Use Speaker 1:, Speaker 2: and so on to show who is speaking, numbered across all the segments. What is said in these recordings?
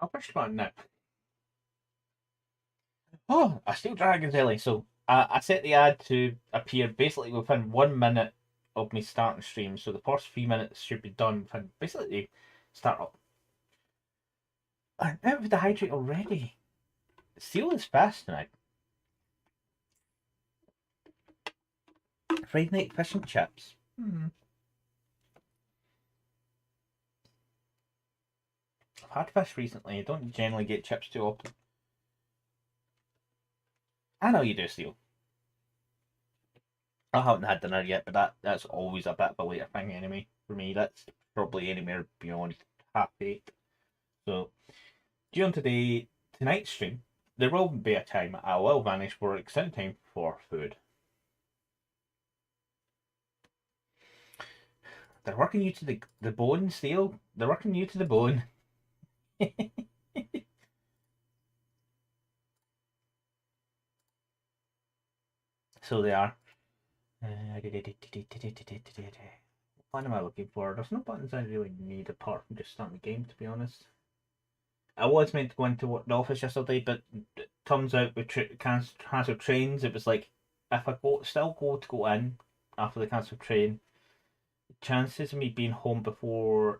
Speaker 1: I'll push the button now. Oh, a steel dragon's belly. So I set the ad to appear basically within 1 minute of me starting stream. So the first 3 minutes should be done within basically the start up. I'm out of the hydrate already. Steel is fast tonight. Friday night fish and chips. I've had fish recently. I don't generally get chips too often. I know you do, Steel. I haven't had dinner yet, but that's always a bit of a later thing anyway. For me, that's probably anywhere beyond 8:30. So, during tonight's stream, there will be a time I will vanish for extended time for food. They're working you to the bone, Steel. They're working you to the bone. So they are. What am I looking for? There's no buttons I really need apart from just starting the game, to be honest. I was meant to go into the office yesterday, but it turns out with cancelled trains, it was like if I still to go in after the cancelled train, chances of me being home before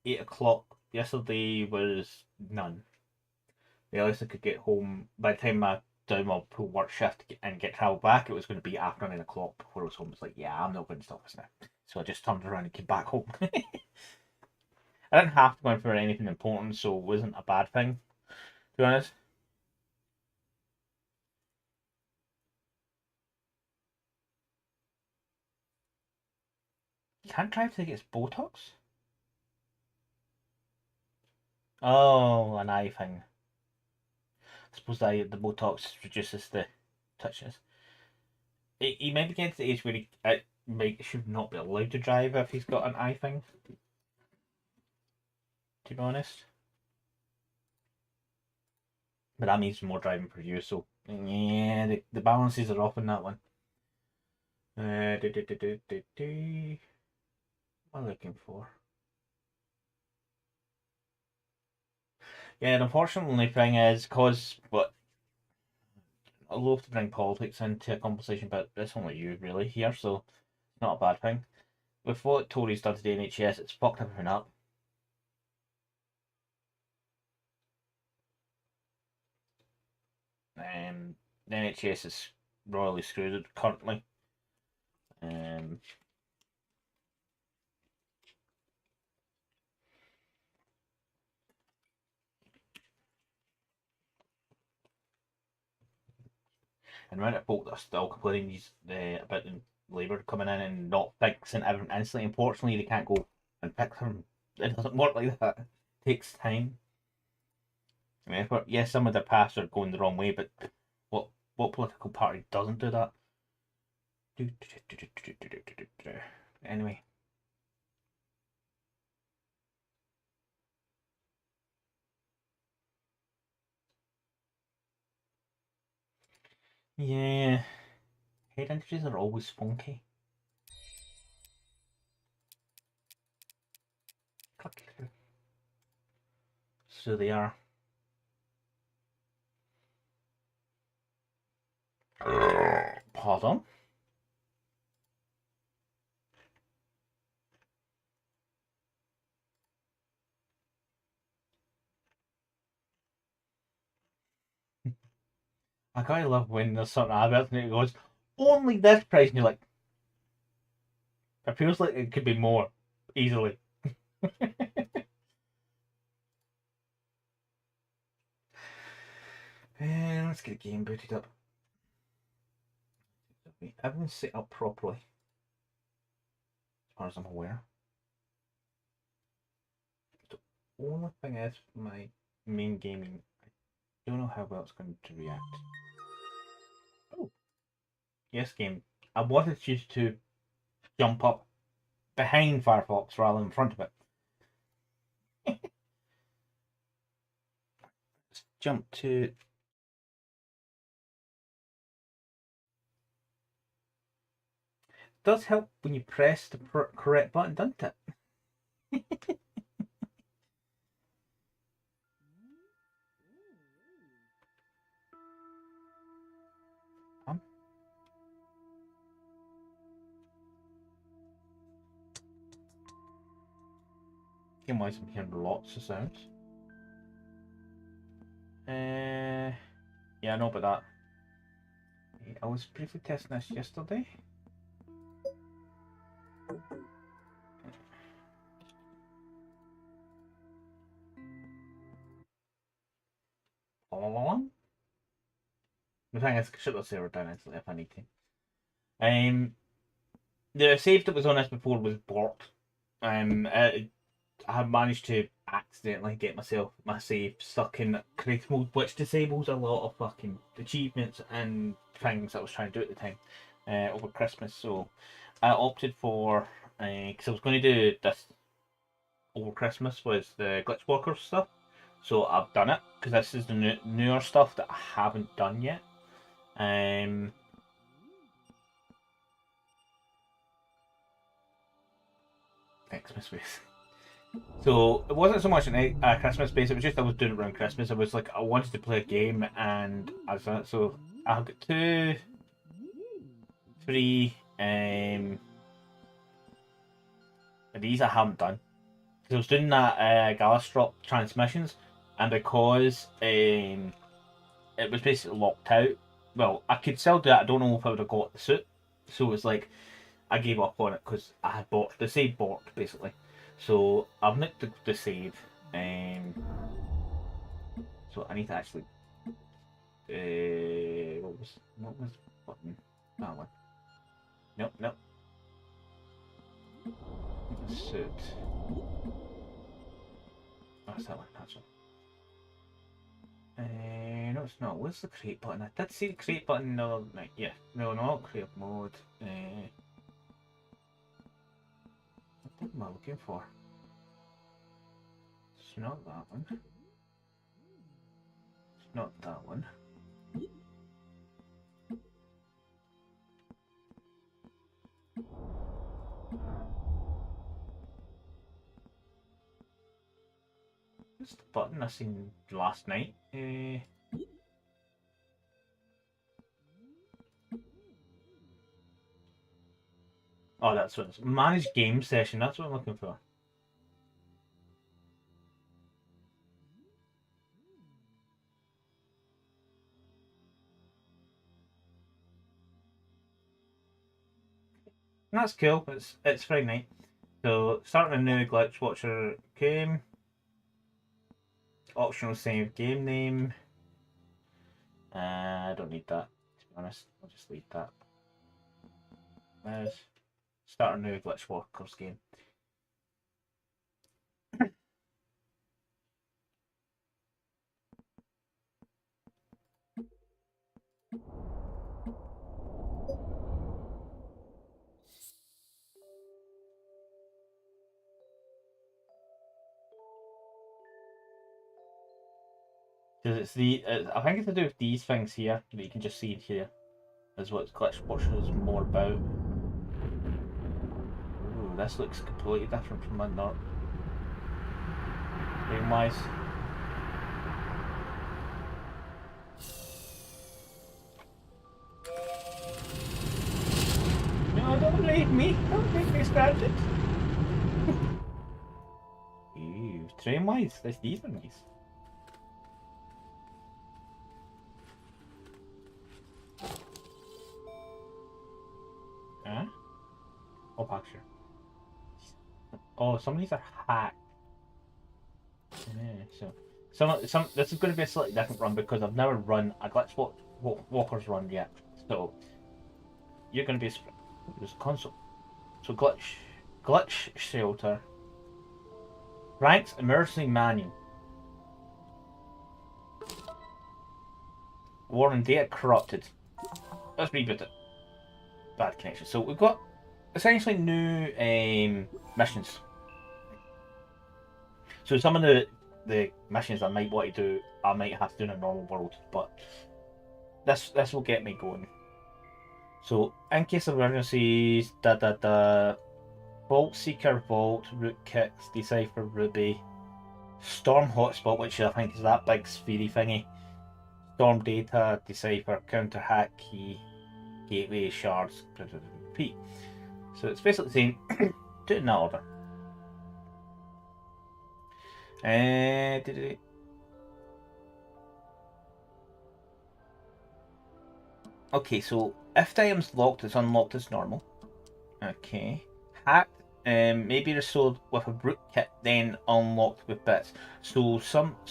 Speaker 1: 8 o'clock yesterday was none. The earliest I could get home by the time I done my full work shift and get travel back, it was going to be after 9 o'clock before I was home. It's like, yeah, I'm not going to the office now. So I just turned around and came back home. I didn't have to go in for anything important, so it wasn't a bad thing, to be honest. You can't drive till it gets Botox? Oh, an eye thing. I suppose the Botox reduces the touchiness. He might be getting to the age where he should not be allowed to drive if he's got an eye thing, to be honest. But that means more driving for you, so yeah, the balances are off on that one. What am I looking for? Yeah, the unfortunate thing is, I love to bring politics into a conversation, but it's only you really here, so it's not a bad thing. With what Tories done to the NHS, it's fucked everything up. The NHS is royally screwed currently. Um, and the amount of folk that are still complaining about the Labour coming in and not fixing everything instantly. Unfortunately, they can't go and fix them. It doesn't work like that. It takes time. I mean, yes, some of their paths are going the wrong way, but what political party doesn't do that? Anyway. Yeah. Head injuries are always funky. So they are. Pardon? I kind of love when there's something adverts and it goes, only this price, and you're like, it feels like it could be more easily. And let's get the game booted up. Everyone's set up properly, as far as I'm aware. The only thing is, my main gaming, I don't know how well it's going to react. Oh, yes, game. I wanted you to jump up behind Firefox rather than in front of it. Let's jump to. It does help when you press the correct button, doesn't it? Game-wise, I'm hearing lots of sounds. Yeah, I know about that. I was briefly testing this yesterday. The thing is, I can shut the server down instantly if I need to. The save that was on this before was borked. I have managed to accidentally get my save stuck in creative mode, which disables a lot of fucking achievements and things I was trying to do at the time over Christmas. So I opted for because I was going to do this over Christmas was the glitch walker stuff. So I've done it because this is the newer stuff that I haven't done yet. Xmas space. So it wasn't so much a Christmas space. It was just I was doing it around Christmas. I was like I wanted to play a game and I was done it. So I've got 2, 3 of these I haven't done. Because I was doing that Galastrop transmissions, and because it was basically locked out. Well, I could still do it. I don't know if I would have got the suit. So it was like I gave up on it because I had bought the save borked basically. So I've nicked the save. So I need to actually. What was the button? That one. Nope, nope. Suit. That's that one. That's one. No, it's not. Where's the create button? I did see the create button. No, right, yeah. No, not create mode. What am I looking for? It's not that one. It's not that one. What's the button I seen last night? Oh, that's what it's manage game session. That's what I'm looking for. And that's cool. It's Friday night, so starting a new glitch watcher game. Optional save game name. I don't need that, to be honest. I'll just leave that. Let's start a new glitch walkers game. Because it's I think it's to do with these things here that you can just see here, is what glitch watcher is more about. Ooh, this looks completely different from my not. Game wise. No, don't leave me. Don't make me scratch it. Ooh, train wise. These are nice. Huh? Oh, picture. Oh, some of these are hacked. Yeah, so some this is going to be a slightly different run because I've never run a glitch walkers run yet. So you're going to be there's console. So glitch shelter. Ranks emergency manual. Warning data corrupted. Let's reboot it. Bad connection. So we've got essentially new missions. So some of the missions I might want to do, I might have to do in a normal world, but this will get me going. So in case of emergencies, Vault Seeker, Vault, Rootkits, Decipher, Ruby, Storm Hotspot, which I think is that big sphery thingy, Storm Data, Decipher, Counter Hack Key, Gateway, Shards, repeat. So it's basically saying, do it in that order. Did it? Okay, so if the item's locked, it's unlocked as normal. Okay. Hacked, maybe they're sold with a brute kit, then unlocked with bits. So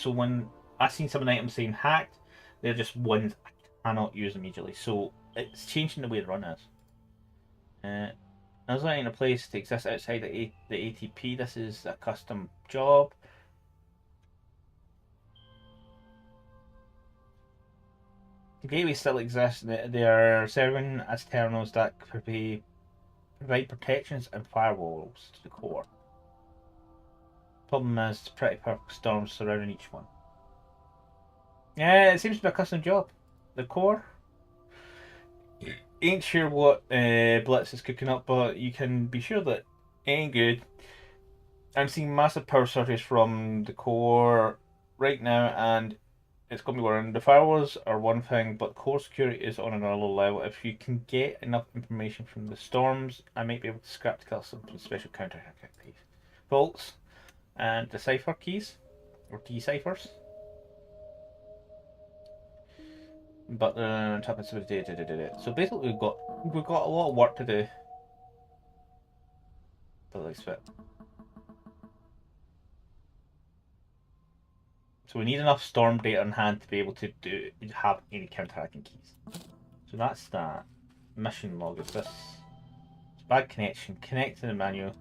Speaker 1: when I seen some of the items saying hacked, they're just ones I cannot use immediately. So it's changing the way the run is. As I in a place to exist outside the ATP, this is a custom job. The gateway still exists. They are serving as terminals that provide protections and firewalls to the core. Problem is, pretty perfect storms surrounding each one. Yeah, it seems to be a custom job. The core ain't sure what Blitz is cooking up, but you can be sure that it ain't good. I'm seeing massive power surges from the core right now, and it's going to be worrying. The firewalls are one thing, but core security is on another level. If you can get enough information from the storms, I might be able to scrap together some special counter keys, vaults, and decipher keys or deciphers. But top of so basically we've got a lot of work to do. But let's fit. So we need enough storm data on hand to be able to have any counter-hacking keys. So that's that. Mission log is this. It's bad connection. Connect to the manual.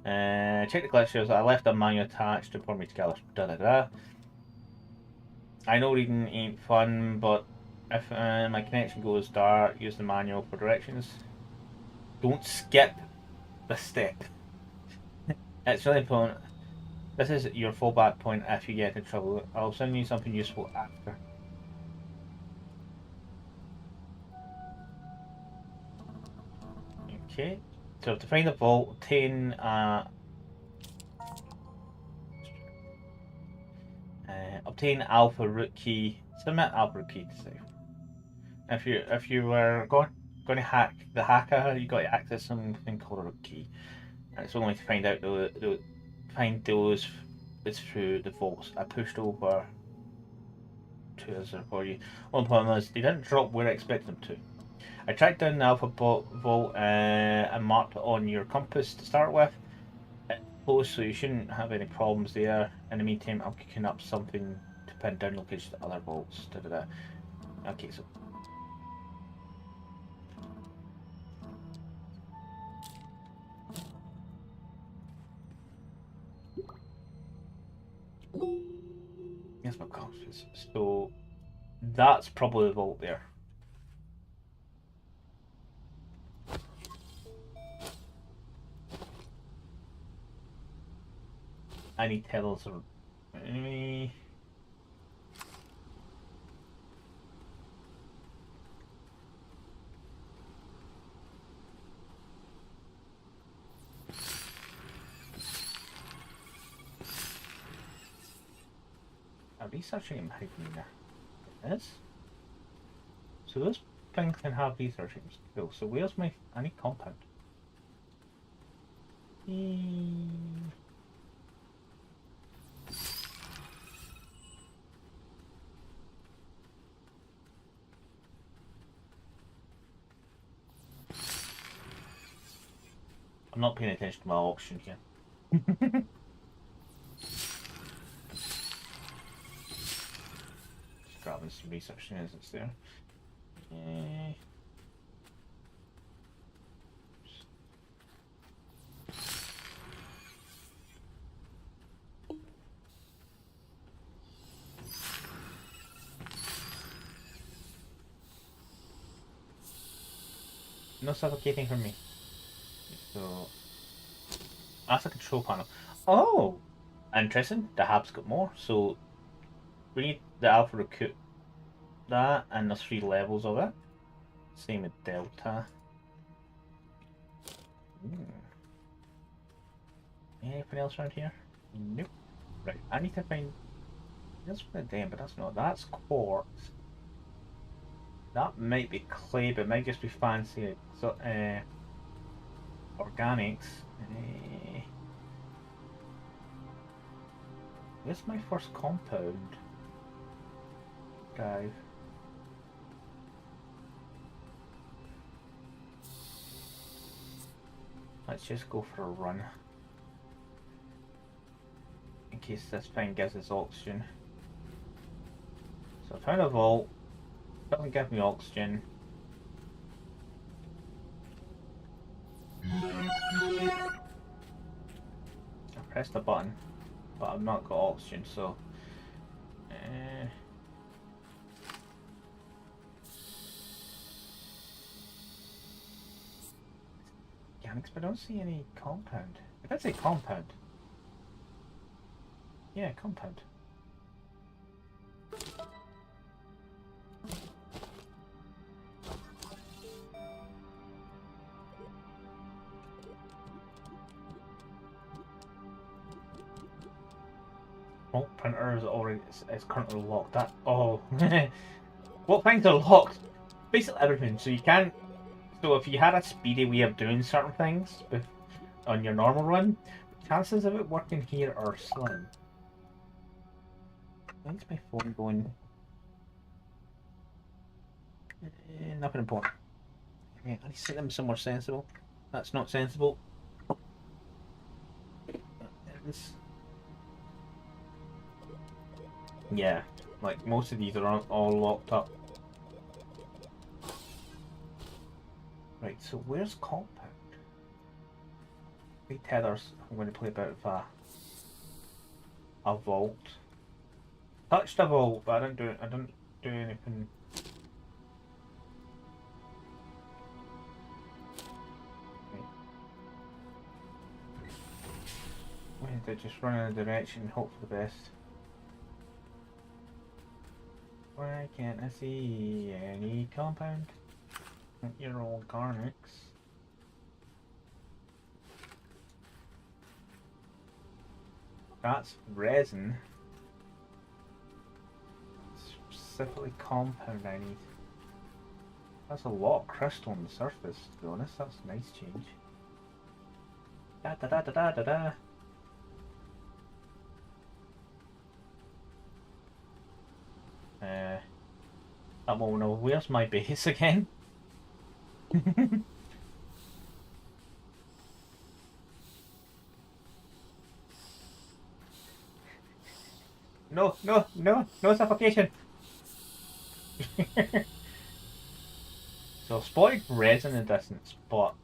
Speaker 1: Check the glitches. I left a manual attached to pour me together. Da da da. I know reading ain't fun, but if my connection goes dark, use the manual for directions. Don't skip the step. It's really important. This is your fallback point if you get in trouble. I'll send you something useful after. Okay. So to find the vault, obtain obtain alpha root key. Submit alpha root key to save. If you were going to hack the hacker, you got to access something called a root key, and it's only to find out find those is through the vaults. I pushed over to us for you. One problem is they didn't drop where I expected them to. I tracked down the alpha vault and marked it on your compass to start with. It's close, so you shouldn't have any problems there. In the meantime, I'm kicking up something to pin down locations to other vaults. Da, da, da. Okay, so here's my compass. So that's probably the vault there. I need tellers or enemy. I'm researching him hiding there. It is. So those things can have researching skills. So where's my I need compound? I'm not paying attention to my auction here. Just grabbing some research as it's there. No suffocating for me. So that's a control panel. Oh, interesting. The hub's got more. So we need the alpha recruit that, and there's 3 levels of it. Same with delta. Anything else around here? Nope. Right, I need to find. That's for them, but that's not. That's quartz. That might be clay, but it might just be fancy. So, organics. Where's my first compound? Drive. Let's just go for a run. In case this thing gives us oxygen. So I found a vault. Doesn't give me oxygen. I pressed the button, but I've not got oxygen, so mechanics, but I don't see any compound. If it's a compound. Yeah, compound. Oh, printer is currently locked. That what things are locked? Basically everything. So you can't. So if you had a speedy way of doing certain things on your normal run, the chances of it working here are slim. When's my phone going? Nothing important. Yeah, I need to set them somewhere sensible. That's not sensible. Yeah, like most of these are all locked up. Right, so where's compound? Big tethers. I'm going to play about with a vault. Touched a vault, but I didn't do anything. Why did I just run in a direction and hope for the best? Why can't I see any compound? Your old Garnix. That's resin. Specifically compound I need. That's a lot of crystal on the surface, to be honest. That's a nice change. Da da da da da da da. I won't know. Where's my base again? No, no, no, no suffocation. So I've spotted resin in the distance, but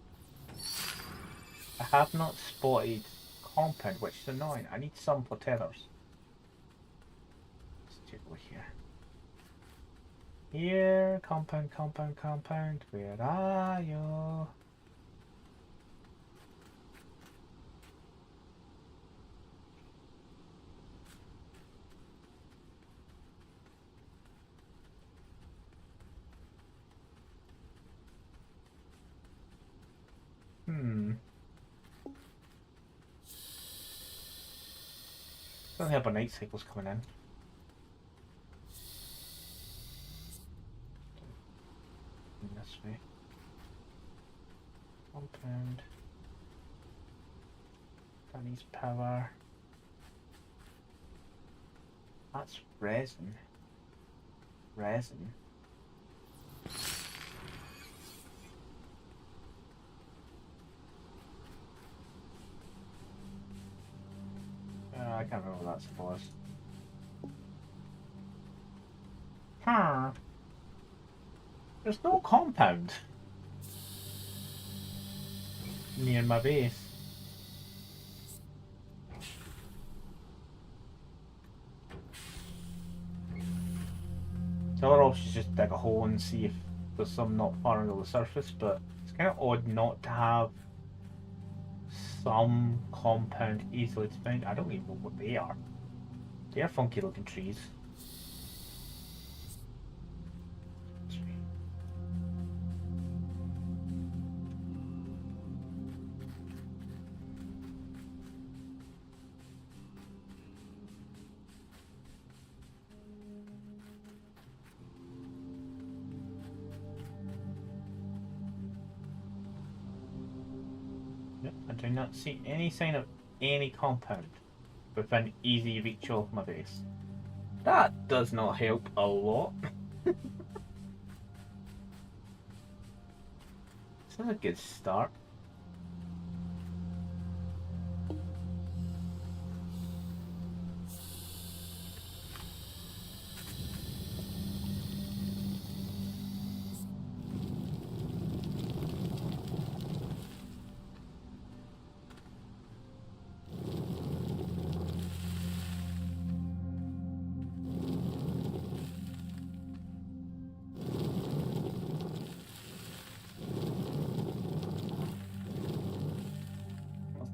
Speaker 1: I have not spotted compound, which is annoying. I need some for tethers. Let's take a look here. Here, compound, compound, compound. Where are you? Don't have a night cycles coming in. This way. Compound. That needs power. That's resin. Resin. I can't remember what that's for. Huh. There's no compound near my base. The other option is just dig a hole and see if there's some not far under the surface, but it's kind of odd not to have some compound easily to find. I don't even know what they are. They're funky looking trees. I do not see any sign of any compound. within easy reach of my base. That does not help a lot. This is a good start.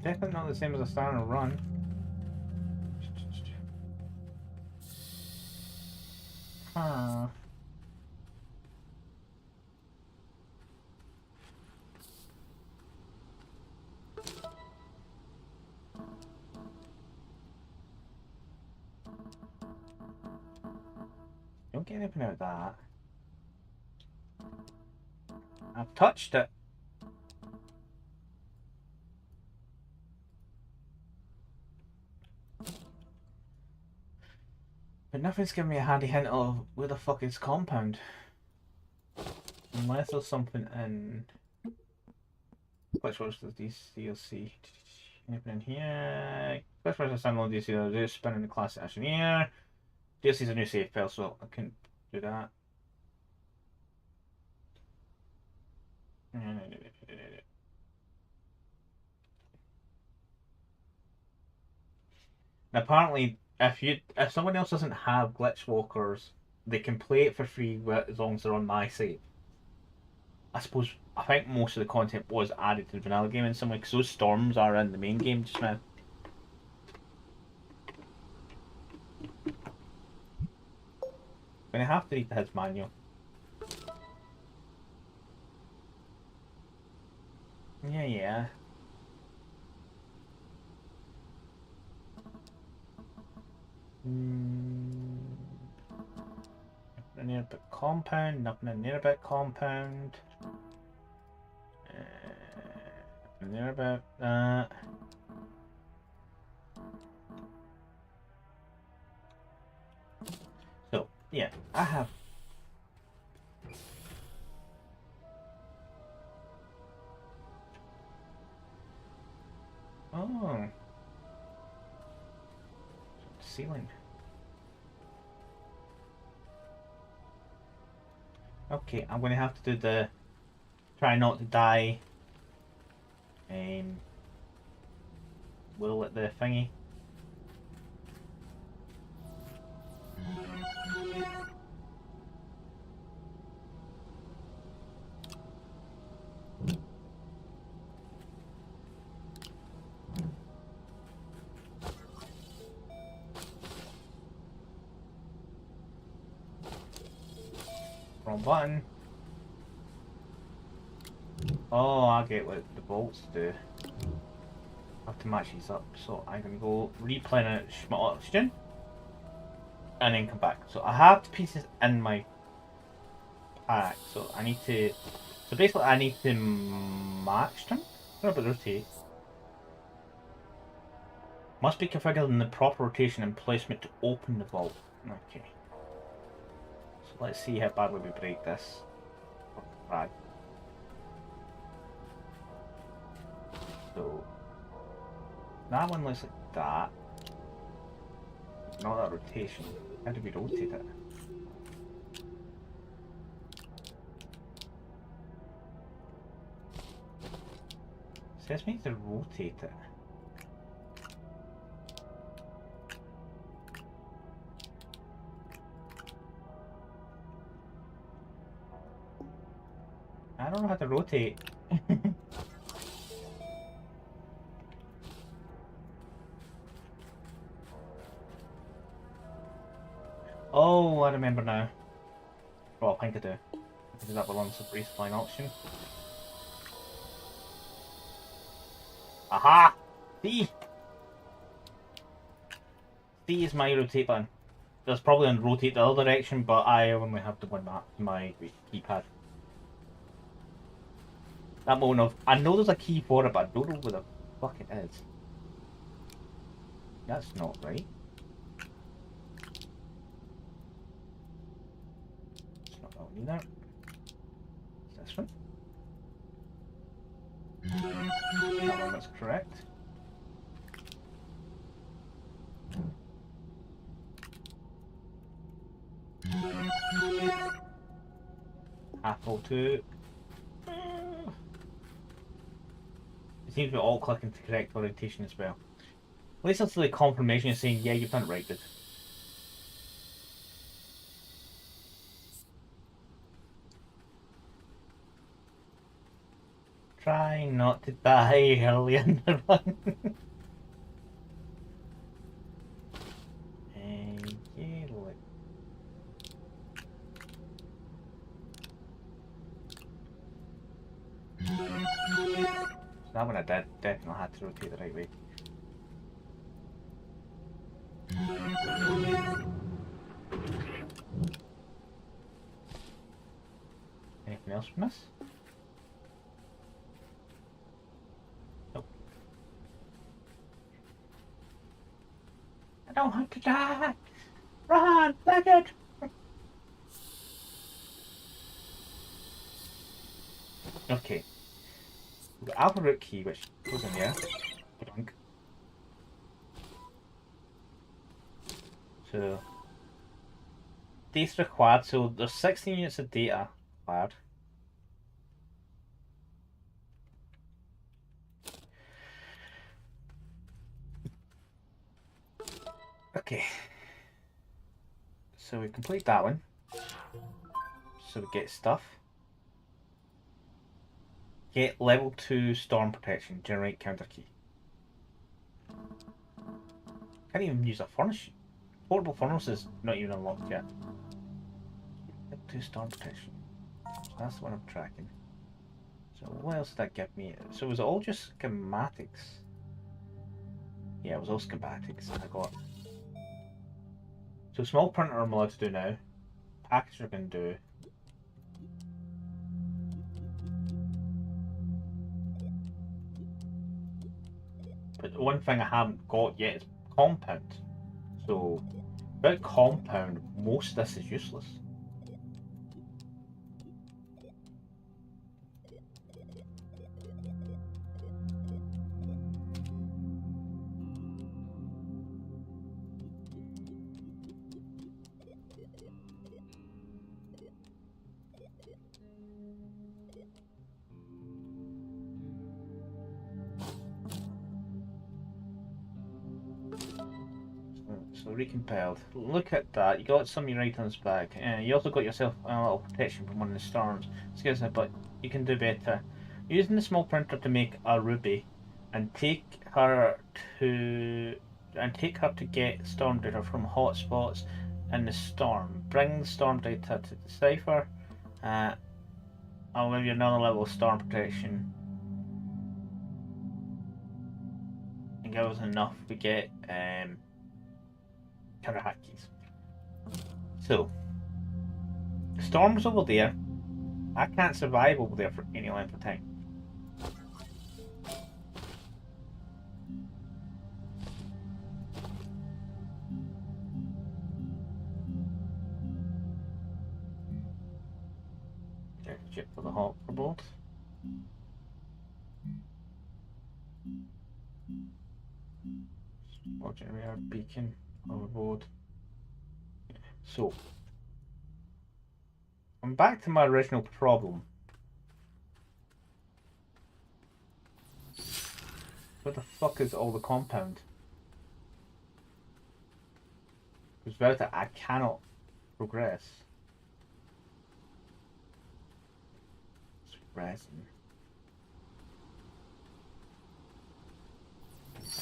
Speaker 1: Definitely not the same as a start and a run. Huh. Don't get anything out of that. I've touched it. But nothing's giving me a handy hint of where the fuck is compound. Unless there's something in... Which was the DLC? Anything in here? Which was the standalone DLC? I'll spinning the classic action here. DLC's a new save file, so I couldn't do that. And apparently, if someone else doesn't have glitch walkers, they can play it for free as long as they're on my site. I think most of the content was added to the vanilla game in some way, because those storms are in the main game just now. I'm gonna have to read the HIDS manual. Yeah. Nothing near about compound, nothing near about compound. Nothing near about that. So, yeah, I have. Oh. Ceiling. Okay, I'm gonna have to do the try not to die. Will at the thingy. Wrong button. Oh, I get what the bolts do. I have to match these up, so I'm gonna go replenish my oxygen and then come back. So I have the pieces in my pack, so I need to. So basically, I need to match them. What about rotate? Must be configured in the proper rotation and placement to open the vault. Okay. So let's see how badly we break this. Right. So that one looks like that. Not that rotation. How do we rotate it? It says we need to rotate it. I don't know how to rotate. Oh, I remember now. Well, I think I do. Because that belongs to the resupplying option. Aha! C! C is my rotate button. There's probably on rotate the other direction, but I only have the one map my keypad. That moment of, I know there's a key for it, but I don't know where the fuck it is. That's not right. It's not that one either. It's this one. That one was correct. Apple 2. It seems to be all clicking to correct orientation as well. At least that's the confirmation of saying, yeah, you've done it right, dude. Try not to die early in the run. And yeah, look. So that one I did definitely had to rotate the right way. Anything else from this? Nope. I don't have to die! Run! Back it! Okay. We've got alphabet key, which goes in there. So, data required. So there's 16 units of data required. Okay. So we complete that one. So we get stuff. Get level 2 storm protection. Generate counter key. Can't even use a furnace. Portable furnace is not even unlocked yet. Level 2 storm protection. So that's the one I'm tracking. So what else did that give me? So was it all just schematics? Yeah, it was all schematics I got. So small printer I'm allowed to do now. Package we're going to do. But the one thing I haven't got yet is compound. So without compound, most of this is useless. So recompiled. Look at that. You got some of your items back. You also got yourself a little protection from one of the storms. Excuse me, but you can do better. Using the small printer to make a ruby, and take her to get storm data from hotspots in the storm. Bring the storm data to the cipher. I'll give you another level of storm protection. And give us enough. We get counter hack keys. So, storm's over there. I can't survive over there for any length of time. Check for the hoverboard. Watching radar beacon, hoverboard. So, I'm back to my original problem. What the fuck is all the compound? Because without it, I cannot progress. It's resin.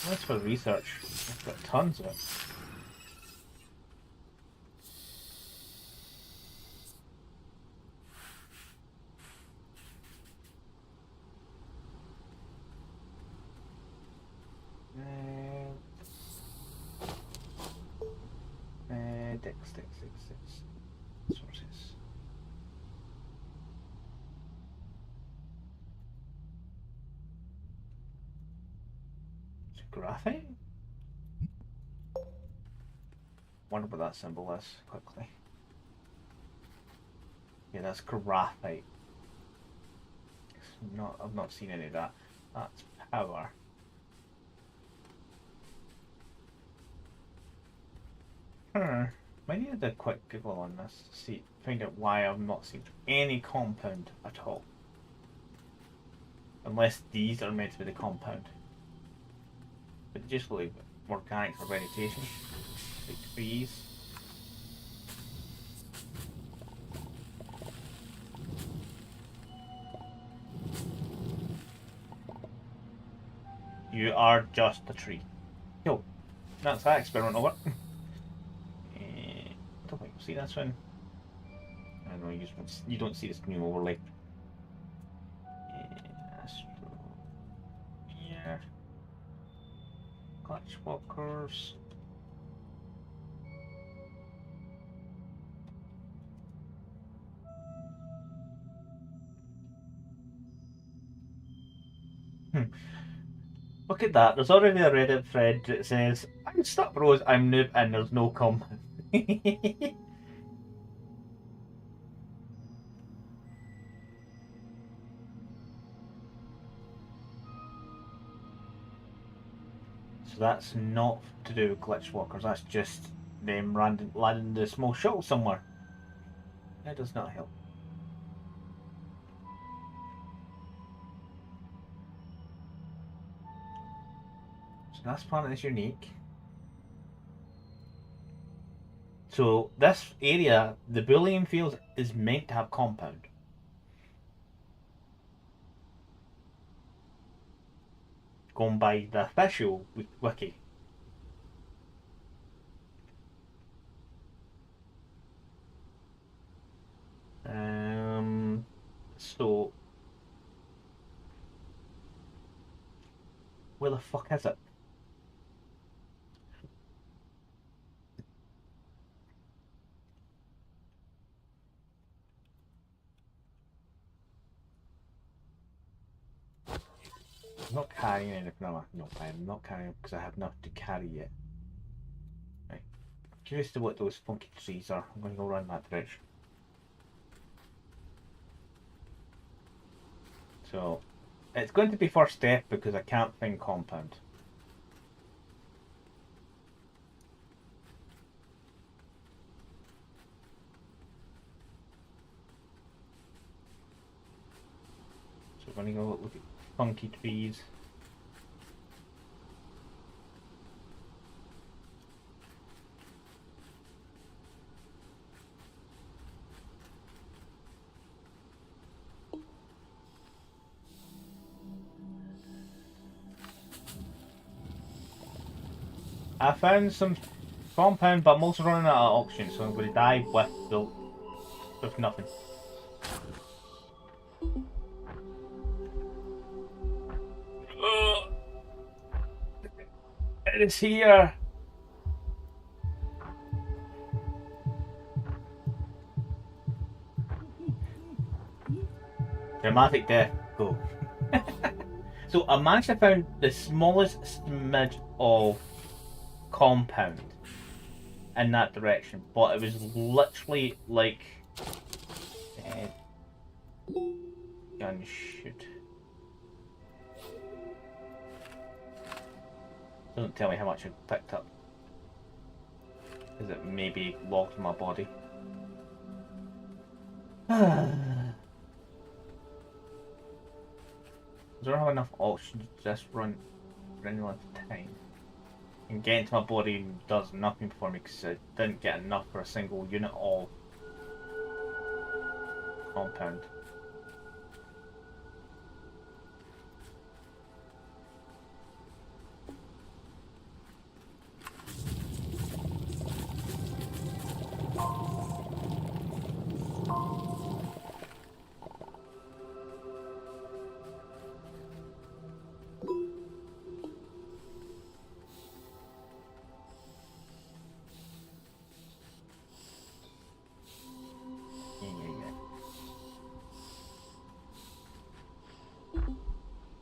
Speaker 1: That's for research. I've got tons of it. Dex. Sources. Is it graphite? wonder what that symbol is quickly. Yeah, that's graphite. I've not seen any of that. That's power. Might need to do a quick Google on this to see, find out why I've not seen any compound at all. Unless these are meant to be the compound. But just leave organic for vegetation. Like trees. You are just a tree. Yo, that's that experiment over. I don't think you'll see this one. I know you don't see the screen overlay. Yeah. Clutch walkers. Look at that. There's already a Reddit thread that says, I'm stuck bros, I'm noob, and there's no compound. So that's not to do with glitch walkers, that's just them landing the small shuttle somewhere. That does not help. So this planet is unique. So this area, the Boolean field is meant to have compound. Going by the official wiki. So where the fuck is it? I'm not carrying anything. No, I'm not carrying because I have nothing to carry yet. Right. I'm curious to what those funky trees are. I'm going to go around that direction. So, it's going to be first step because I can't find compound. So we're going to go look at funky trees. I found some compound, but I'm also running out of oxygen, so I'm going to die with nothing. It is here. Dramatic death. Go. So I managed to find the smallest smidge of compound in that direction, but it was literally like gun shoot. Doesn't tell me how much I picked up. Is it maybe logged in my body? I don't have enough oxygen to just run for any length of time. And getting to my body does nothing for me because I didn't get enough for a single unit of compound.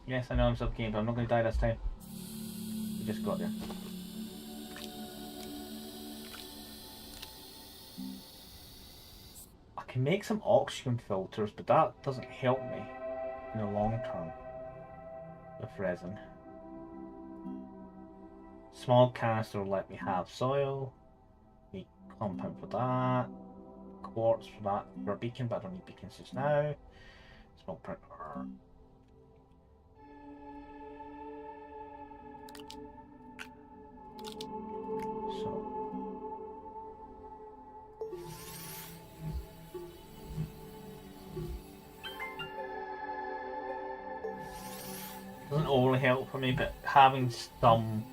Speaker 1: Yes, I know I'm suffocating, but I'm not going to die this time. We just got there. I can make some oxygen filters, but that doesn't help me in the long term with resin. Small canister will let me have soil. Need compound for that. Quartz for that. For a beacon, but I don't need beacons just now. Small printer. So. Doesn't overly help for me, but having some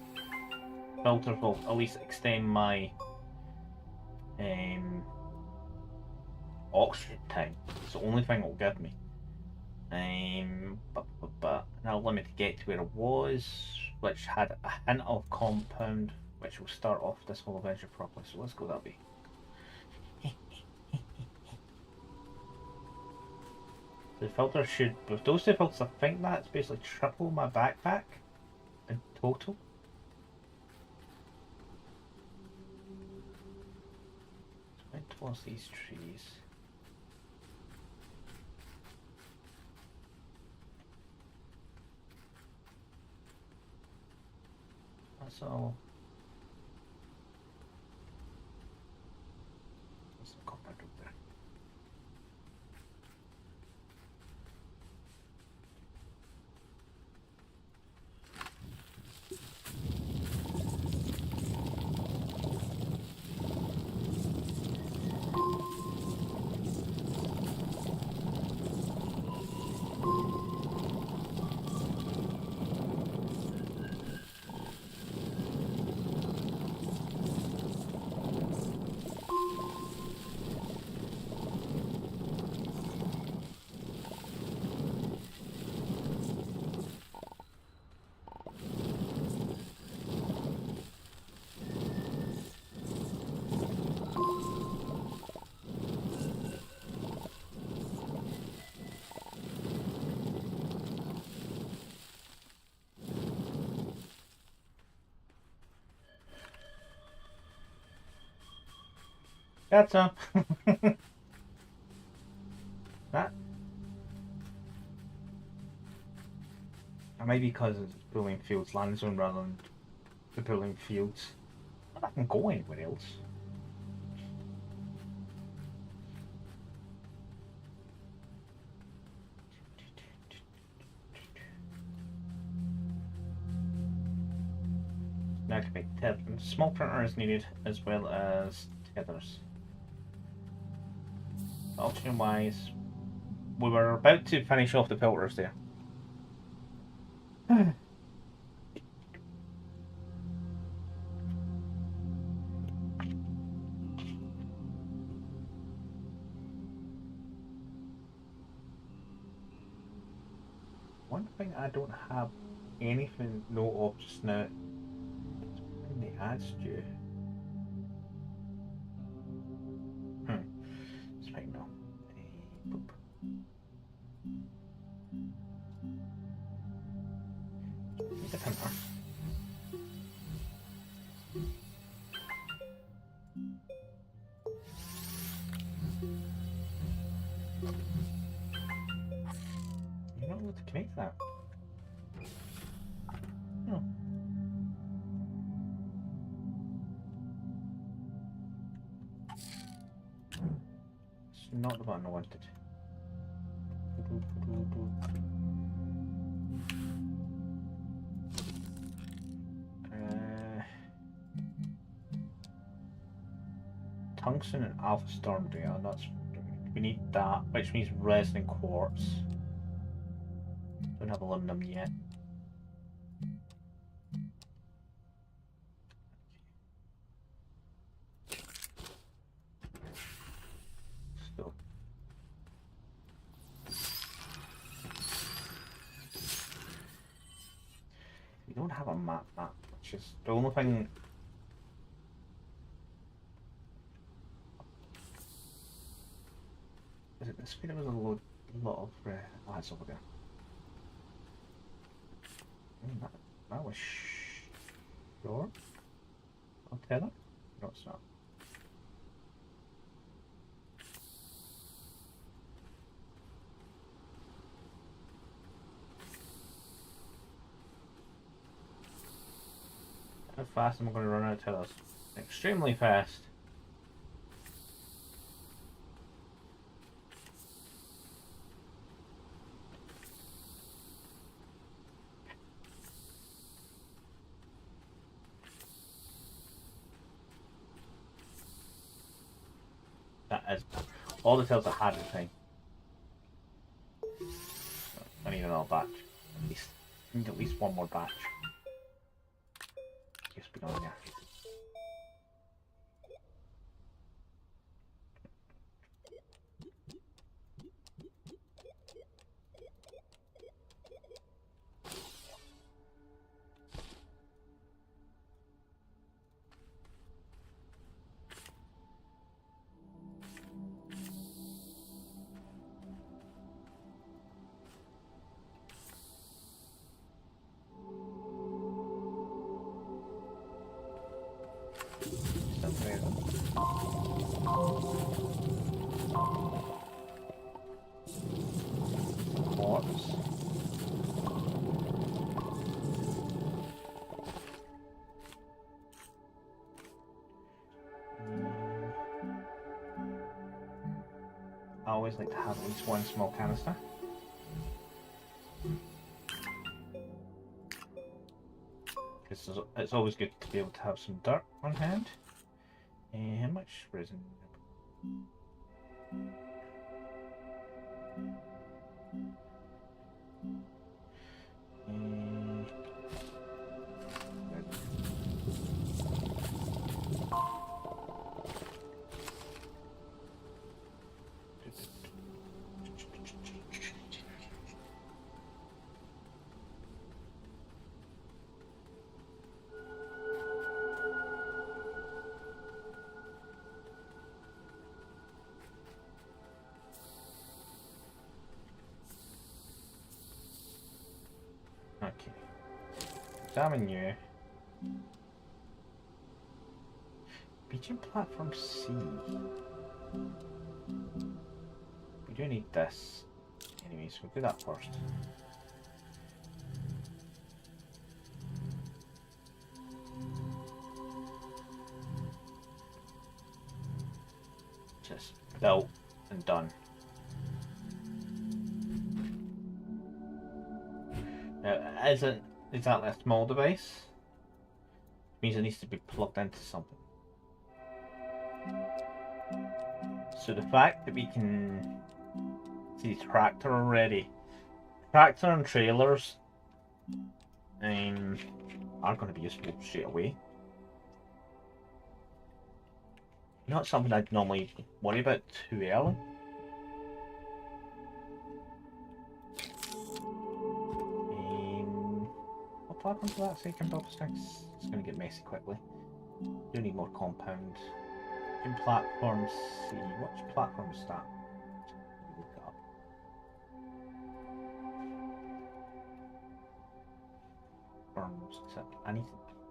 Speaker 1: filters will at least extend my oxygen time. It's the only thing it'll give me. But that'll let me to get to where it was, which had a hint of compound, which will start off this whole adventure properly. So let's go that way. The filter should, with those two filters, I think that's basically triple my backpack in total. So went towards these trees. That's all. There's some compound over there. That's up. That. It might be because it's pulling fields land zone rather than the pulling fields. I can go anywhere else. Now to make tethers. Small printer is needed as well as tethers. Oxygen wise, we were about to finish off the filters there. One thing I don't have anything no of just now in the ads due. It's right now. Boop. Need a printer. You're not able to connect that. No. It's not the button I wanted. Tungsten and alpha storm data, we need that, which means resin and quartz. Don't have aluminum yet. So we don't have a map, which is the only thing. Is it this way? There was a lot of lads over there. That was short. I'll tell them. No, it's not. How fast am I going to run out of tellers? Extremely fast. That is all the tells I had at the time. I need another batch. At least I need at least one more batch. Yes, be on there. I always like to have at least one small canister. Because it's always good to be able to have some dirt on hand. And how much resin? Okay. Examine you. Beaching platform C. We do need this. Anyway, so we'll do that first. Just built and done. Now, it isn't exactly a small device. It means it needs to be plugged into something. So the fact that we can see the tractor already, tractor and trailers aren't going to be useful straight away. Not something I'd normally worry about too early. What platform do that say can build sticks? It's going to get messy quickly. Do need more compound. In platform C, which platform is that? Look it up.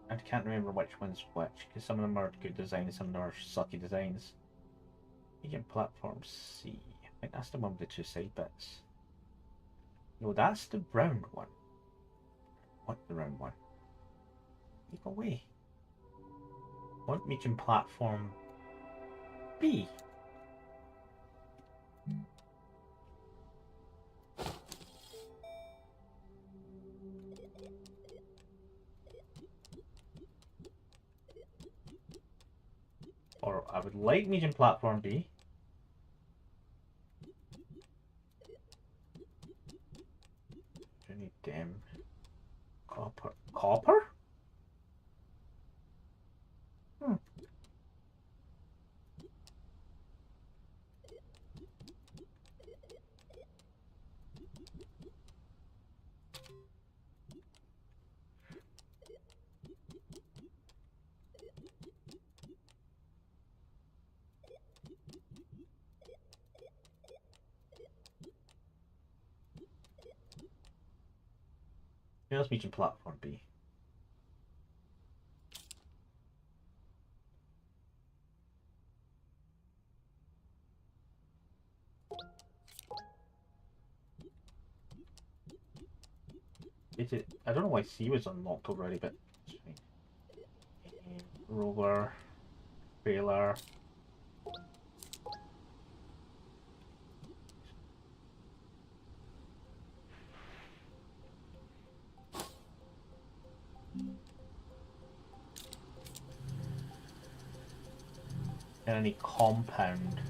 Speaker 1: I can't remember which one's which, because some of them are good designs, some of them are sucky designs. Medium platform C. I think that's the one with the two side bits. No, that's the round one. What the round one? You go away. What medium platform B? Or I would like medium platform B. Do need them. Copper. Copper? Let's medium platform B. I don't know why C was unlocked already, but it's fine. rover, trailer. And any compound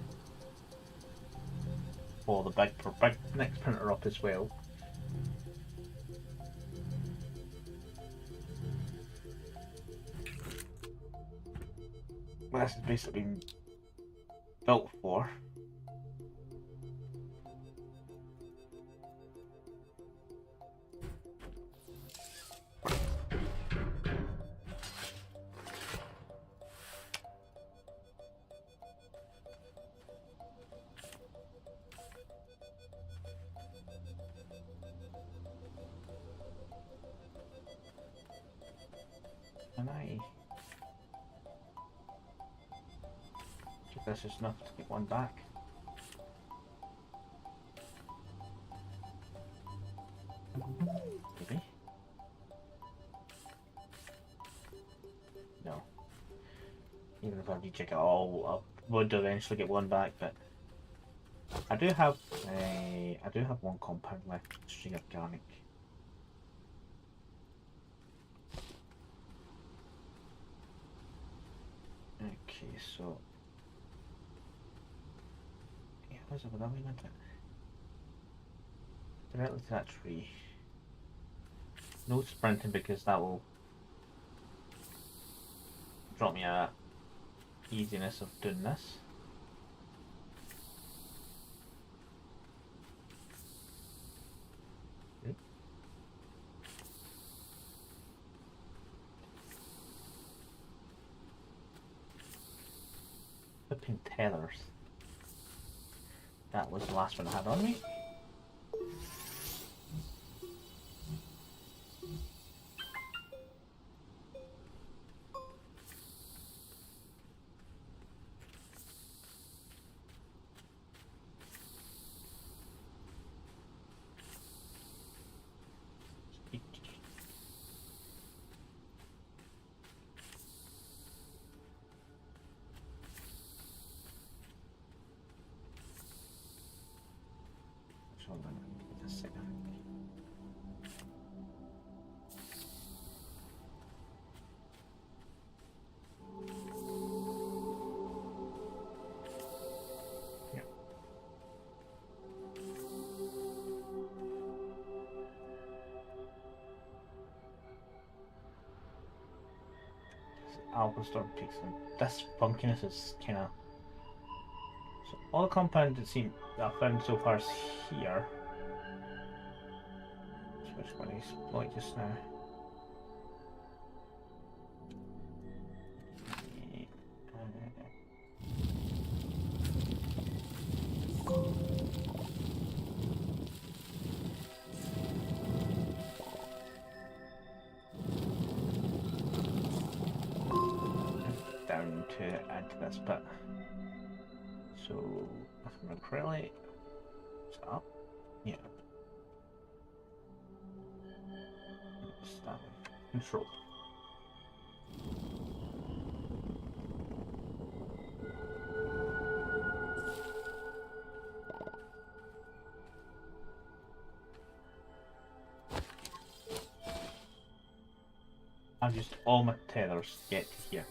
Speaker 1: for the big next printer up as well. This has basically been built for. And this is enough to get one back. Maybe. No. Even if I recheck it all, I would eventually get one back, but I do have one compound left, string organic. Okay, so yeah, where's it? That way went it? Directly to that tree. No sprinting because that will drop me a easiness of doing this. Flipping tethers. That was the last one I had on me. Hold on, wait a second. Yeah. Alpha peaks and this funkiness is kinda. So all the compounds that I've found so far is here. So which one is exploit just now? Down to add to this bit. So I'm acrylic. Is it up? Yeah. Start control. I've used all my tethers to get to here.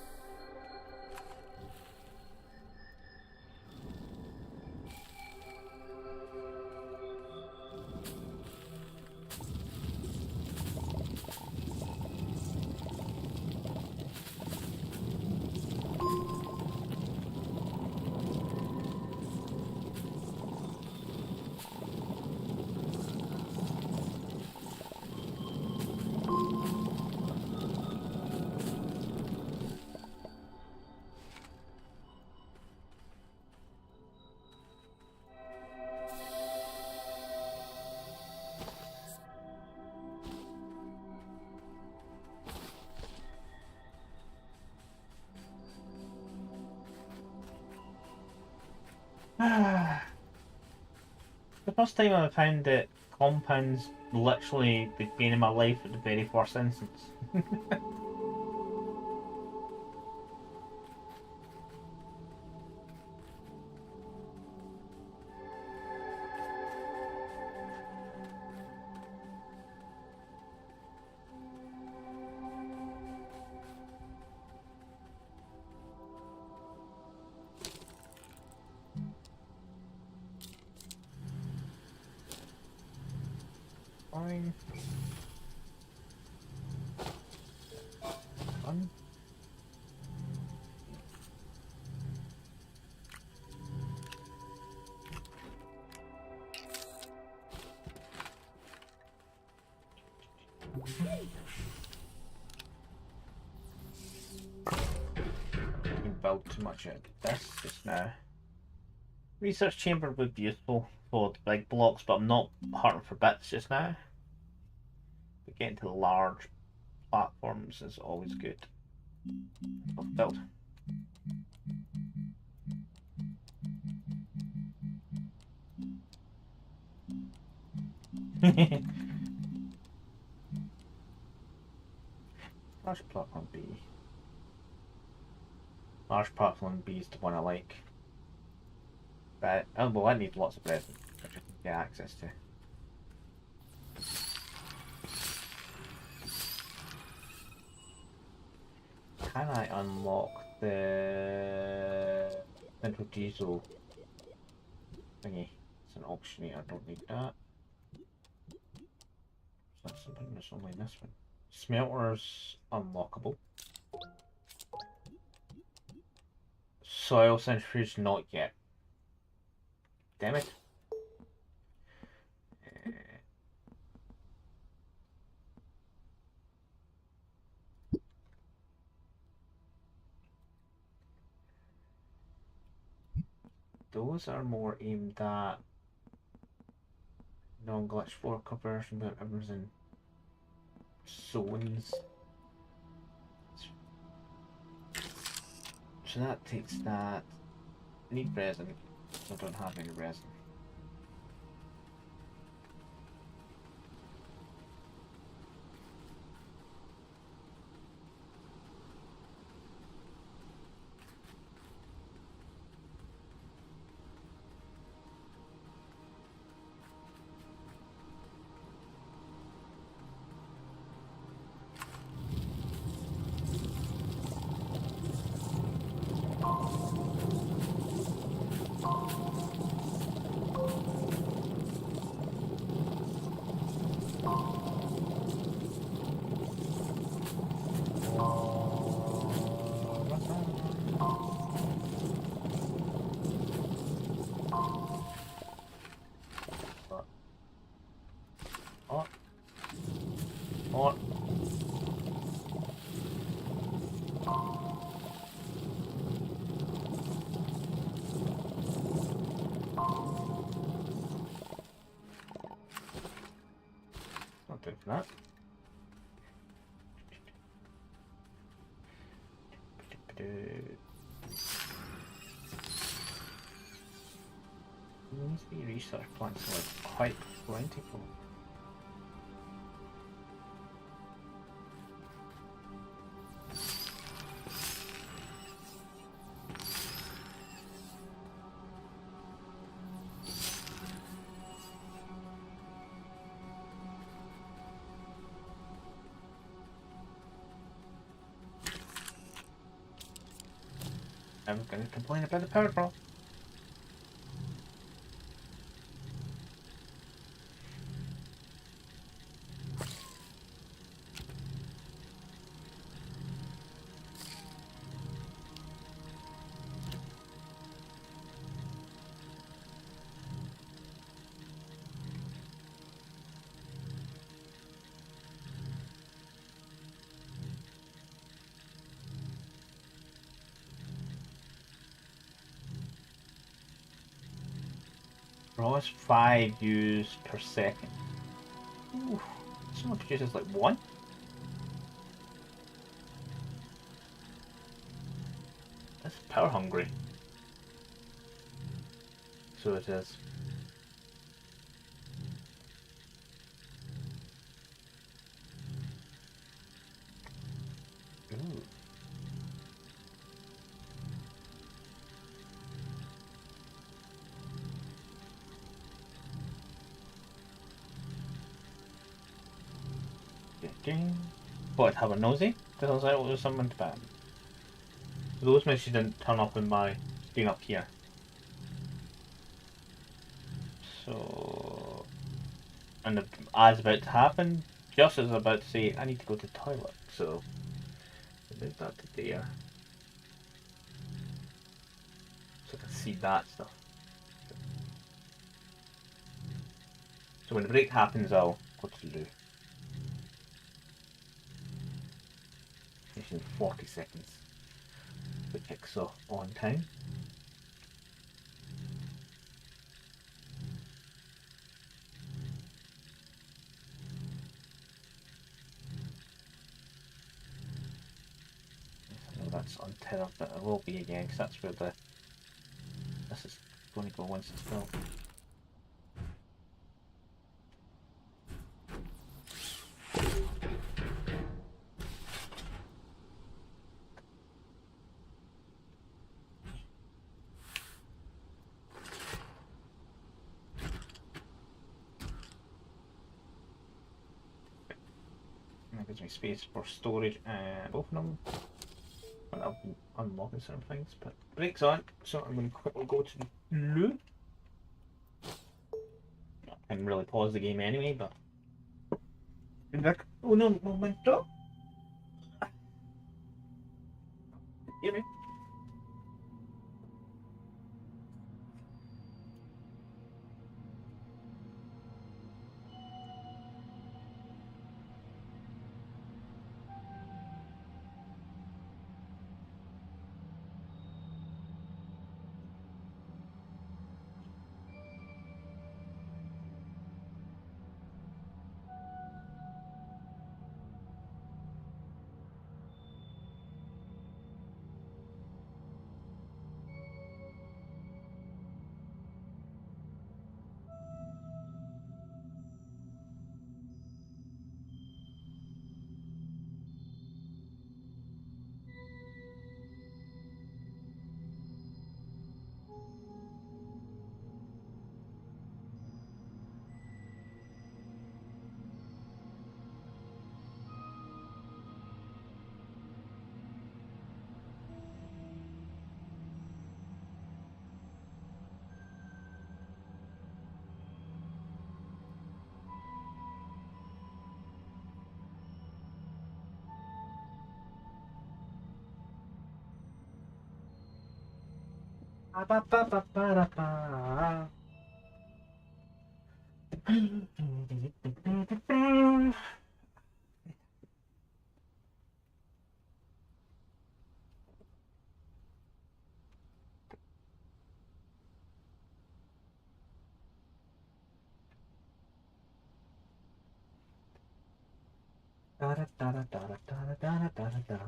Speaker 1: The first time I found that compounds literally been in my life at the very first instance. Fun. Didn't build too much out of this just now. Research chamber would be useful for the big blocks, but I'm not hunting for bits just now. But getting to the large platforms is always good. I've built. Large platform B. Large platform B is the one I like. But oh well, I need lots of resin, which I can get access to. Can I unlock the central diesel thingy? It's an auctioneer, I don't need that. So that's something that's only in this one. Smelter's unlockable. Soil centrifuge not yet. Damn it. Those are more aimed at non-glitch floor conversion, but everyone's in zones. So that takes that. I need resin. I don't have any resin. What? Not doing that. Needs to be research plants are quite plentiful. I'm gonna complain about the power draw. Draws 5 views per second. Ooh, someone produces like 1. That's power hungry. So it is. Ooh. But have a nosy. Turns out it was someone's bad. Those messages didn't turn up in my being up here. So and as about to happen, just as about to say, I need to go to the toilet. So move that to there, so I can see that stuff. So when the break happens, I'll go to the finish in 40 seconds. The jigsaw on time. I know that's untethered, but it will be again, because that's where this is going to go once it's built. That gives me space for storage and both of them. But I'll be unlocking certain things. But brakes on, so I'm going to quickly go to the loo. I can really pause the game anyway, but. Un momento. Hear me? Da da da da da da da da da da.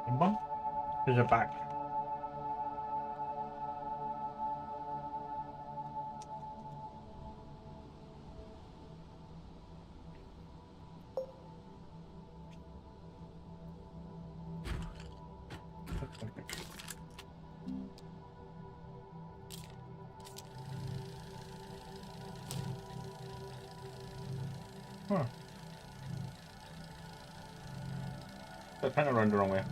Speaker 1: Anyone? There's a back. Huh. That kind of run the wrong way.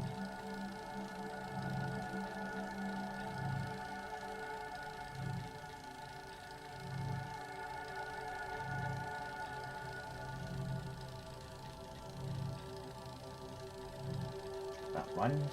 Speaker 1: That runs.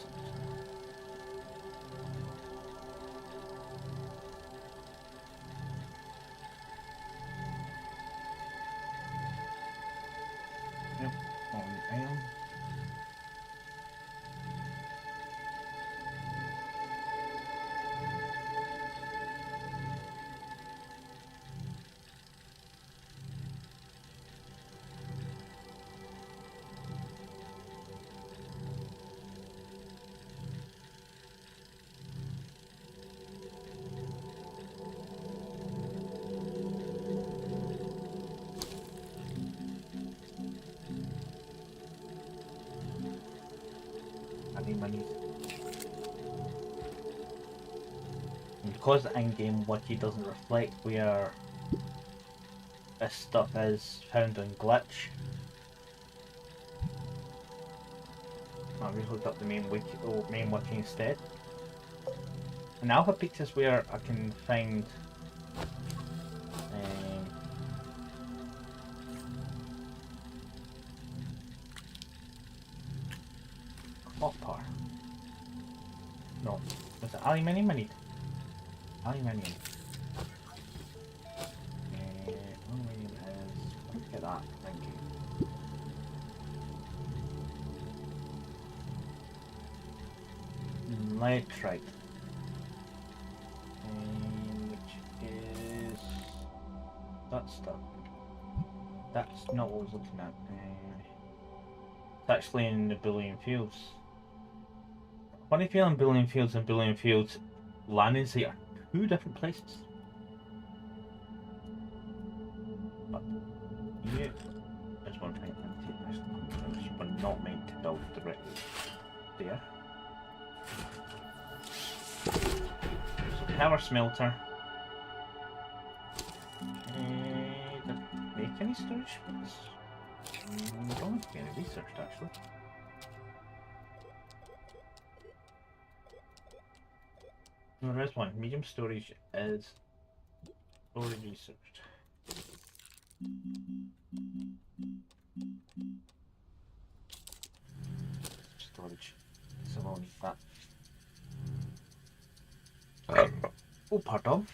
Speaker 1: I need money. And because the in-game wiki doesn't reflect where this stuff is found on glitch, I've just looked up the main wiki instead. And Alpha Peaks is where I can find copper. No, was it aluminium I need? Aluminium. Aluminium is... Let's get that, thank you. Nitrite. Which is... that stuff. That's not what I was looking at. It's actually in the Boolean fields. Funny feeling Boolean fields and Boolean fields landing site are two different places. But yeah, there's one thing I take this. We're not meant to build directly there. So power smelter. Does it make any storage space? I don't think any researched actually. No, there is one. Medium storage is already researched. Storage. So we'll need that. Oh, pardon.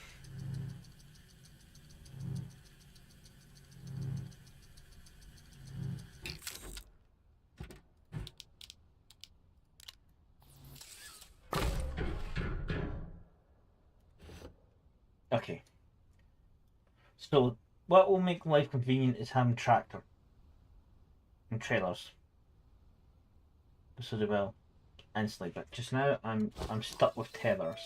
Speaker 1: Okay. So, what will make life convenient is having tractor and trailers. So they will instantly, but just now I'm stuck with tethers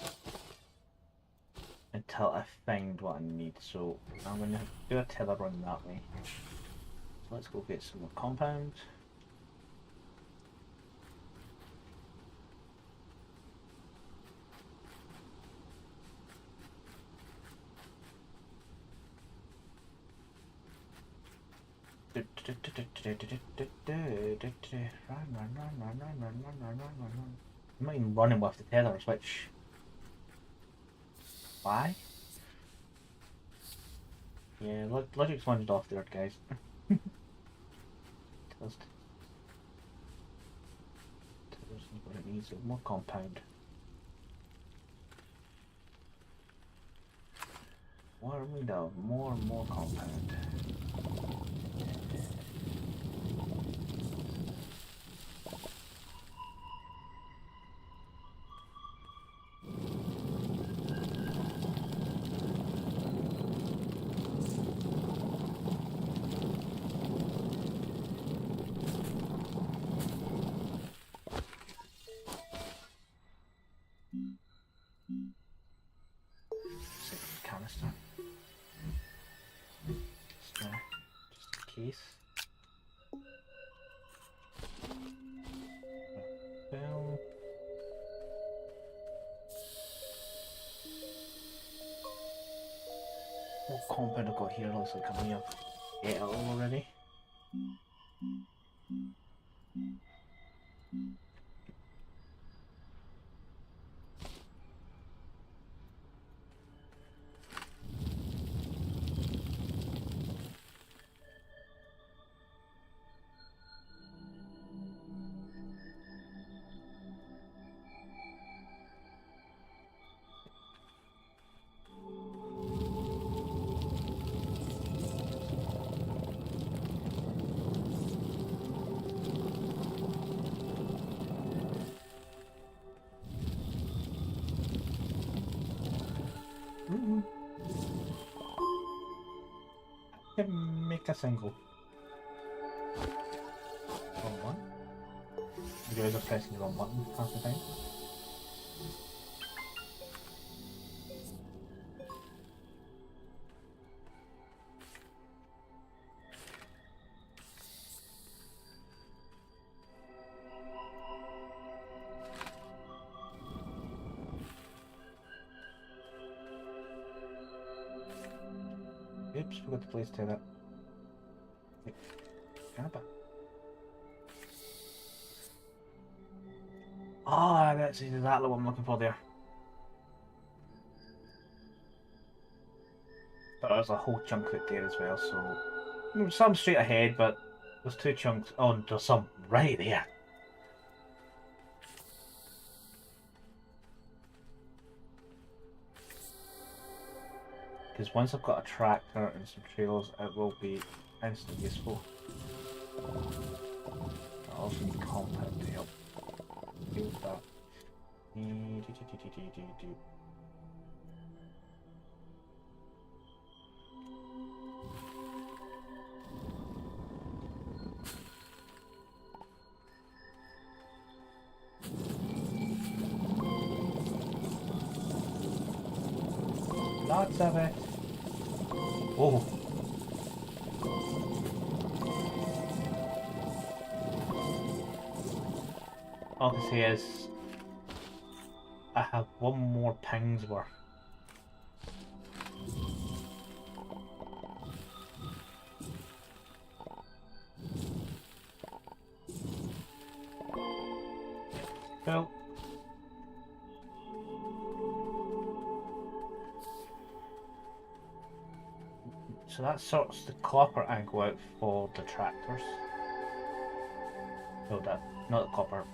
Speaker 1: until I find what I need. So I'm gonna do a tether run that way. So let's go get some more compound. Run. I'm not even running with the tethers, which... Why? Yeah, logic's wandered off there, guys. Tethers what it needs, more compound. What are we now? More and more compound. Canister. Just in case. Well. What compound I got here looks like I may have ate it all already. Can make a single. Wrong one. You guys are pressing the wrong button half the time. Oops, forgot to place to that. Ah, that's exactly what I'm looking for there. But there's a whole chunk of it there as well, so some straight ahead, but there's 2 chunks. Oh, there's some right there. Because once I've got a tractor and some trailers, it will be instantly useful. I also need compound to help deal with that. Lots of it. Oh. All I can say is I have 1 more ping's worth. Well. So that sorts the copper angle out for the tractors. No, that not the copper,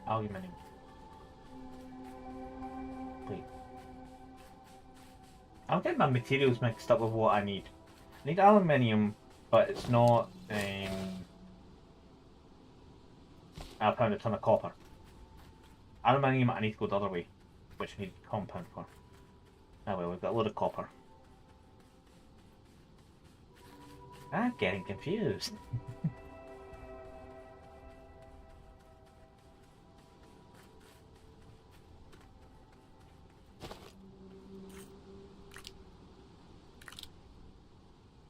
Speaker 1: aluminium. Wait. I'm getting my materials mixed up with what I need. I need aluminium, but it's not. I found a ton of copper. Aluminium, I need to go the other way, which I need compound for. Oh well, we've got a load of copper. I'm getting confused.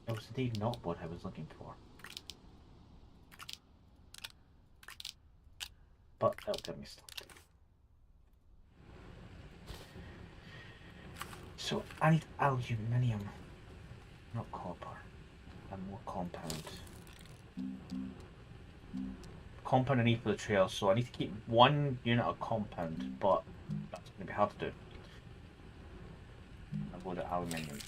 Speaker 1: It was indeed not what I was looking for. But that'll get me started. So I need aluminium, not copper, and more compound. Compound I need for the trail, so I need to keep 1 unit of compound, but that's going to be hard to do. I'll go to aluminium.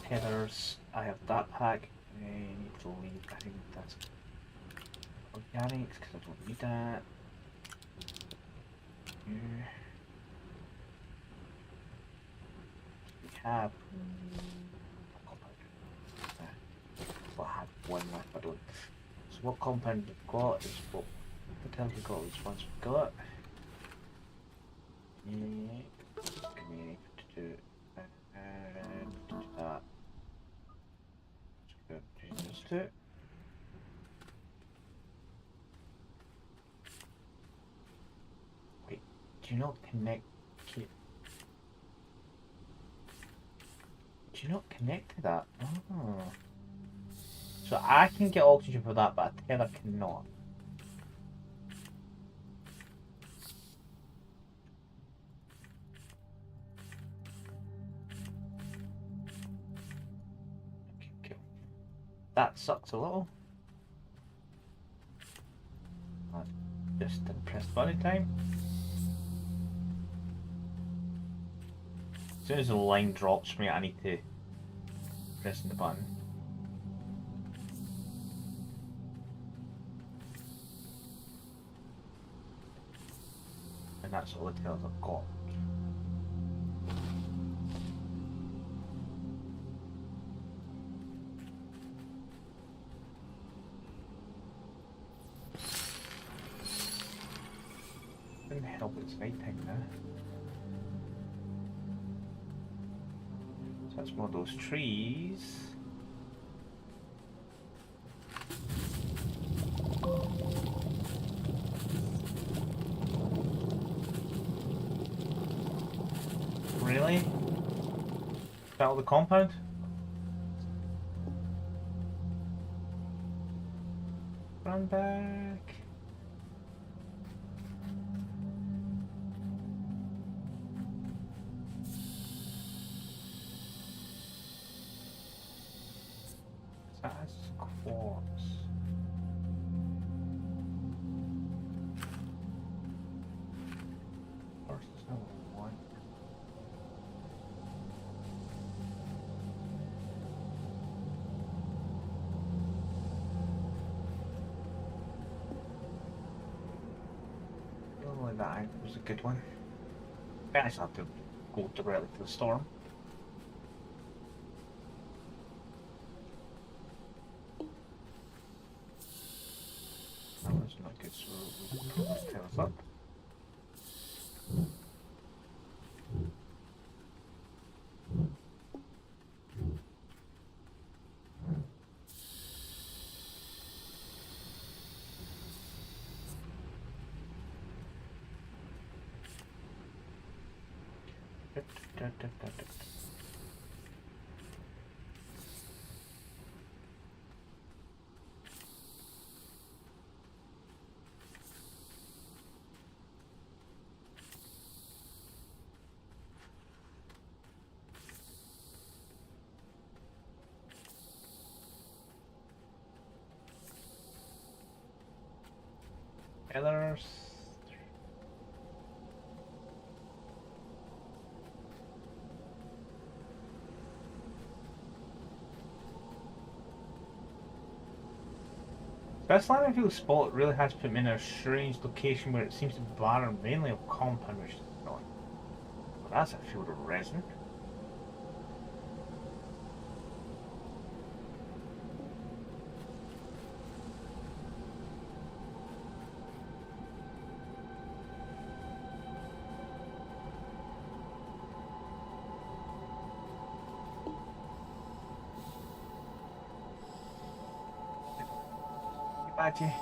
Speaker 1: Tethers, I have that pack. I need to leave, I think that's organics, because I don't need that. We have I have 1 left, I don't. So what compound we've got is what potentially got is ones we've got. To do that. So change this to it. Wait, do you not connect it? Do you not connect to that? Oh. So I can get oxygen for that, but a tether cannot. Okay, cool. That sucks a little. I just didn't press the button in time. As soon as the line drops me, I need to press the button. And that's all the tails I've got. Couldn't help it's night time now. So that's one of those trees. Really? Is that all the compound? Run back. has quartz. Quartz is number one. Oh, that was a good one. I just have to go directly to the storm. That was not good, so let's tail us up. Others. This landfill spot really has put me in a strange location where it seems to be barren mainly of compound, which is annoying. Well, that's a field of resin. Badgy.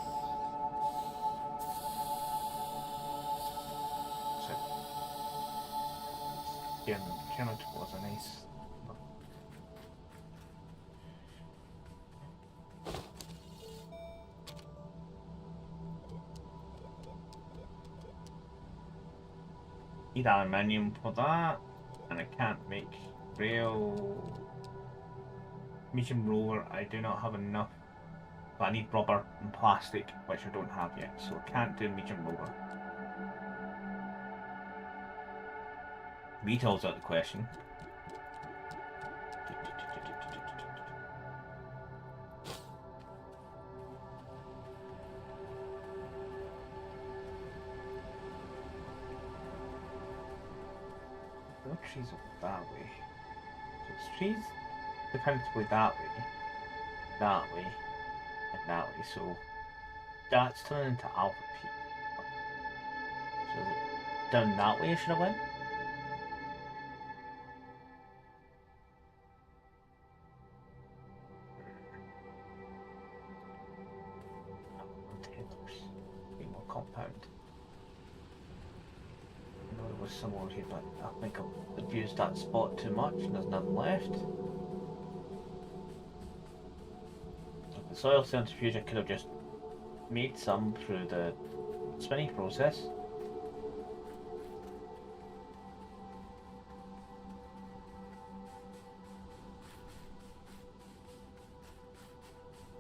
Speaker 1: So, German was a nice. Need aluminium for that, and I can't make real medium roller. I do not have enough. But I need rubber and plastic, which I don't have yet, so I can't do medium roller. Metals out of the question. No trees up that way. So it's trees definitively that way, and that way. So that's turning into Alpha Peak. So is it down that way should I went? Taylor's. Be more compound. I know there was some over here, but I think I've abused that spot too much and there's nothing left. The soil centrifuge I could have just made some through the spinning process.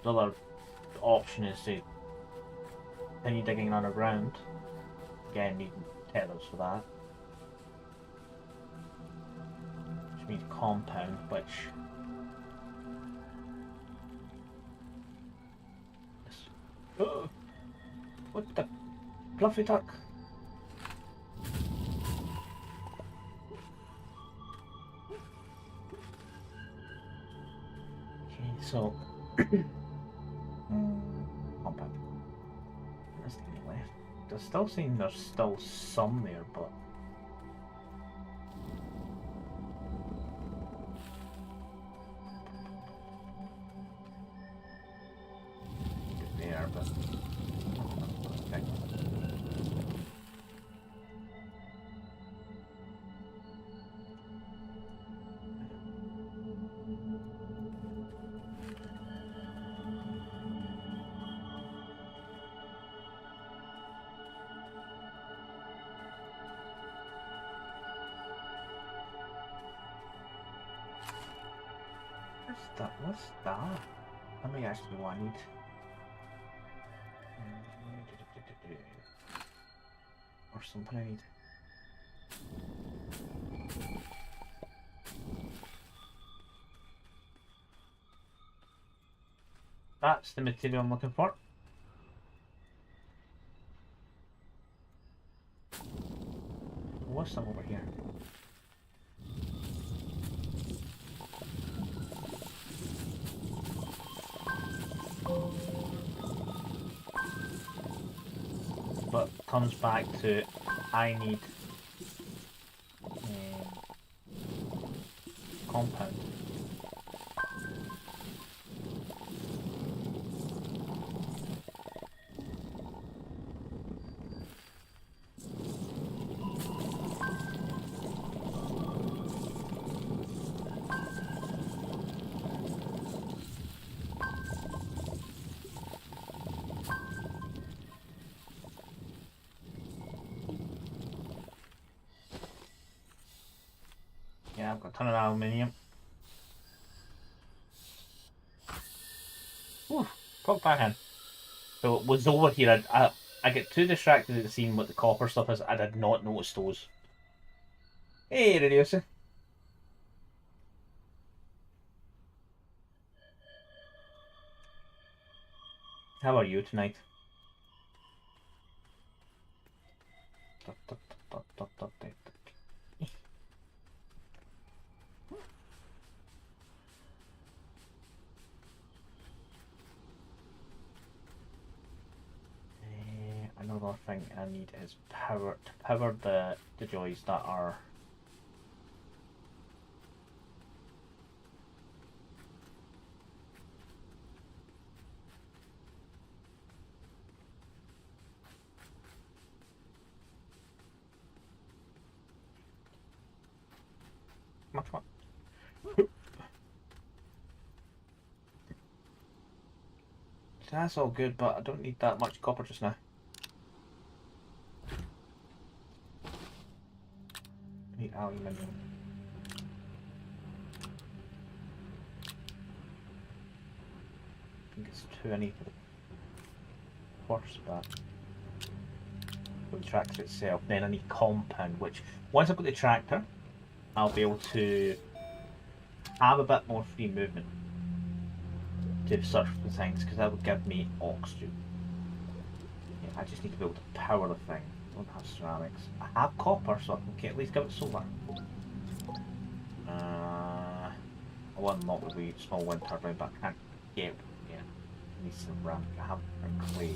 Speaker 1: The other option is to continue digging underground. Again, needing tethers for that. Which means compound, which oh, what the fluffy duck? Okay, so compound. There's nothing left. There's still seem there's still some there, but there, but okay. What's that? What's that? That might actually be what I need. Or something I need. That's the material I'm looking for. What's some over here? But comes back to I need compound. Yeah, I've got a ton of aluminium. Ooh, pop back in. So it was over here. I get too distracted at seeing what the copper stuff is. I did not notice those. Hey, Reducer. How are you tonight? Another thing I need is power to power the joys that are much fun. That's all good, but I don't need that much copper just now. I need aluminium. I think it's 2 I need for the first bit. For the tractor itself. Then I need compound, which once I've got the tractor, I'll be able to have a bit more free movement to search for things, because that would give me oxygen. Yeah, I just need to be able to power the thing. I don't have ceramics. I have copper, so I can at least give it solar. I want not with the small wind turbine, but I can't get it. Yeah, I need ceramic. I have a clay.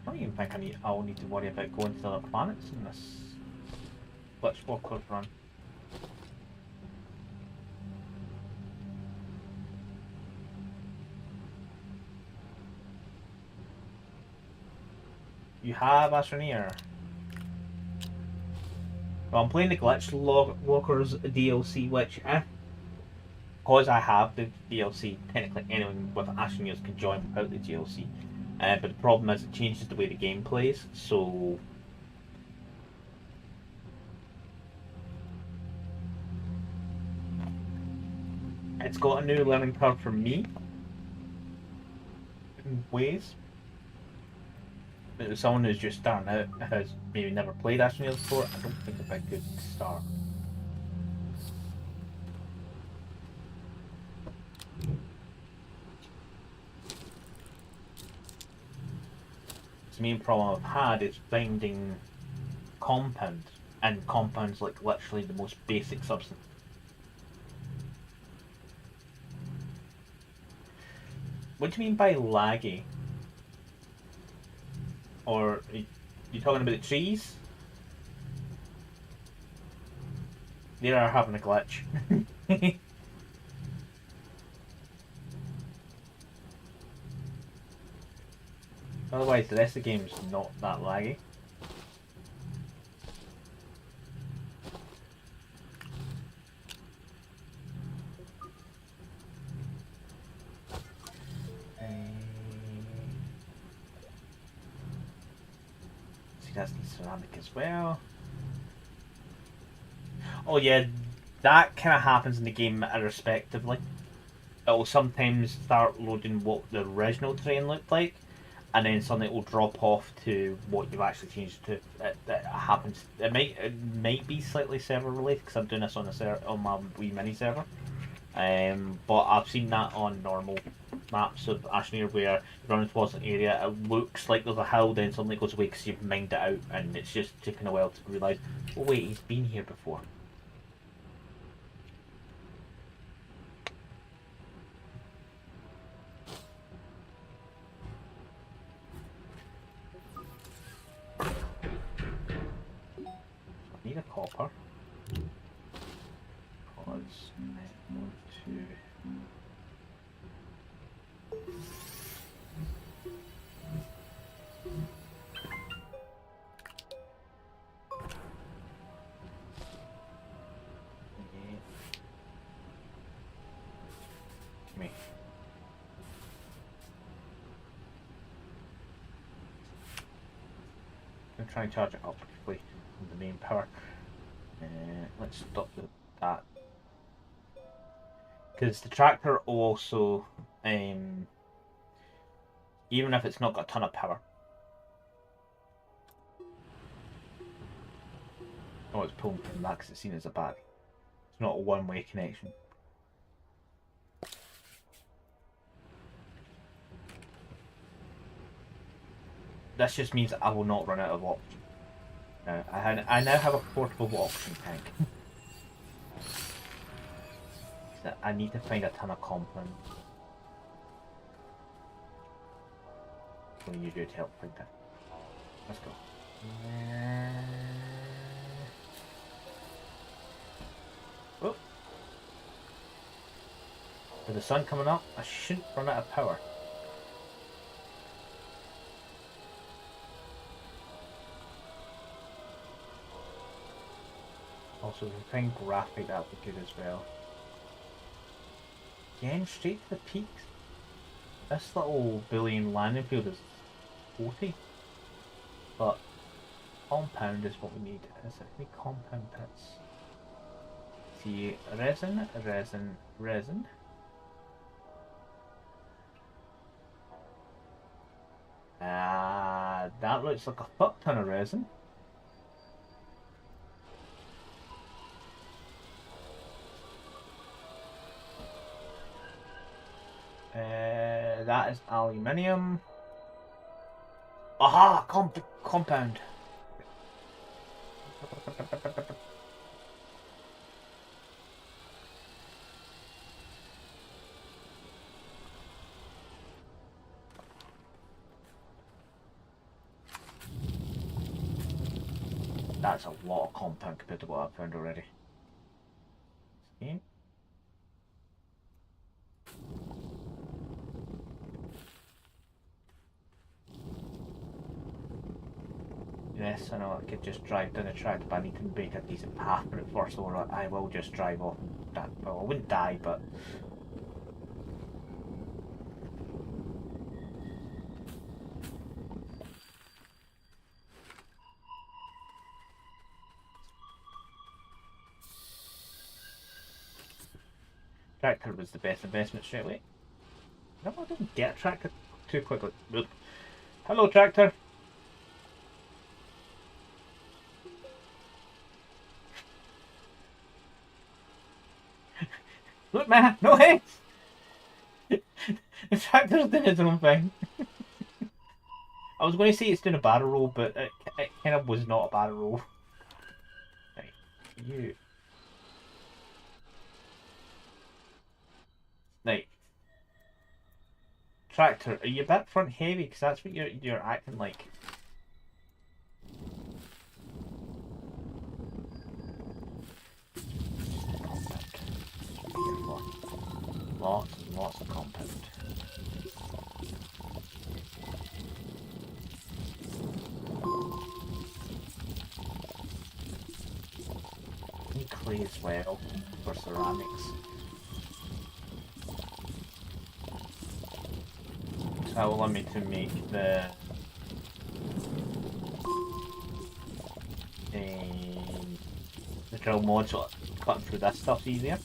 Speaker 1: I don't even think I'll need to worry about going to other planets in this Glitch Walker run. You have Astroneer. Well, I'm playing the Glitch Walkers DLC, which, because I have the DLC, technically anyone with Astroneers can join without the DLC. But the problem is it changes the way the game plays, so it's got a new learning curve for me in ways. But someone who's just starting out, has maybe never played Astroneers before, I don't think it's a good start. The main problem I've had is finding compound, and compound's like literally the most basic substance. What do you mean by laggy? Or are you talking about the trees? They are having a glitch. Otherwise, the rest of the game is not that laggy. that's the ceramic as well. Oh yeah, that kind of happens in the game irrespectively. It'll sometimes start loading what the original terrain looked like, and then suddenly it will drop off to what you've actually changed to. It happens. It might be slightly server related because I'm doing this on my wee mini server. But I've seen that on normal maps of Ashmere where you're running towards an area, it looks like there's a hill, then suddenly it goes away because you've mined it out, and it's just taken a while to realise, oh wait, he's been here before. I need a copper. Because I want to... Me. I'm going to try and charge it up quickly on the main power. Let's stop that. Because the tractor also, even if it's not got a ton of power. Oh, it's pulling from that because it's seen as a bag. It's not a one-way connection. This just means that I will not run out of options. I now have a portable oxygen tank. I need to find a ton of compound. What do you do to help find that? Let's go. Oh. With the sun coming up, I shouldn't run out of power. Also, if we find graphite, that would be good as well. Again, straight to the peaks. This little Boolean landing field is 40. But compound is what we need. Is it any compound pits? See, resin, resin, resin. That looks like a fuck ton of resin. That is aluminium. Aha! Compound. That's a lot of compound compared to what I've found already. See? Yes, I know I could just drive down the track, but I need to make a decent path for it first, or I will just drive off and die. Well, I wouldn't die, but... Tractor was the best investment straight away. No, I didn't get a tractor too quickly. Hello, tractor. Look, man, no heads! The tractor's doing its own thing. I was going to say it's doing a barrel roll, but it kind of was not a barrel roll. Right, you. Right. Tractor, are you a bit front heavy? Because that's what you're acting like. Lots and lots of compound. Need clay as well for ceramics. So that will allow me to make the drill mod, so cutting through this stuff's easier.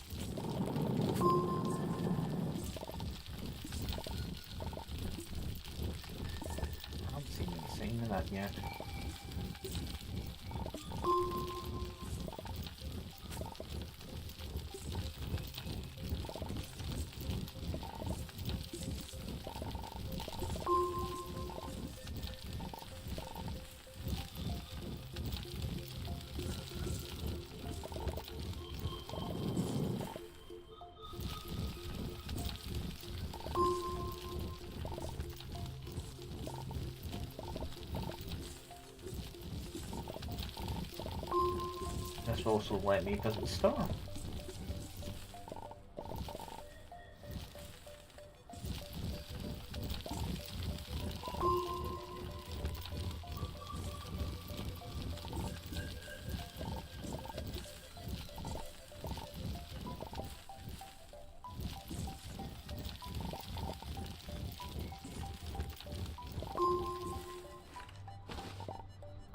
Speaker 1: I haven't seen any sign of that yet. This will also let me visit the store.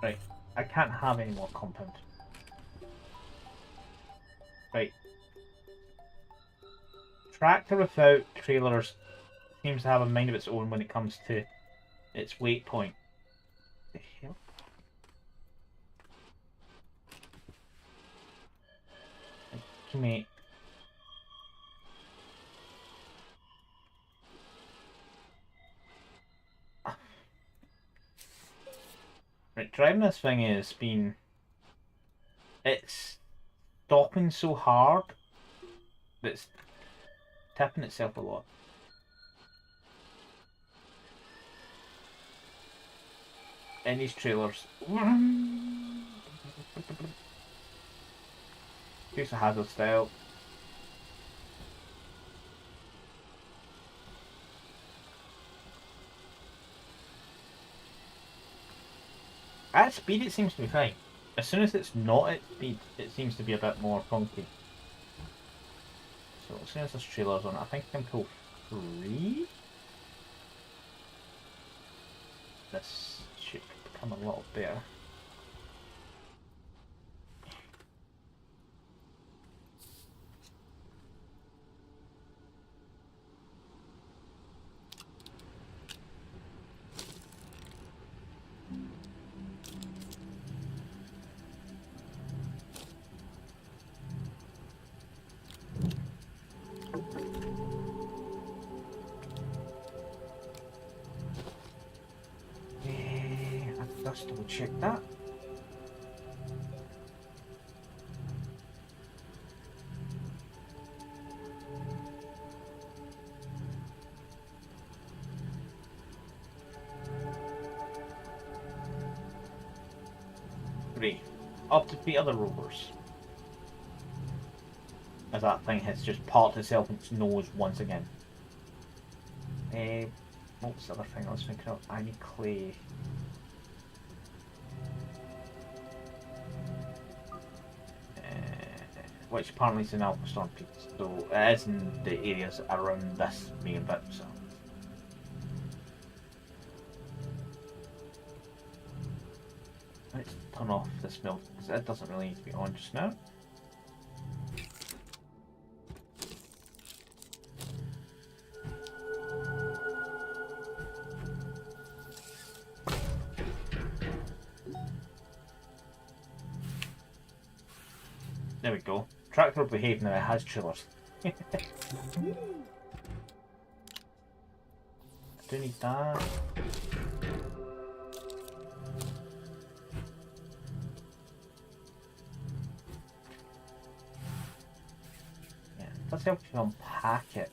Speaker 1: Right, I can't have any more compound. Right. Tractor without trailers seems to have a mind of its own when it comes to its weight point. The hell? Mate. Right, driving this thing has been... It's stopping so hard that it's tipping itself a lot. In these trailers. Here's a hazard style. At speed it seems to be fine. As soon as it's not at speed, it seems to be a bit more funky. So as soon as this trailer's on, I think I can pull 3. This should become a lot better. Let's double check that. Three. Up to 3 other rovers. As that thing has just parked itself in its nose once again. What's the other thing I was thinking of? I need clay. Which apparently is in Alpha Storm Peaks, so it is in the areas around this main bit, so. Let's turn off this mill, because it doesn't really need to be on just now. There we go. Tractor will behave now, it has trailers. I do need that. Yeah, it does help to unpack it.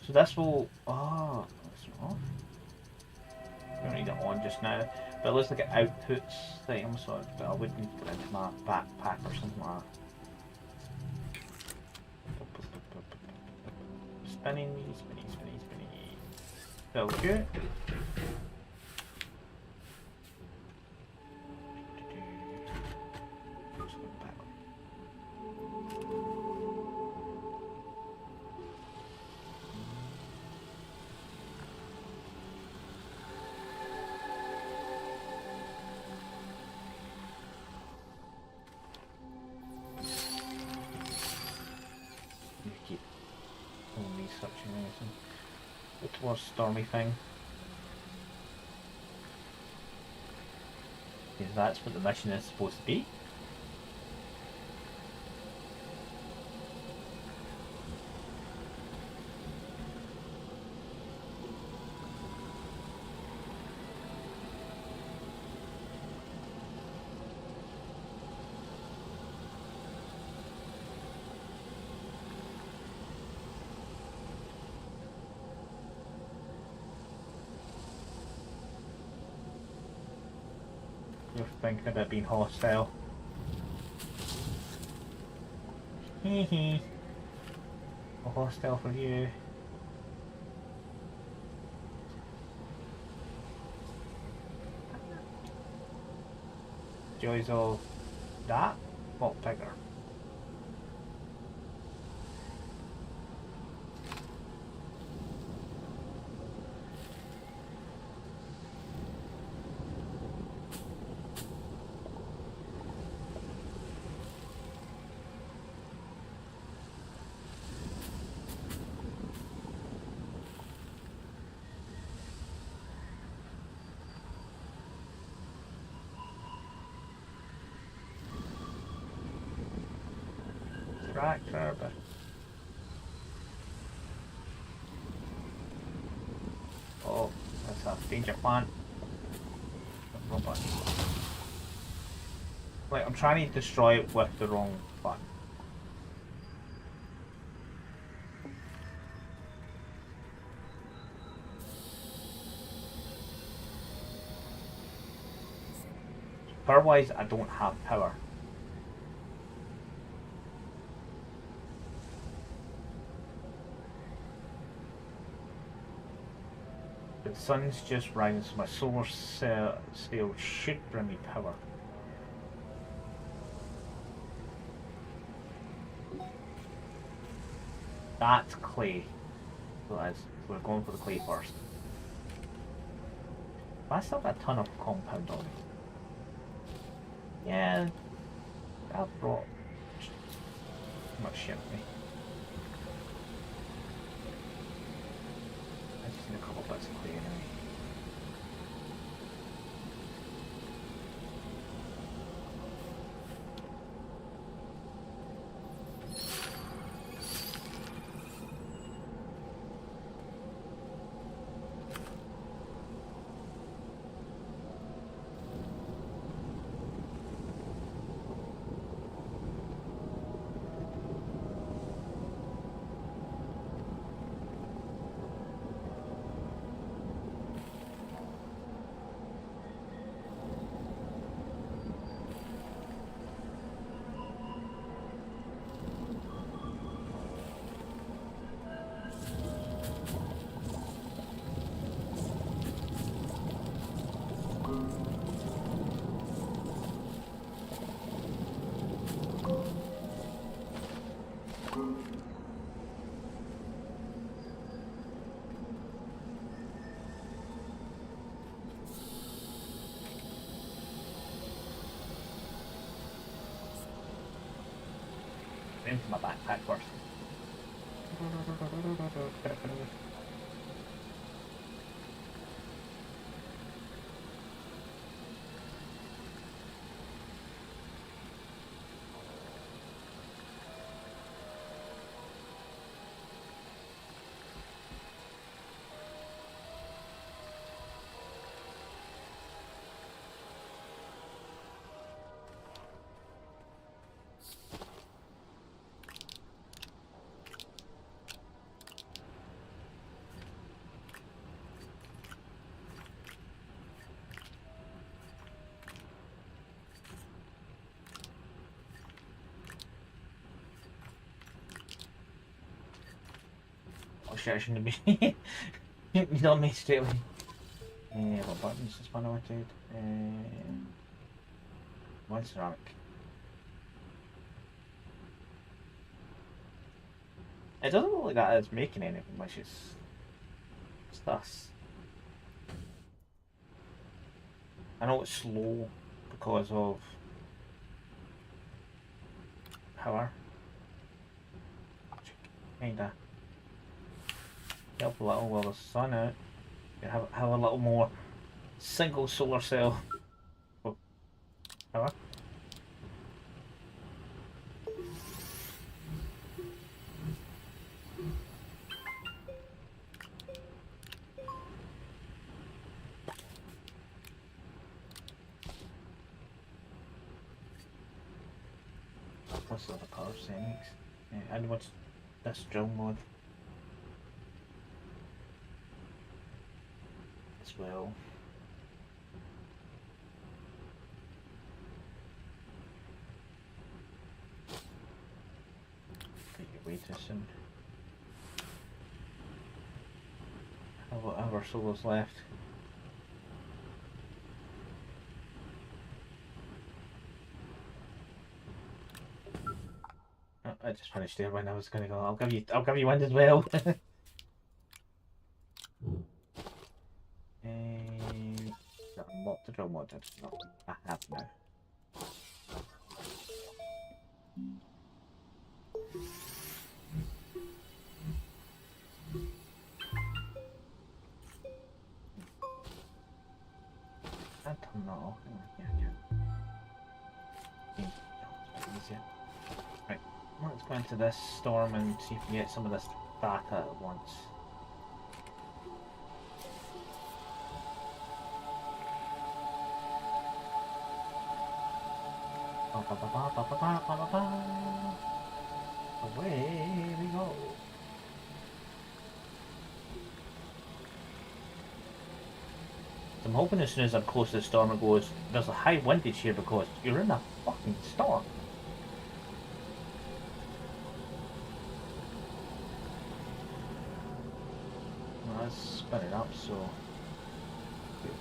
Speaker 1: So this will... Oh, that's off. We don't need it on just now. But it looks like it outputs things, so I would need to put it into my backpack or something like that. Spinning, spinning, spinning, spinning. So good. towards Stormy thing. Because that's what the mission is supposed to be. You're thinking about being hostile. Hee a hostile for you. Joys of that, what bigger? Tractor, but oh, that's a danger plant. Robot. Wait, I'm trying to destroy it with the wrong button. Power-wise, I don't have power. The sun's just rising, so my solar sail should bring me power. That's clay. So we're going for the clay first. But I still got a ton of compound on me. Yeah, that brought too much shit with me. I just need a couple bits of clay anyway. Into my backpack first. Oh shit, I shouldn't have been. You don't me straight away. What buttons is one wanted? One ceramic. It doesn't look like that is making anything, which is sus. I know it's slow because of power. Kinda. Help a little while the sun out. Have a little more single solar cell. Oh, power. What's the other power settings? And what's this drill mod as well? Take your way too soon. Whatever solar's left. Oh, I just finished there when I was gonna go. I'll give you wind as well. Unlock the drill mod. No, I have now. I don't know. Yeah. Easier. Right, let's go into this storm and see if we can get some of this data at once. Away we go. I'm hoping as soon as I'm close to the storm it goes, there's a high windage here because you're in a fucking storm. Well, let's spin it up so... Good.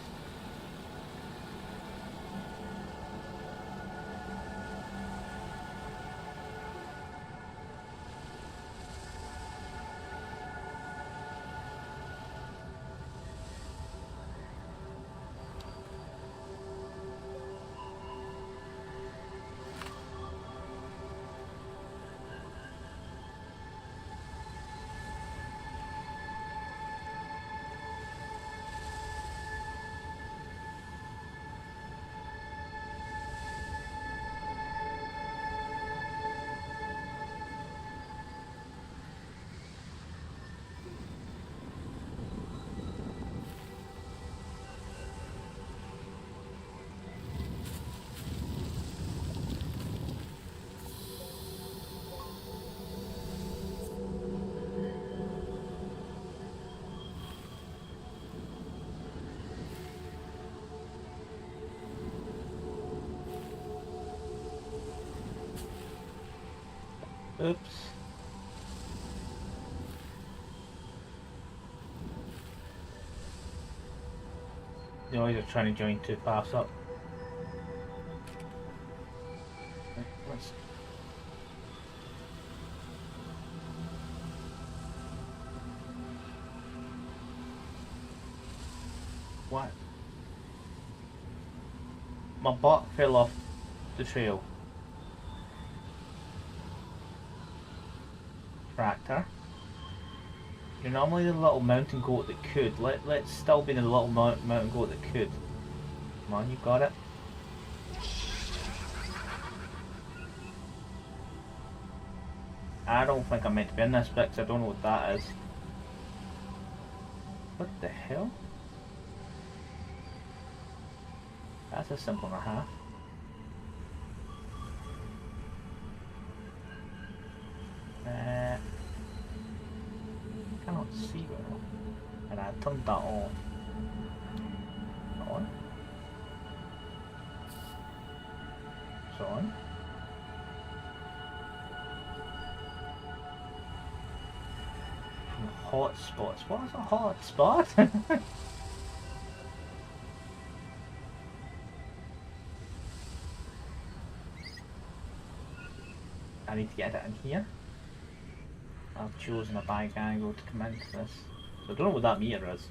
Speaker 1: Oops. No, you're trying to join too fast up. Let's... What? My butt fell off the trail. Tractor. You're normally the little mountain goat that could. Let's still be the little mountain goat that could. Come on, you got it. I don't think I'm meant to be in this bit because I don't know what that is. What the hell? That's a simple and a half. Cannot see well. And I turned that on. On. It's on. Hot spots. What is a hot spot? I need to get it in here. I've chosen a bag angle to come into this. So I don't know what that meter is.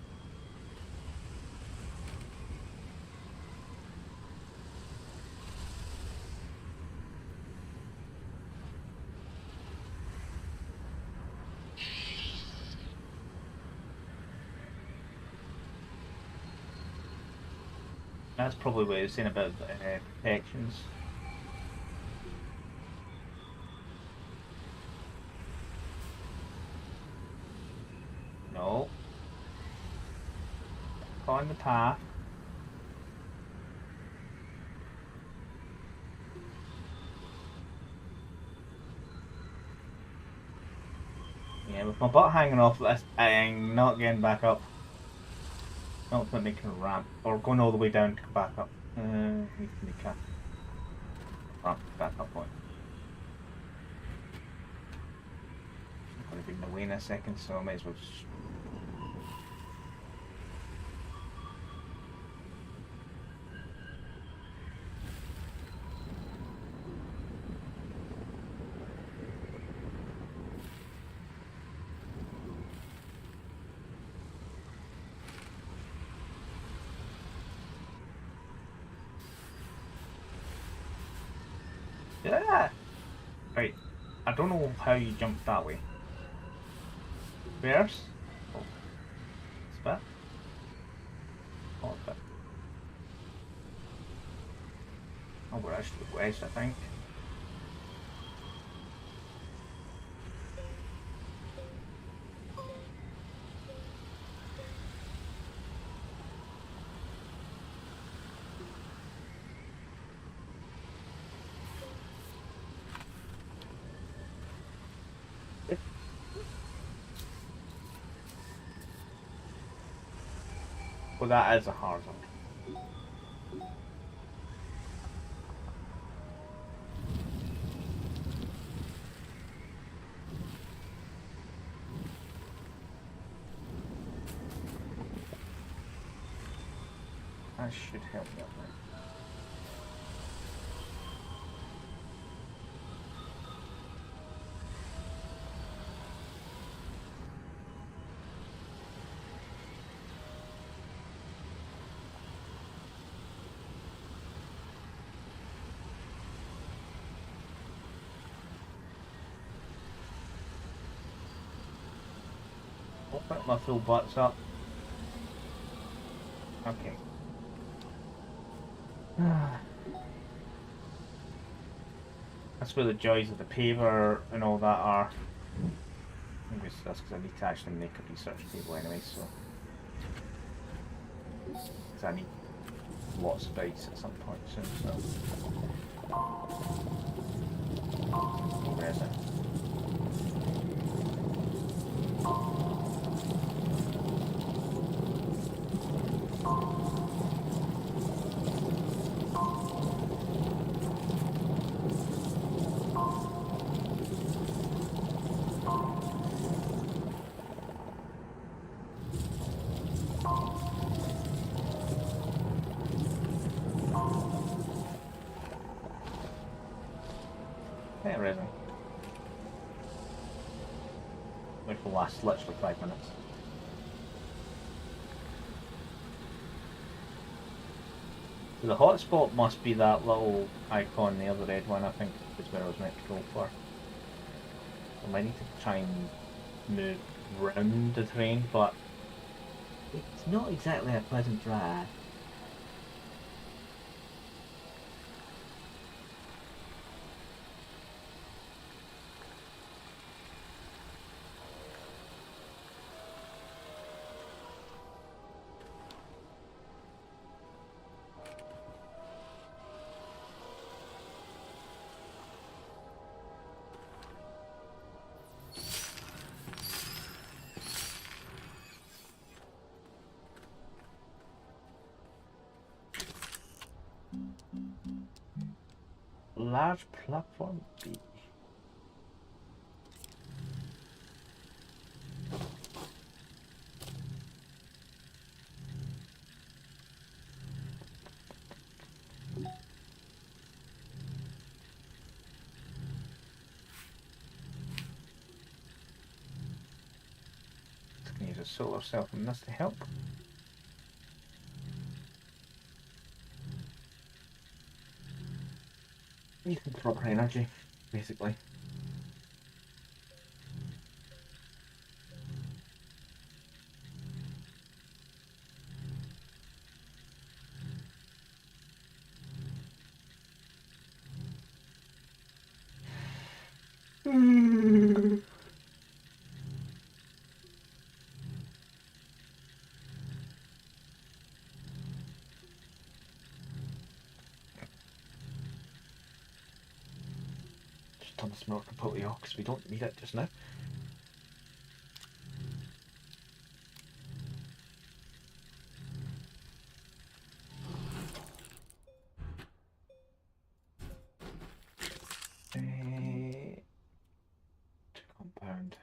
Speaker 1: That's probably what it's saying about protections. No. On the path. Yeah, with my butt hanging off this, I'm not getting back up. Not making a ramp. Or going all the way down to come back up. Need to make a ramp back up point. I'm going to be in the way in a second, so I might as well just... Yeah! Right. I don't know how you jumped that way. Where's? Oh. It's back. Oh, it's back. Oh, we're actually west, I think. Well, that is a hard one. That should help me up there. I'll put my full butts up. Okay. That's where the joys of the paver and all that are. That's because I need to actually make a research table anyway, so. Because I need lots of dice at some point soon, so. Where is it? There isn't. Which will last literally 5 minutes. The hotspot must be that little icon, the other red one, I think, is where I was meant to go for. I might need to try and move round the terrain, but it's not exactly a pleasant drive. Large platform B. Just gonna use a solar cell from this to help. You can throw up energy, basically. just turn this mirror completely off because we don't need it just now. To compound.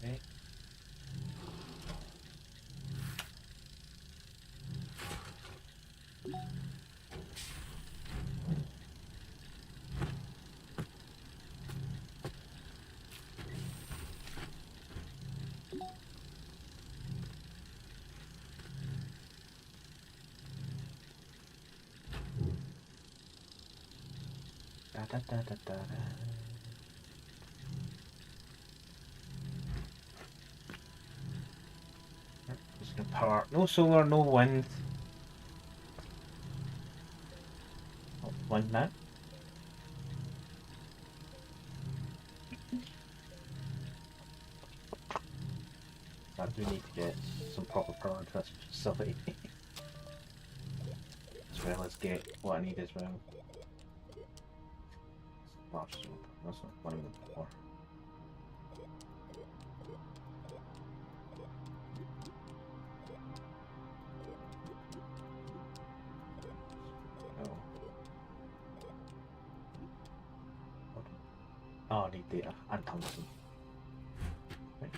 Speaker 1: Okay. Da, da, da, da, da, da. Just gonna power. No solar, no wind. Oh, wind now. I do need to get some proper power into this facility. As well as get what I need as well. Large solar. That's not one of them before. Oh, I need data and tungsten. Right.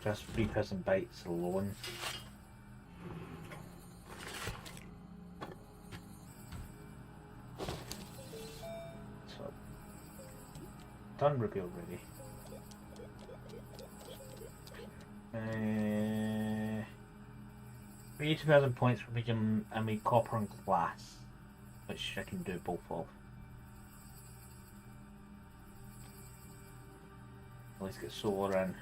Speaker 1: Just 3,000 bytes alone. So, done Ruby already. 2,000 points for medium and we copper and glass, which I can do both of. Let's get solar in,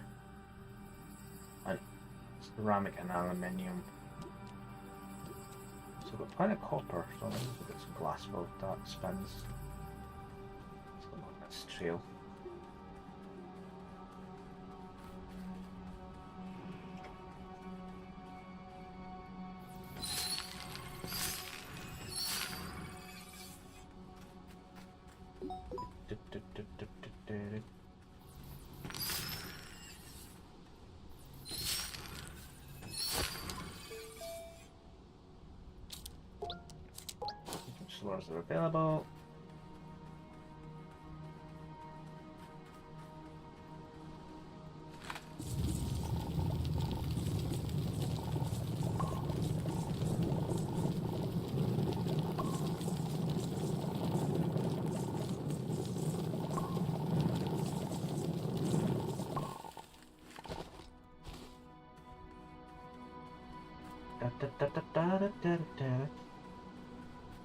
Speaker 1: and ceramic and aluminium. So we've got plenty of copper, so let's get some glass for dark spins. Let's go on this trail. Slurs are available.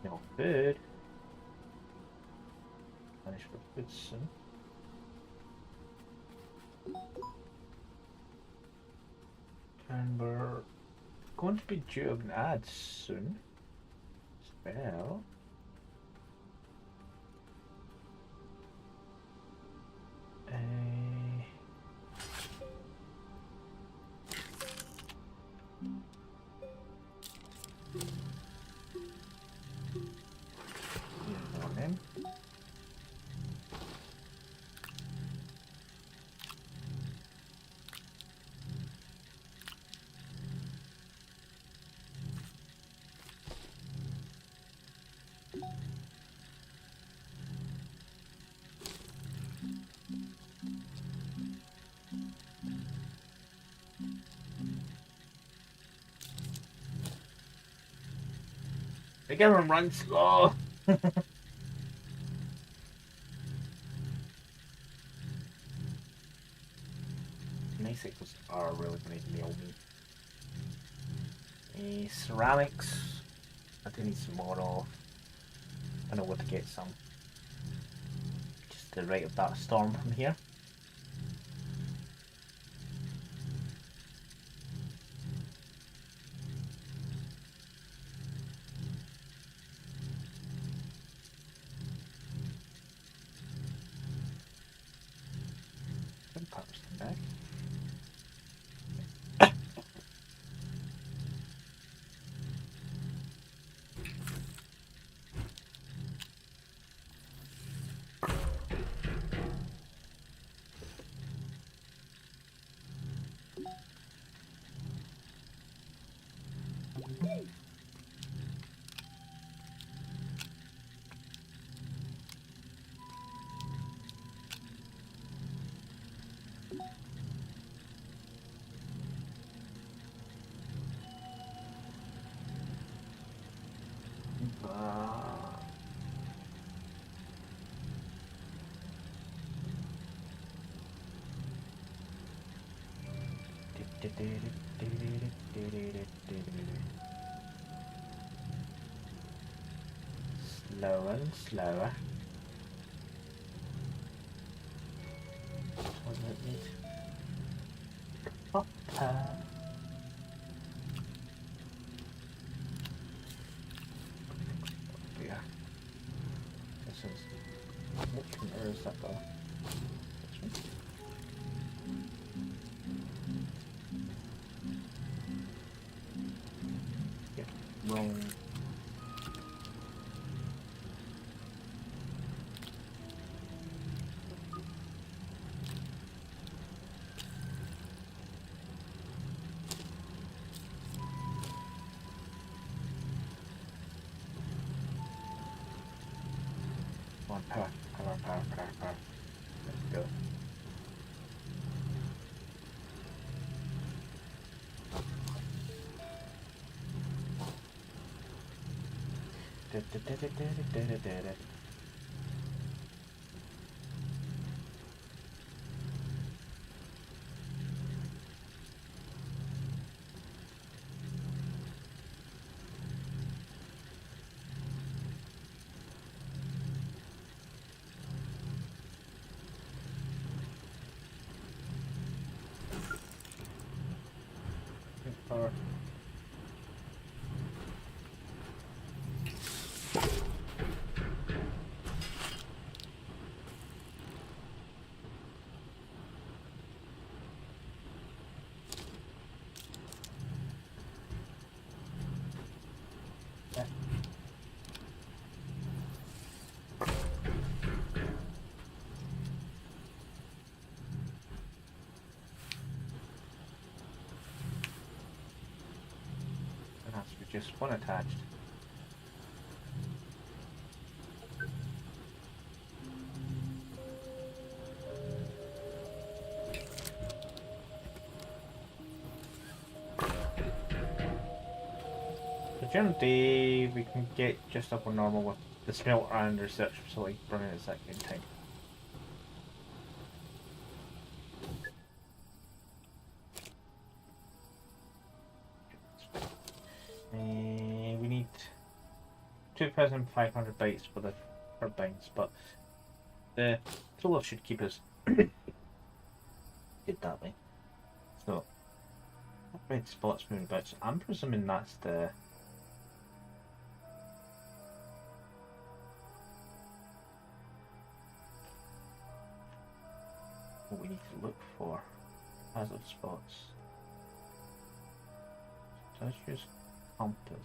Speaker 1: No food. Finish for food soon. And we're going to be due an ad soon. Well. They get him run slow. Bicycles are really going to nail me. Ceramics. I do need some more of. I know where to get some. Just to the right of that storm from here. Perhaps come back. Slower and slower. What does it need? Hopper. Yeah. This is. Which one is that though? This one? Yeah. Wrong. Come on, power. Let's go. Power. Yeah. It has to be just one attached. So generally we can get just up on normal with the smelter and research facility running at the same time. We need 2,500 bytes for the turbines, but the solar should keep us good that way. So, red spots moving about. So I'm presuming that's the what we need to look for. Hazard spots. So let's use compass.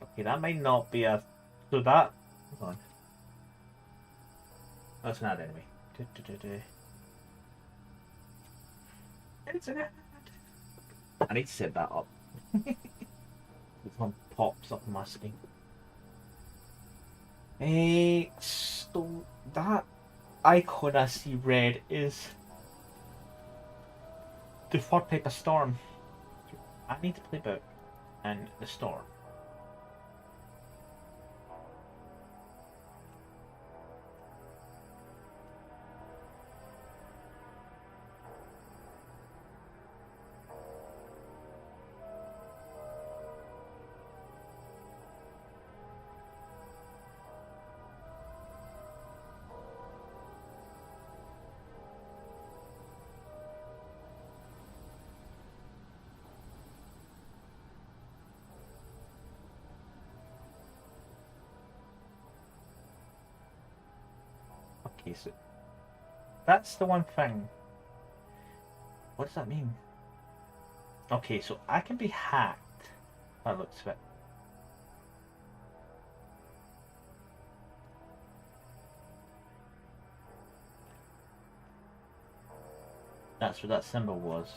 Speaker 1: Okay, that might not be a. So that. Hold on. That's an ad anyway. It's an ad. I need to set that up. This one pops up on my screen. So that icon I see red is the third type of storm. I need to play about in the storm. Okay, so that's the one thing. What does that mean? Okay, so I can be hacked. That looks a bit. That's what that symbol was.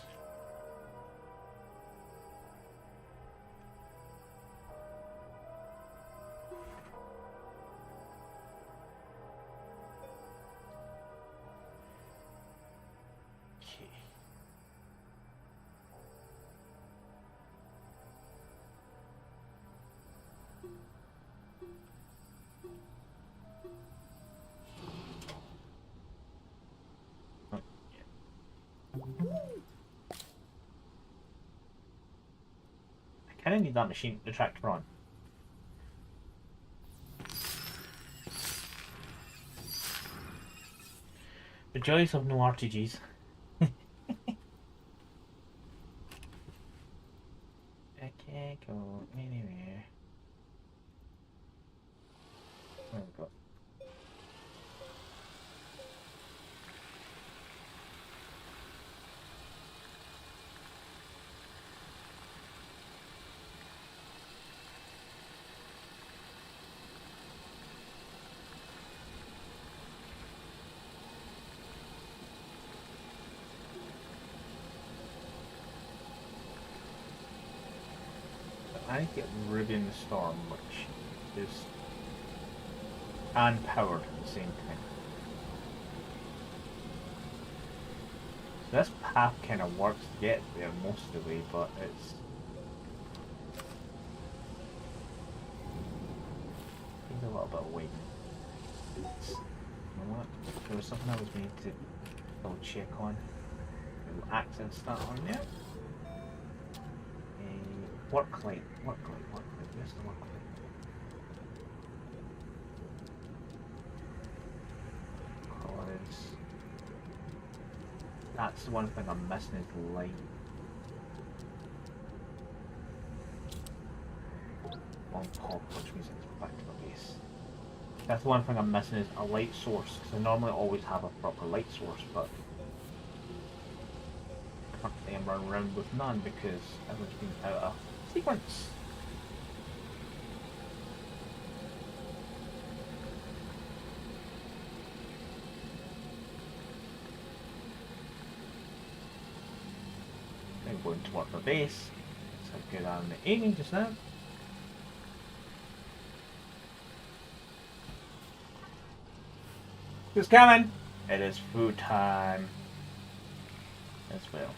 Speaker 1: I kind of need that machine, the tractor on. The joys of no RTGs. I can't go anywhere. Where we go? I get Ruby in the Storm, which is and powered at the same time. So this path kind of works to get there most of the way, but it's needs a little bit of waiting. You know what? There was something I was meant to double check on. We'll access that on there. Work light. Where's the work light? Because that's the one thing I'm missing is light. On top, which means it's back to the base. That's the one thing I'm missing is a light source, because I normally always have a proper light source, but currently I'm running around with none because everyone's been out of sequence. I'm going to work the base. So good on the aiming just now. Who's coming? It is food time as well.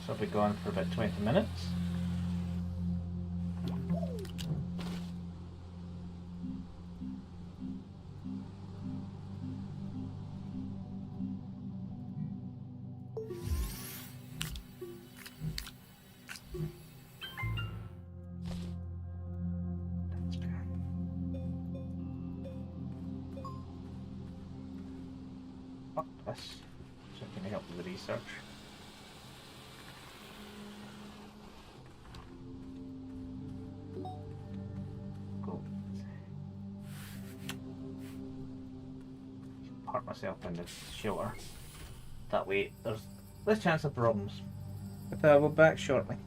Speaker 1: So I'll be gone for about 20 minutes. Fuck this. So can I help with the research? Park myself in the shelter. That way there's less chance of problems. But we'll be back shortly.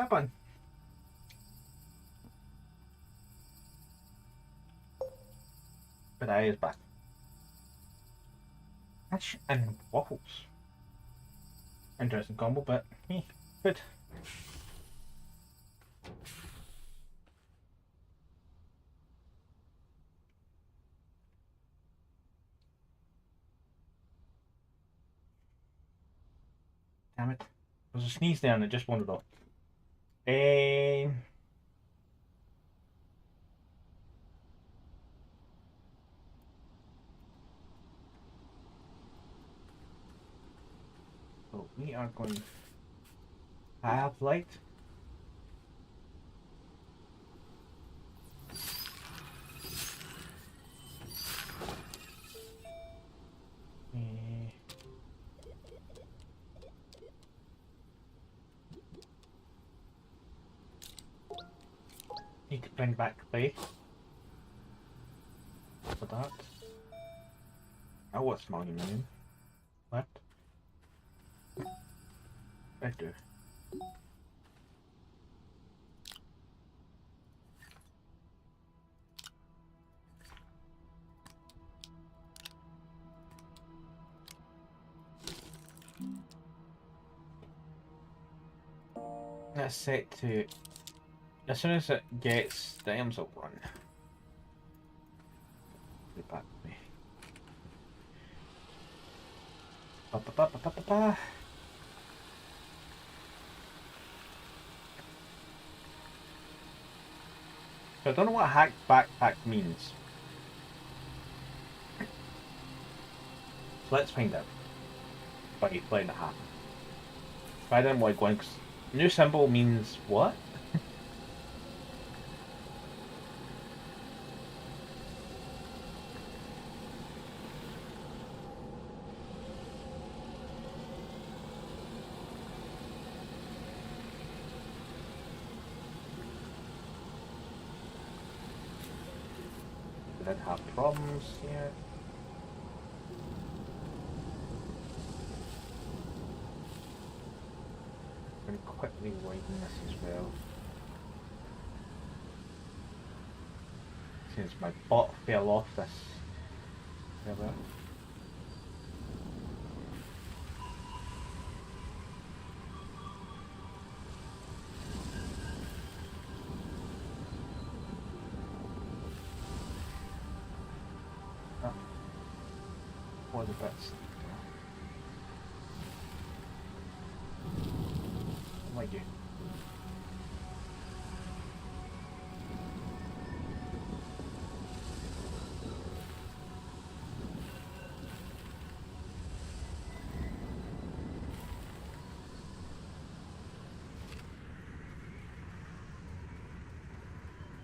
Speaker 1: That one. But I is back. Hash and waffles. Interesting combo, but good. Damn it. There was a sneeze there and it just wandered off. So we are going to have light. Need to bring back play for that. Oh, what's my name? What? I do. That's set to. As soon as it gets the items, will run. Get back with me. Ba, ba, ba, ba, ba, ba, ba. So I don't know what hacked backpack means. So let's find out by playing the hack. I don't like going. New symbol means what? Did I have problems here? I'm quickly widen this as well. Since my bot fell off this server. What the bits? Like you.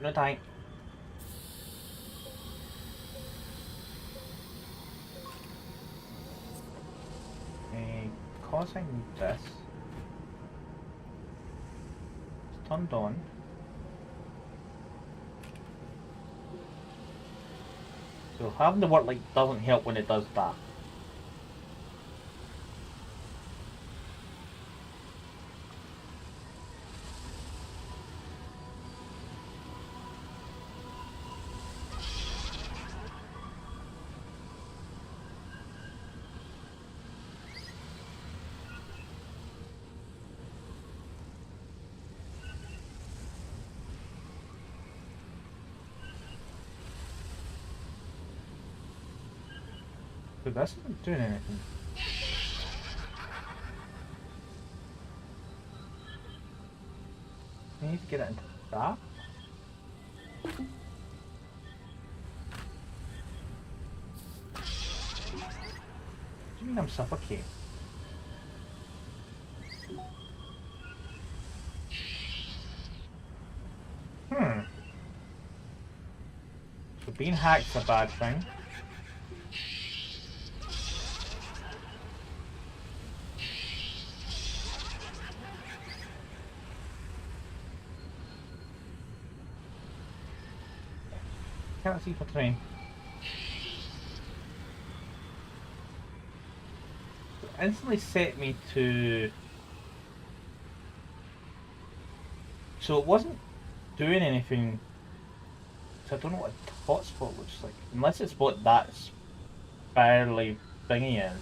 Speaker 1: No time. Causing this. It's turned on. So having the word like doesn't help when it does that. So that's not doing anything. I need to get it into that. What do you mean I'm suffocating? So being hacked's a bad thing. Can't see for train. It instantly set me to So it wasn't doing anything. So I don't know what a hotspot looks like. Unless it's what that's fairly thingy is.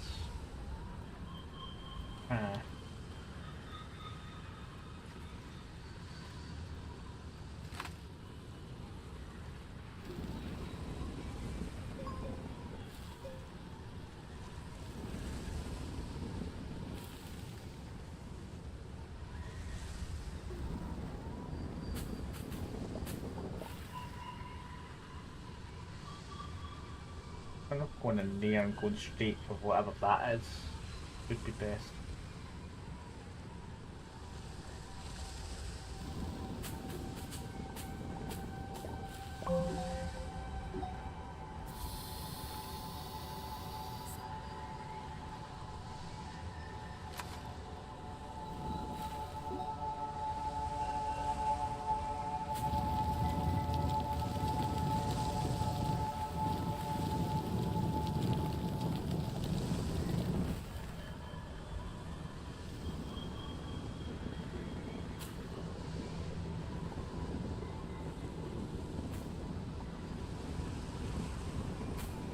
Speaker 1: I'm not going in there and going straight for whatever that is. Would be best.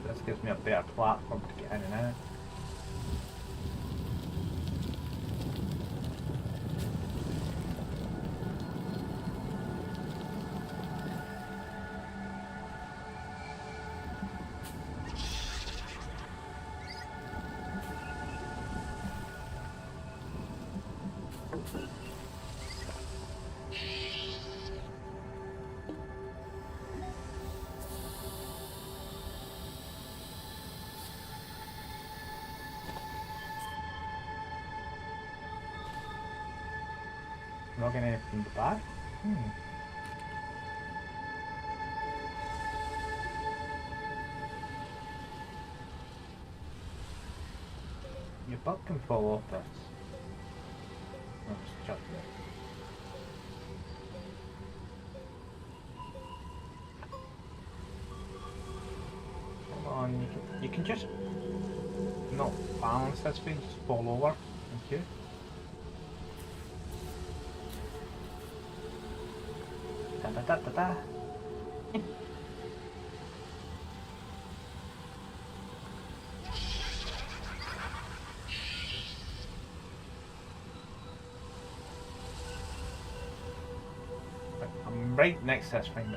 Speaker 1: This gives me a better platform to get in and out. I'm not getting anything back. Your butt can fall off this. I'll just chuck it. Come on, you can just not balance this way, just fall over. Thank you. Da da da da da. I'm right next to this thing.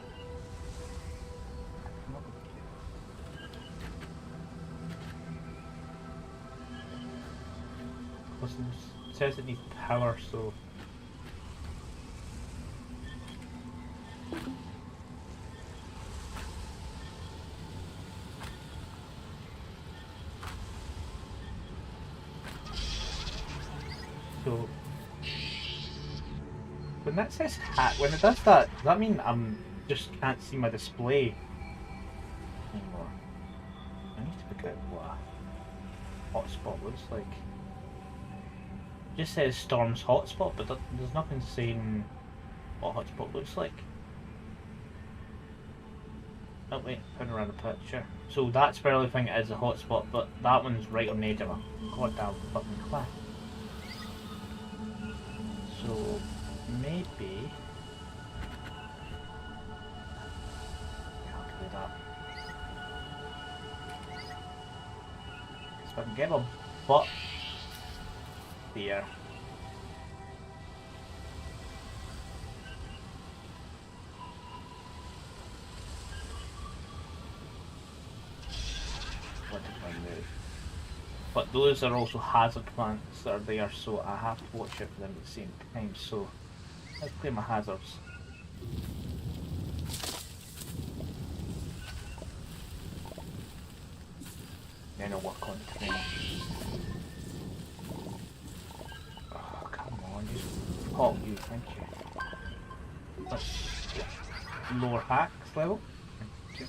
Speaker 1: It says it needs power, so. So when that says hat, when it does that, does that mean I'm just can't see my display anymore? I need to pick out what a hotspot looks like. It just says Storm's hotspot, but there's nothing saying what a hotspot looks like. Oh wait, put around the picture. So that's where I think it is a hotspot, but that one's right on the edge of a goddamn fucking cliff. So maybe how can I do that? So I can get my butt there. What did I move? But those are also hazard plants that are there, so I have to watch out for them at the same time. So let's clear my hazards. Then I'll work on terrain. Oh, come on, just pop you, thank you. Let's lower hacks level. Thank you.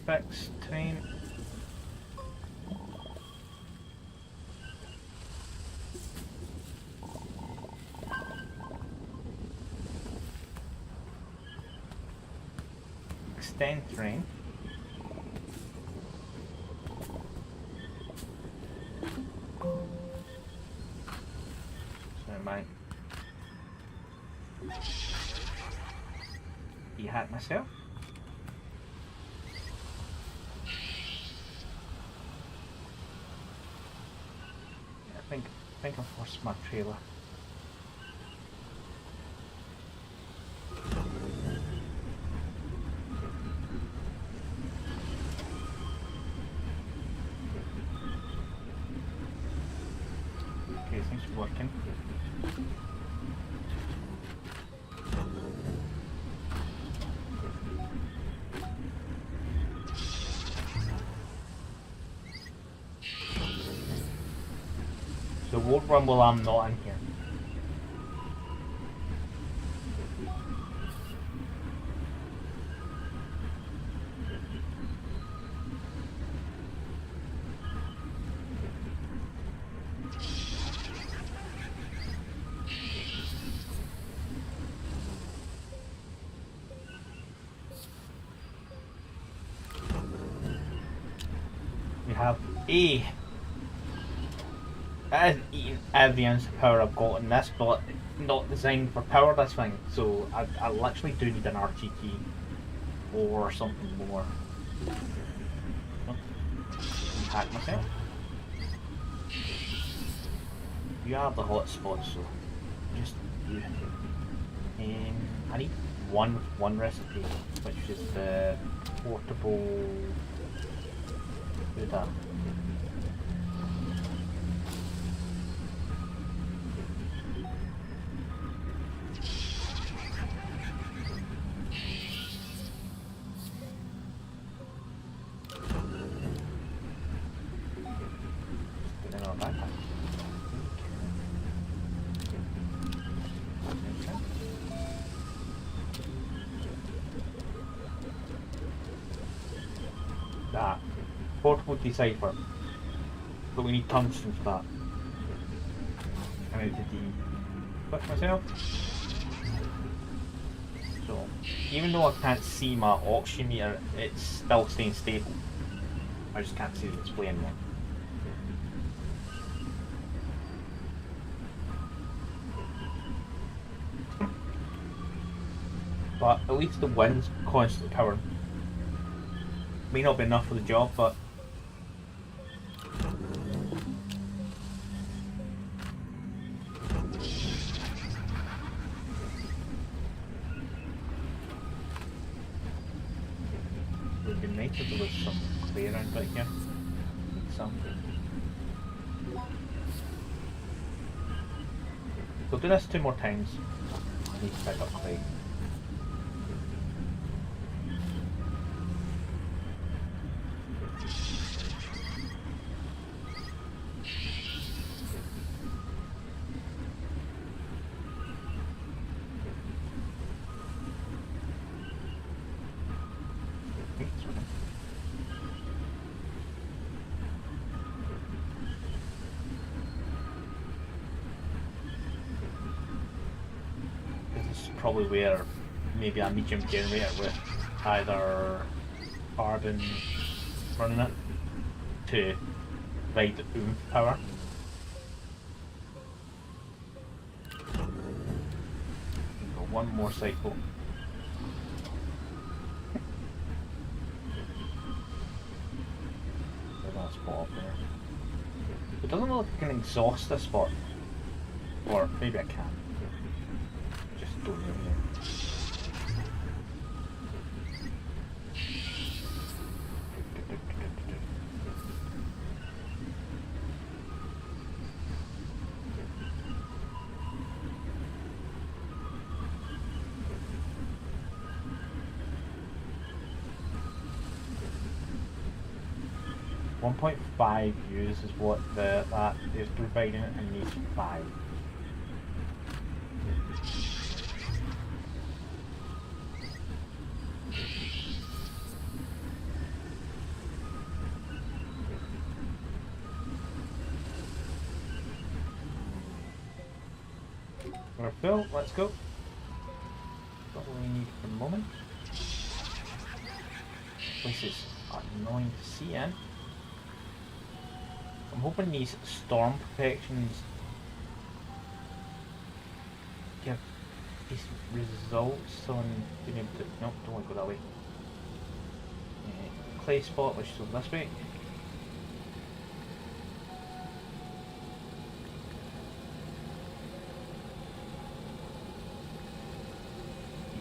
Speaker 1: Fix terrain. Extend terrain. So Hack myself. Yeah, I think I've lost my trailer. Okay, seems to be working. So won't run while I'm not in here. We have A. That hasn't eaten every ounce of power I've got in this, but not designed for power this thing. So I literally do need an RTT or something more. Hack myself. You have the hot spot, so just you. I need one recipe, which is the portable. That. That portable decipher, but we need tungsten for that. I need to de-click myself. So even though I can't see my oxygen meter, it's still staying stable. I just can't see the display anymore. But at least the wind's constantly powering. May not be enough for the job, but it would be nice if there was some clay around right here. Some. We'll do this 2 more times. I need to pick up clay. Probably where maybe a medium generator with either carbon running it to provide the oomph power. Go one more cycle. There's that spot up there. It doesn't look like I can exhaust this spot. Or maybe I can. Don't know. 1.5 U's is what that is providing it, and needs 5. We're full, let's go. What do we need for the moment? Places are annoying to see in. I'm hoping these storm protections give these results on being able to. Nope, don't want to go that way. Clay spot, which is over this way.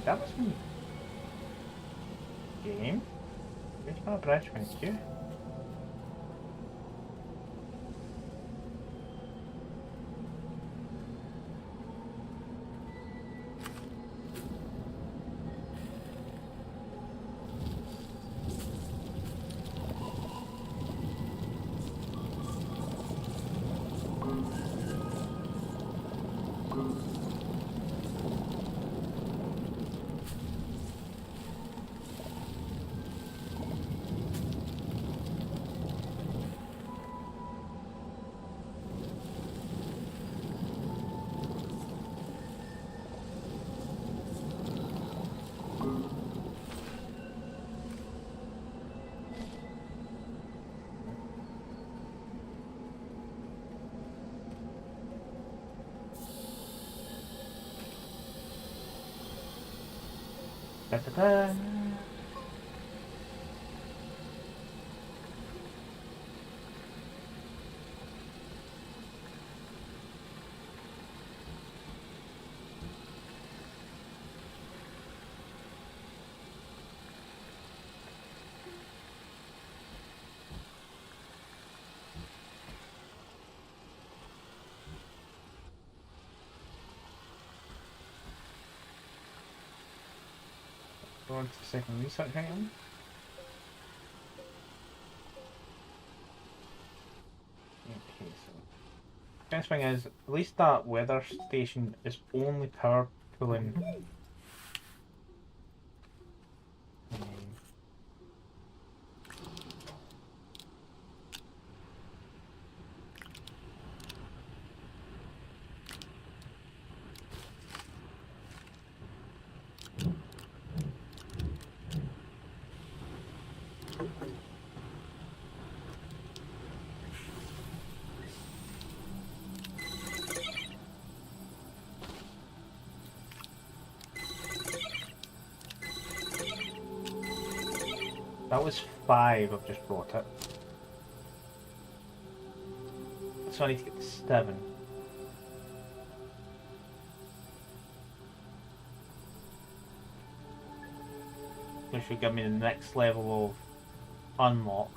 Speaker 1: That was me. Game. Where's my bridge? Thank you. Da, da, da. Go on to the second research item. Okay, so next thing is, at least that weather station is only power pulling. That was 5, I've just brought it. So I need to get to 7. Which should give me the next level of unlock.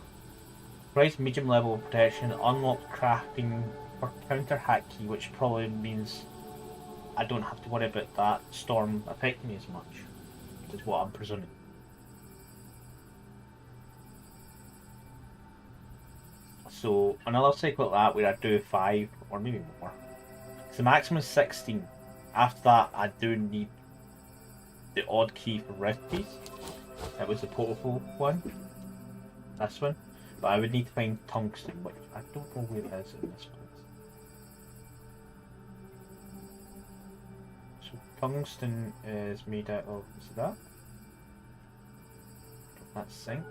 Speaker 1: Rise medium level of protection, unlock crafting for counter hack key, which probably means I don't have to worry about that storm affecting me as much. Is what I'm presuming. So another cycle like that where I do 5 or maybe more. So the maximum is 16. After that I do need the odd key for recipes. That was the portable one. This one. But I would need to find tungsten, which I don't know where it is in this place. So tungsten is made out of, is that? That's zinc.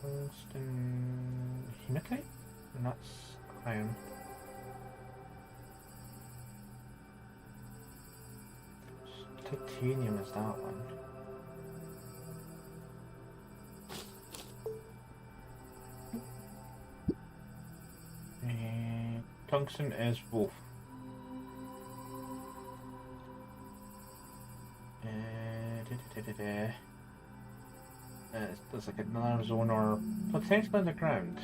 Speaker 1: Tungsten hematite? And that's iron. Titanium is that one. Tungsten is wolf. There's like another zone or potentially underground.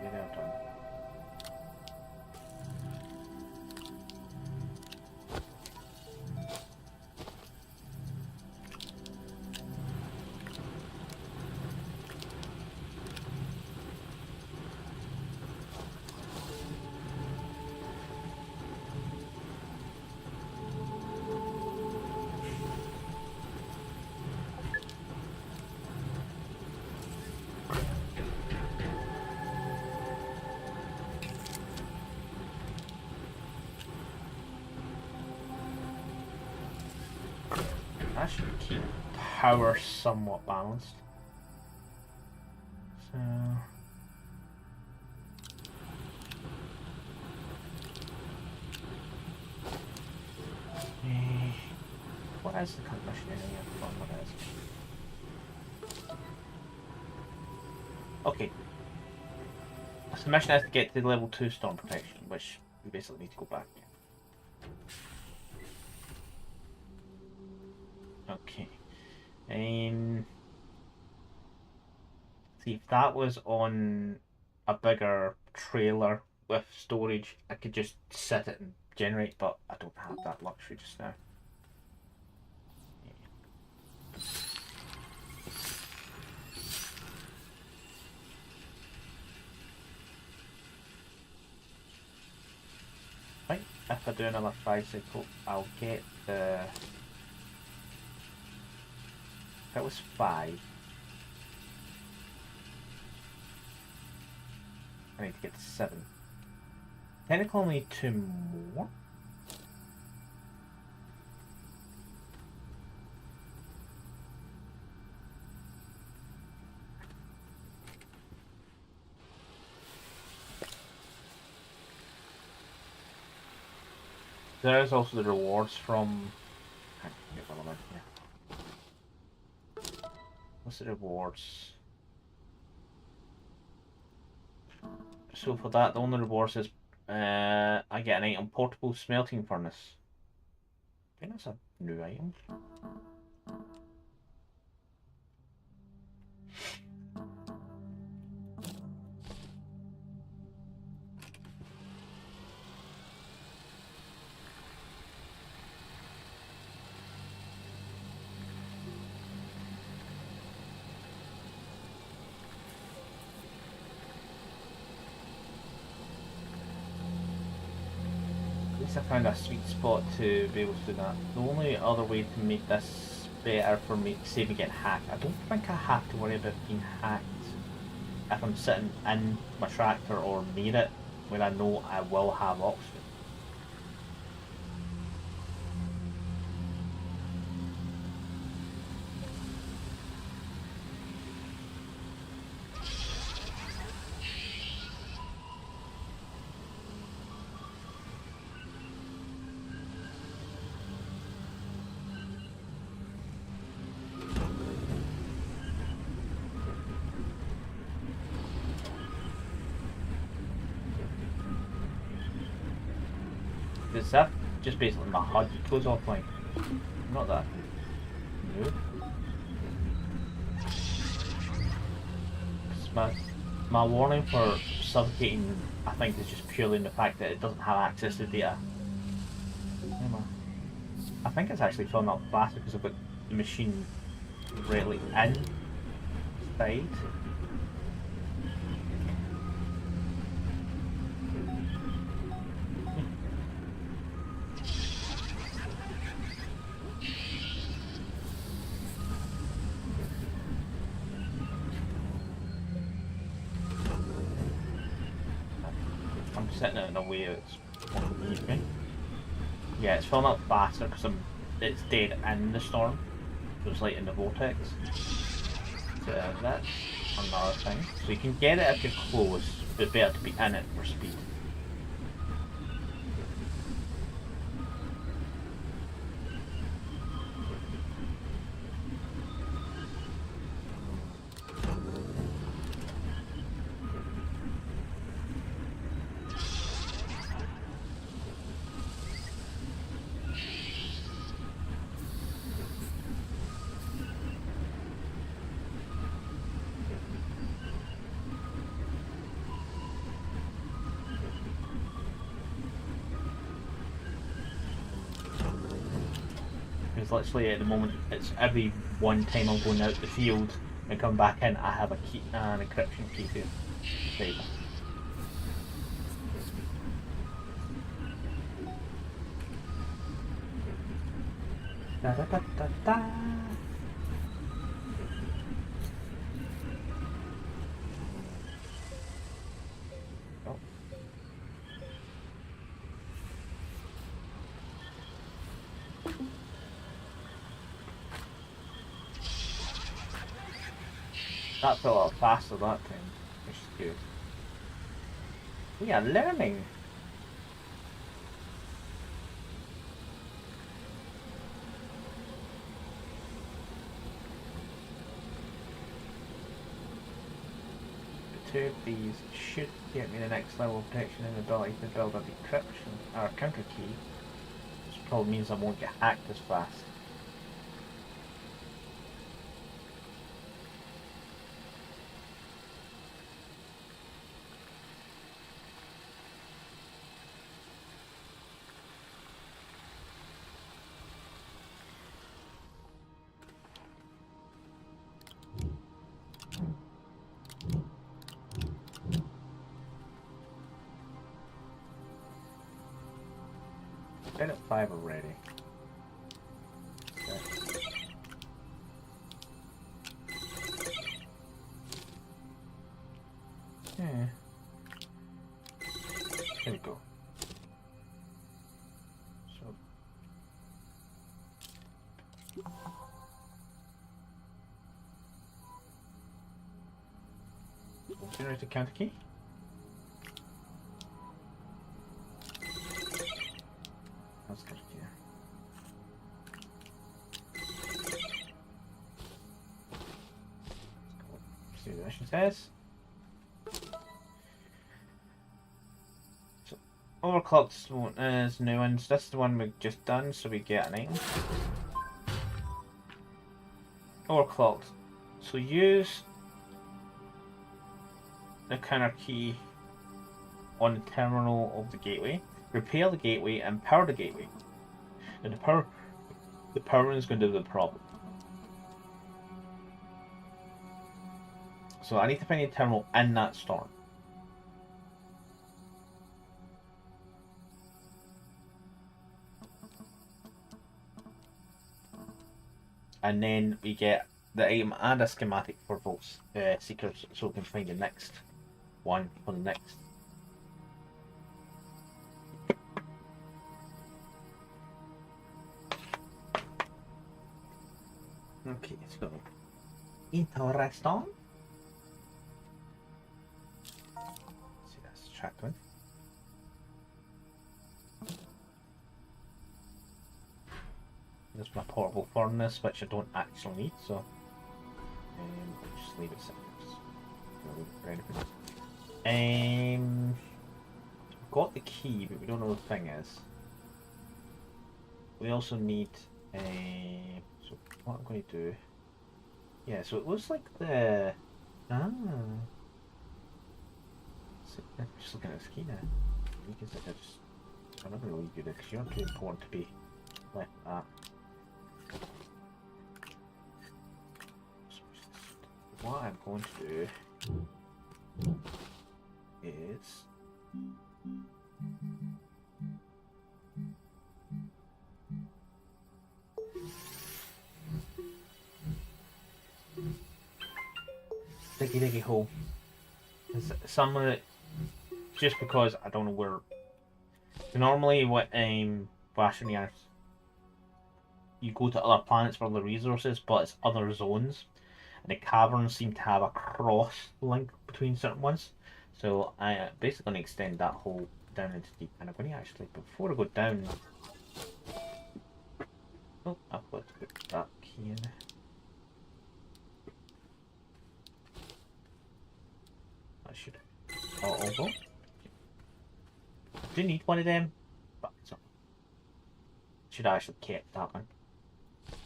Speaker 1: Yeah, they're done. that should keep power somewhat balanced. So... what is the current mission anyway? I've forgotten what it is. Okay. So the mission is to get to level 2 storm protection, which we basically need to go back. Okay. See, if that was on a bigger trailer with storage, I could just sit it and generate, but I don't have that luxury just now. Right, if I do another tricycle, I'll get the... If it was 5, I need to get to 7. Technically only 2 more. There is also the rewards from... What's the rewards? So for that, the only rewards is I get an item, portable smelting furnace. I think that's a new item. I found a sweet spot to be able to do that. The only other way to make this better for me, say we get hacked, I don't think I have to worry about being hacked if I'm sitting in my tractor or near it, where I know I will have oxygen. Is that just basically my HUD goes offline? Not that. No. My warning for suffocating, I think, is just purely in the fact that it doesn't have access to data. I think it's actually filling up faster because I've got the machine directly inside. Setting it in a way that's underneath me. Yeah, it's filling up faster because it's dead in the storm, so it's like in the vortex. So that's another thing. So you can get it if you're close, but better to be in it for speed. Literally at the moment, it's every one time I'm going out the field and come back in, I have a key, an encryption key to disable. Da da da da da. That felt a lot faster that time, which is good. We are learning. The two of these should get me the next level of protection and ability to build a decryption or a counter key, which probably means I won't get hacked as fast. Been at 5 already. Okay. Yeah. There we go. So. We'll generate a counter key. That's good, yeah. See what the mission says. So, overclocked one is new ones. This is the one we've just done, so we get an item. Overclocked. So use the counter key on the terminal of the gateway. Repair the gateway and power the gateway. And the power is going to do the problem. So I need to find a terminal in that storm. And then we get the item and a schematic for both seekers, so we can find the next one for the next. Okay, so interesting. See, that's tracked one. There's my portable furnace, which I don't actually need, so I'll just leave it separate. Got the key, but we don't know what the thing is. We also need a. So what I'm going to do? Yeah, so it looks like the. I'm just looking at this key now. I'm not going to leave you there because you're too important to be left at. What I'm going to do is diggy hole. Some of it, just because I don't know where. Normally, what Bashanias, you go to other planets for the resources, but it's other zones. And the caverns seem to have a cross link between certain ones. So I basically going to extend that hole down into deep. And I'm going to actually, before I go down... Oh, I've got to put that key in. I should auto go. Do need one of them, but it's not. Should I actually kept that one.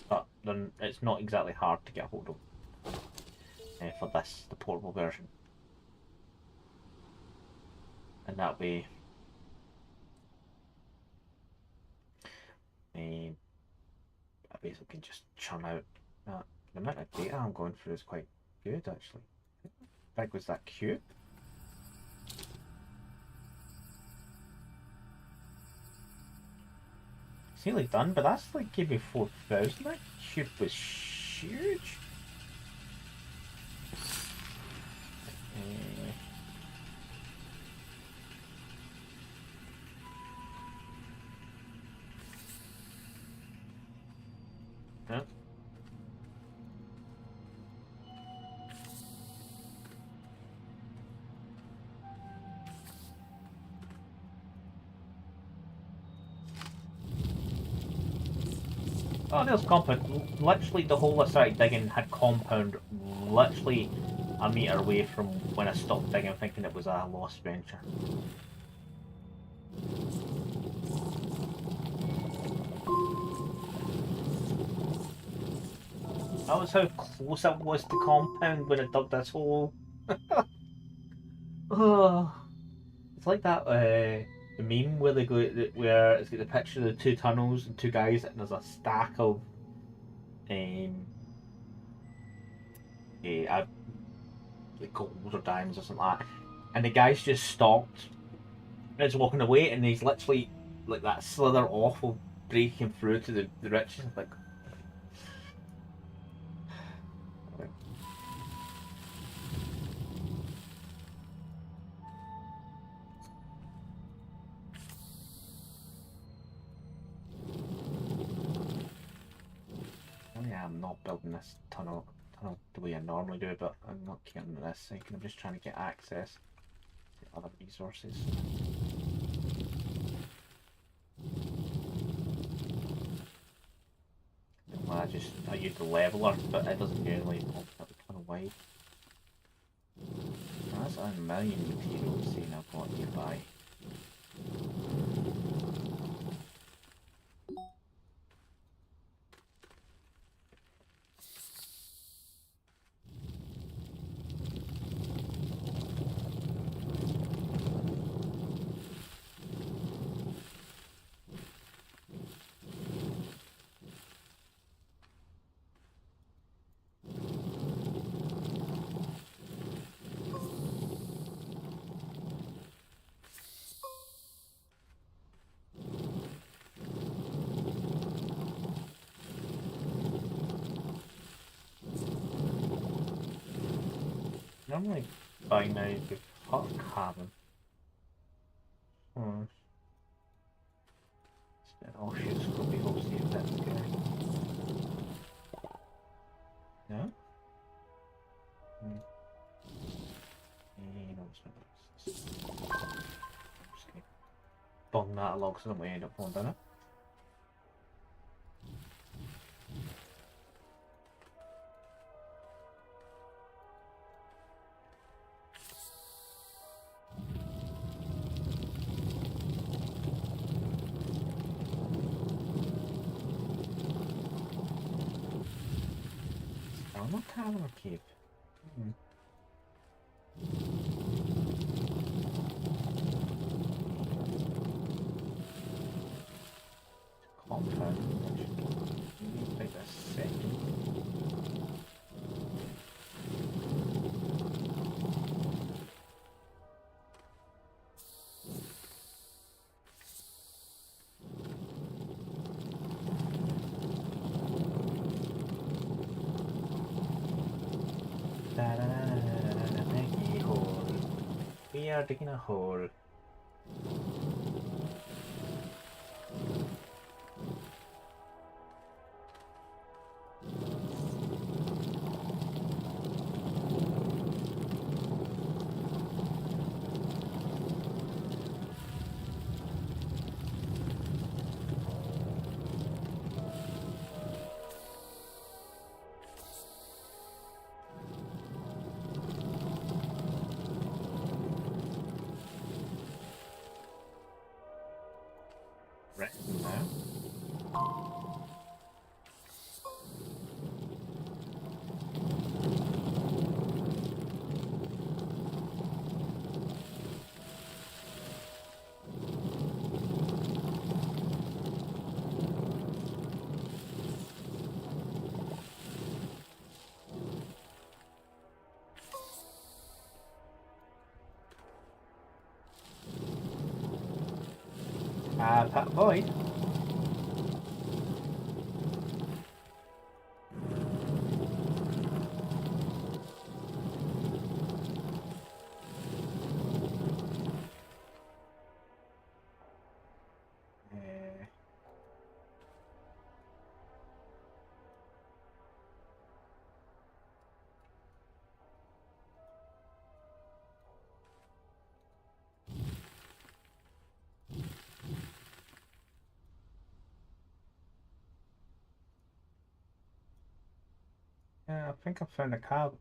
Speaker 1: But then it's not exactly hard to get a hold of. For this, the portable version. And that way I basically can just churn out that. The amount of data I'm going through is quite good actually. How big was that cube? It's nearly done, but that's like gave me 4,000. That cube was huge. Oh, there's compound. Literally, the hole I started digging had compound literally a metre away from when I stopped digging, thinking it was a lost venture. That was how close I was to compound when I dug this hole. Oh, it's like that the meme where they go where it's got the picture of the two tunnels and two guys, and there's a stack of um, like gold or diamonds or something like that, and the guy's just stopped and is walking away, and he's literally like that slither off of breaking through to the riches. Like, oh yeah, I'm not building this tunnel the way I normally do, but I'm not getting this thing. I'm just trying to get access to other resources. I use the leveler, but it doesn't generally open up a ton of wide. That's a million materials saying I've got nearby. Normally by now you've hot carbon. Hmm. Oh shit, Scrubby, we'll see if that's good. No? Hmm. No, it's not. I'm just gonna bung that along so that we end up falling down it. Still no carbon or cave. Hmm. Compound, which maybe take a second. Da da da da da da da, hole. We are digging a hole. Right now. Pat Void. Yeah, I think I found a cabin.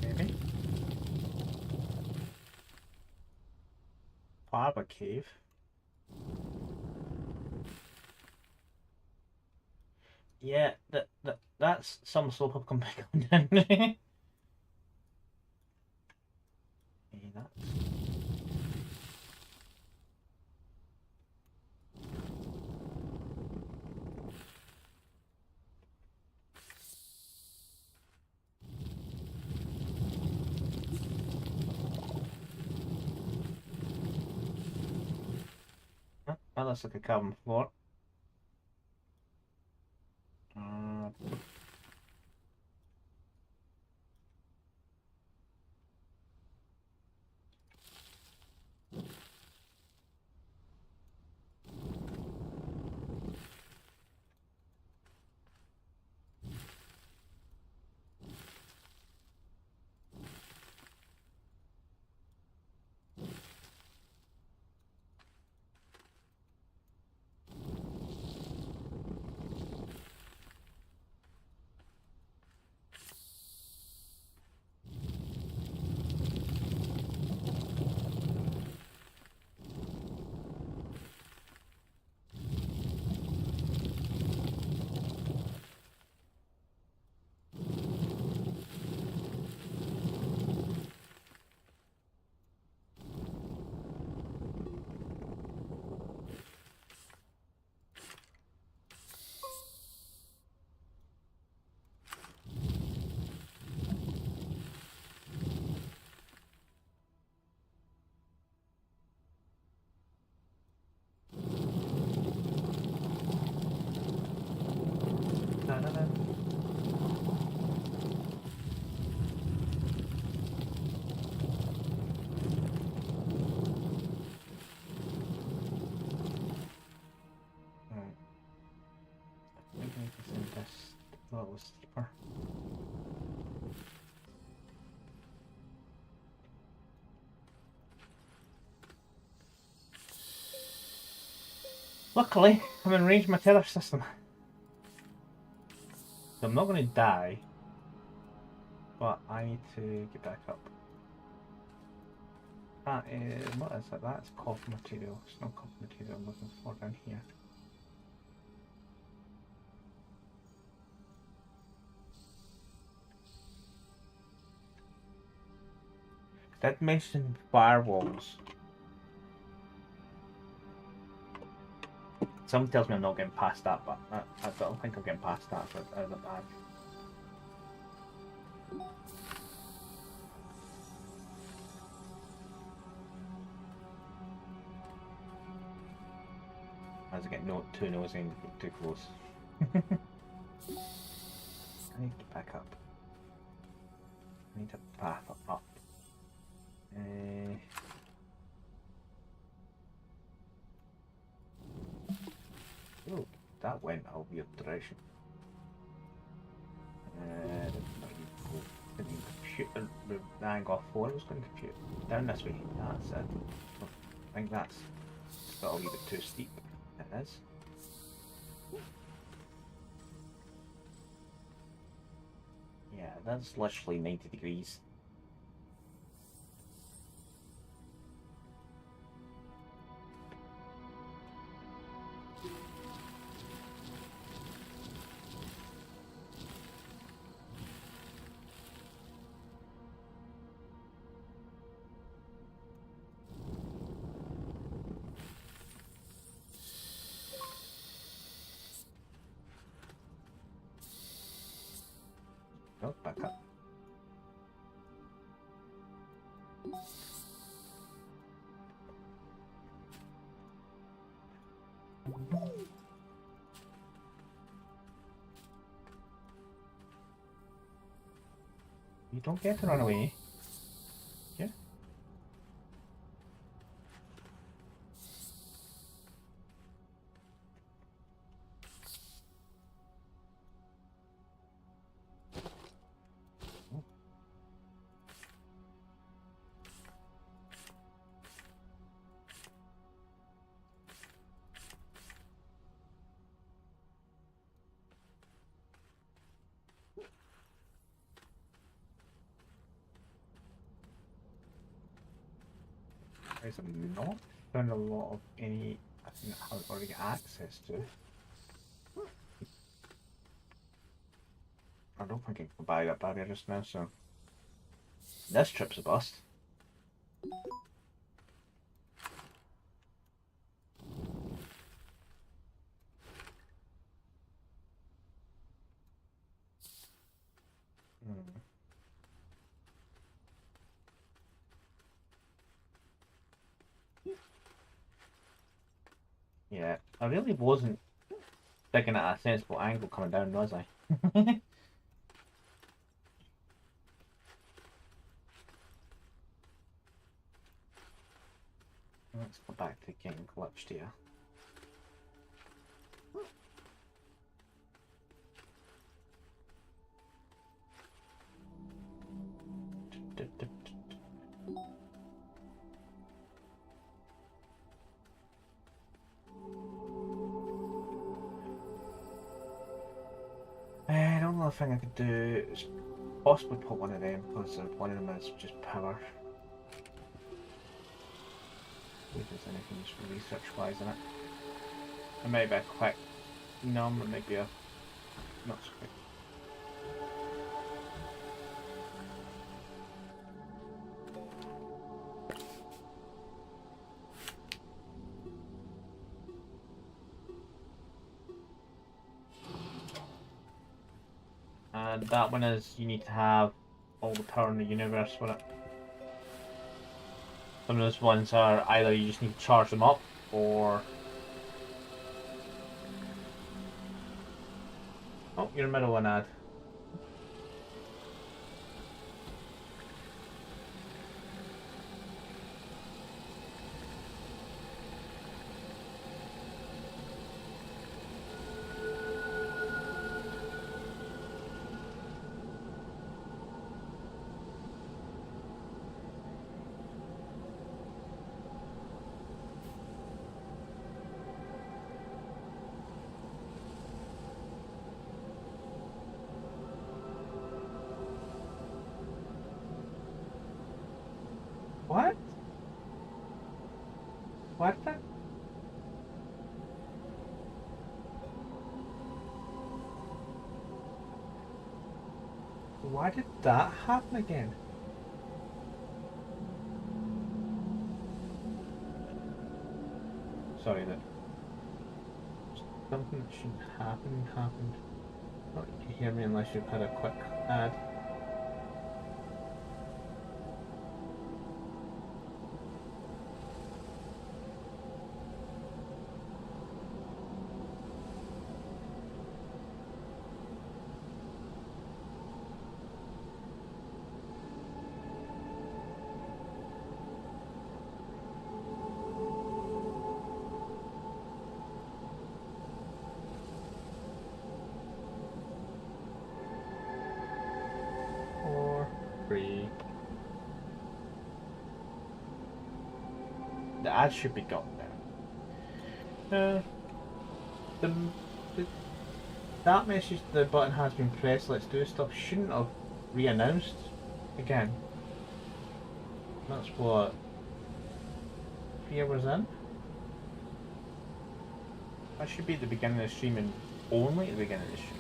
Speaker 1: Maybe. Lava cave. Yeah, that's some slope up come back on down. Hey, that looks like a cabin floor. Uh, da-da-da. Right. I think I need to send this a little steeper. Luckily, I'm in range of my tether system. So I'm not going to die, but I need to get back up. That is, what is it? That's copper material. It's not copper material I'm looking for down here. That mentioned firewalls. Someone tells me I'm not getting past that, but I don't think I'm getting past that out of the bag. As I get too nosy and get too close. I need to get back up. I need to path up. Oh, that went a weird direction. Didn't even compute the angle I thought it was going to compute. Down this way. That's it. I think that's got a wee bit too steep. It is. Yeah, that's literally 90 degrees. Oh, back up. You don't get to run away. Yeah. I'm not found a lot of any I think I haven't already got access to. I don't think I can buy that barrier just now, so this trip's a bust. Yeah, I really wasn't thinking at a sensible angle coming down, was I? Let's go back to getting glitched here. The only other thing I could do is possibly put one of them because one of them is just power. See if there's anything useful research wise in it. It might be a quick number, it might be a not so quick. And that one is you need to have all the power in the universe for it. Some of those ones are either you just need to charge them up or... Oh, you're in the middle of an ad. What? What the? Why did that happen again? Sorry, that something that shouldn't happen happened. Not you can hear me unless you've had a quick ad. The ad should be gone now. The, that message, the button has been pressed, let's do stuff, shouldn't have re-announced again. That's what 3 hours in. That should be at the beginning of the stream and only at the beginning of the stream.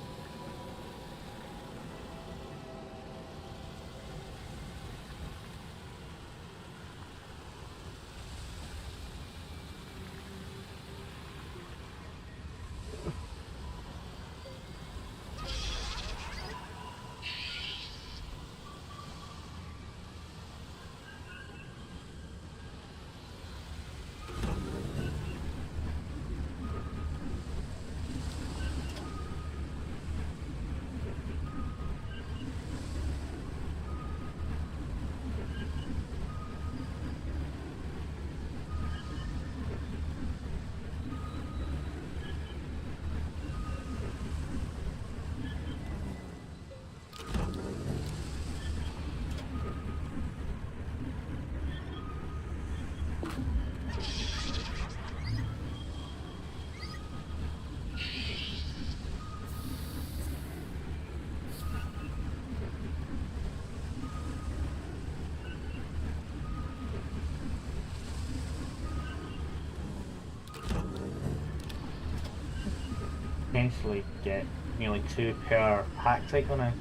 Speaker 1: potentially get nearly 2 per hack cycle now.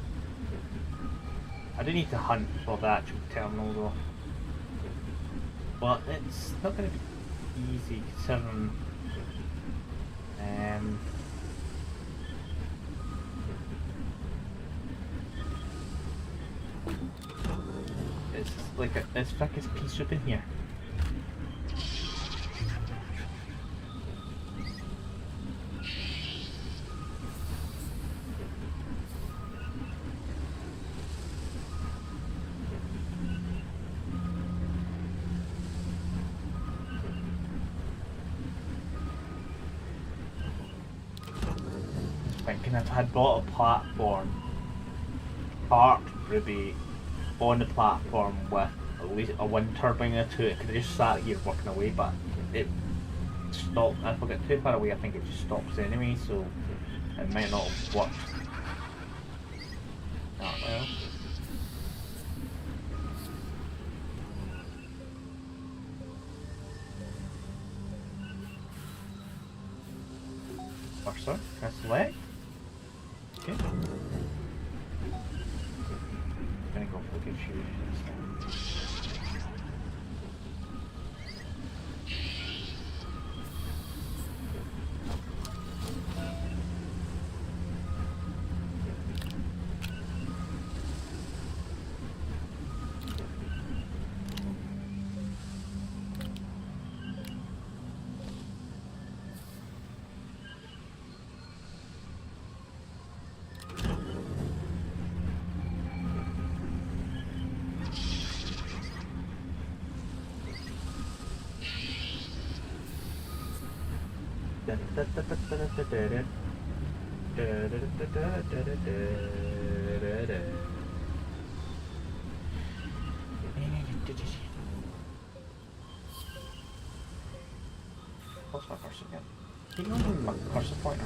Speaker 1: I do need to hunt for the actual terminal though. But it's not going to be easy considering it's like it's thick as pea soup in here. Thinking if I had bought a platform, part Ruby on the platform with at least a wind turbine or two, it could have just sat here working away, but it stopped. If I get too far away, I think it just stops anyway, so it might not have worked that well. Cursor, can I select? Okay. I'm gonna go for the good shoes instead. What's my cursor again? Keep moving my cursor pointer.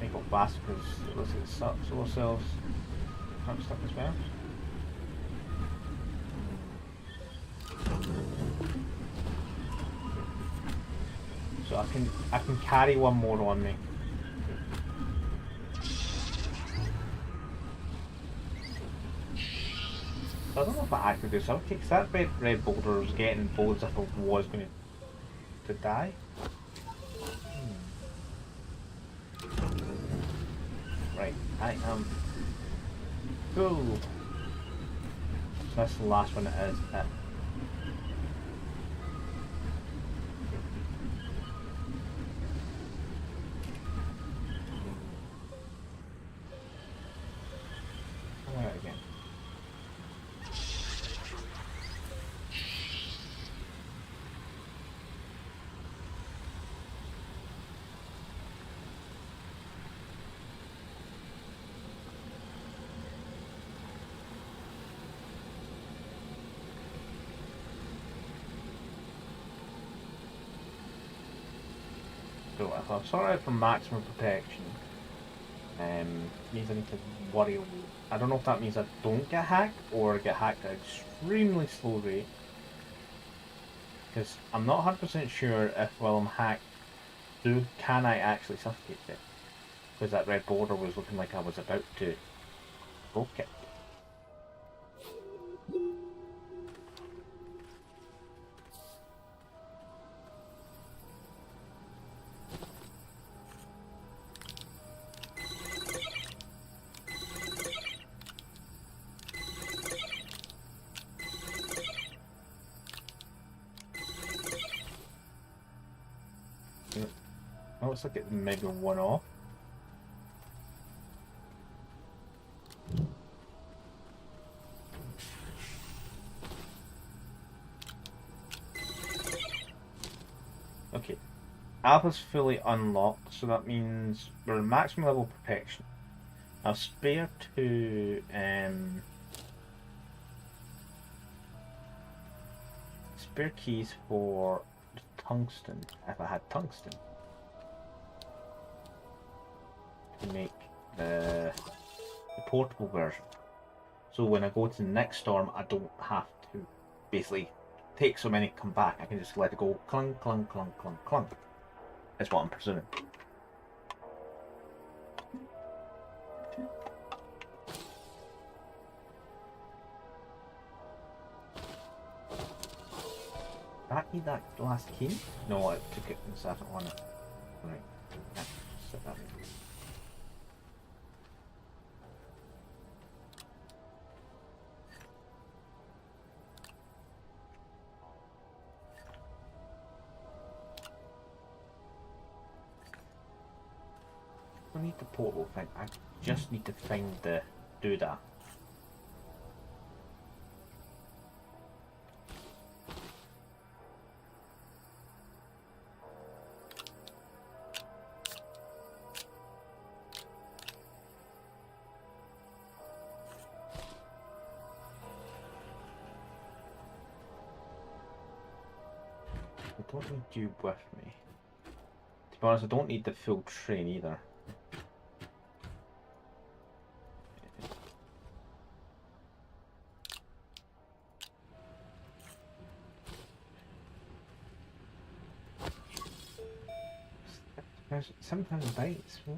Speaker 1: I go fast because it looks like the solar cells aren't stuck as well. So I can carry one more on me. I don't know if I actually do something because that red boulder was getting bold as if I was going to die. Right, I am cool. So that's the last one. It is it. Again. So if I've sorted out for maximum protection, means I need to worry. I don't know if that means I don't get hacked or get hacked at an extremely slow rate. Because I'm not 100% sure if while I'm hacked, can I actually suffocate it? Because that red border was looking like I was about to broke it. Oh, looks like it maybe one off. Okay, Alpha's fully unlocked, so that means we're at maximum level protection. I'll spare two spare keys for tungsten, if I had tungsten, to make the portable version. So when I go to the next storm, I don't have to basically take so many to come back, I can just let it go clunk, clunk, clunk, clunk, clunk. That's what I'm presuming. That need that last key? No, I took it and sat it on it. Right. Yeah, set that in. I don't need the portal thing. I just need to find the doodah. I don't need you with me. To be honest, I don't need the full train either. There's 7,000 bytes. Ooh.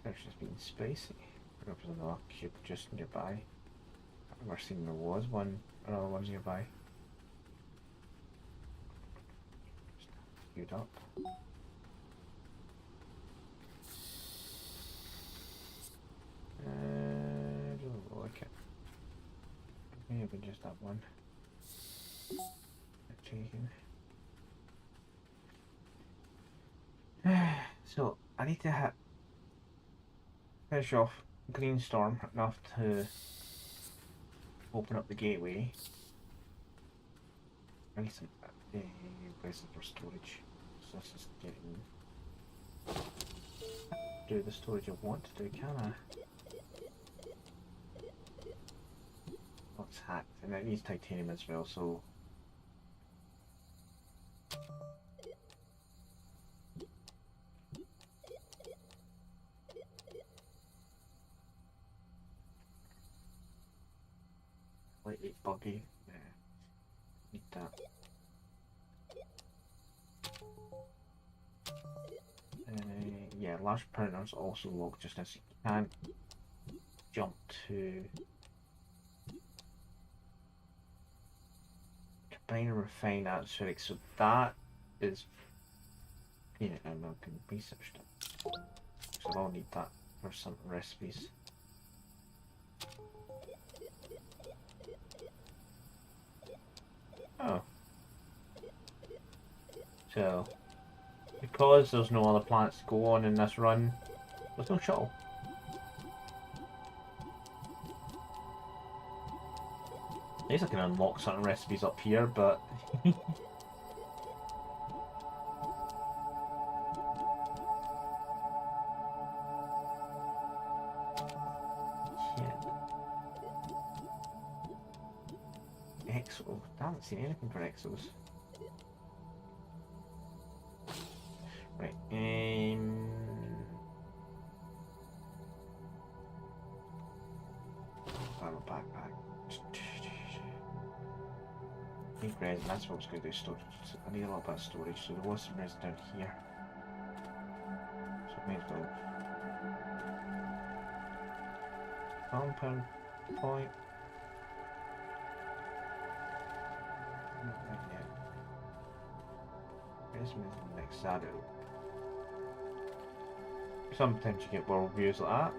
Speaker 1: There's just been spicy. There was another cube just nearby. I've never seen there was one. Another one nearby. Just queued up. I don't like it. Maybe just that one. Taken. So I need to finish off Greenstorm enough to open up the gateway. I need some places for storage. So let's just get in. Do the storage I want to do, can I? Oh, it's hacked, and it needs titanium as well, so. Slightly buggy. Yeah. Need that. Yeah, large printers also locked just as you can't jump to combine and refine atmospheric, so that is I'm not going to research that. So I'll need that for some recipes. Oh. So, because there's no other planets to go on in this run, there's no shuttle. At least I can unlock certain recipes up here, but... Exo. I haven't seen anything for Exos. Right, battle backpack. Need resin, that's what I was going to do, storage. I need a little bit of storage, so there was some resin down here. So I may as well. Compound point. Not right yet. Resin is the next shadow. Sometimes you get world views like that.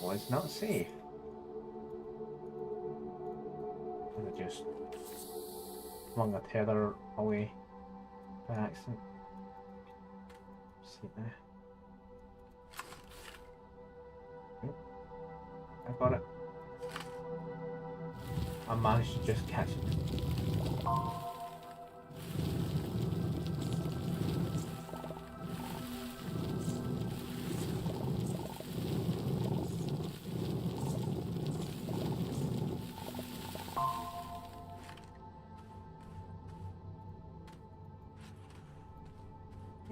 Speaker 1: Well, it's not safe. almost flung a tether away by accident. See there. I got it. I managed to just catch it.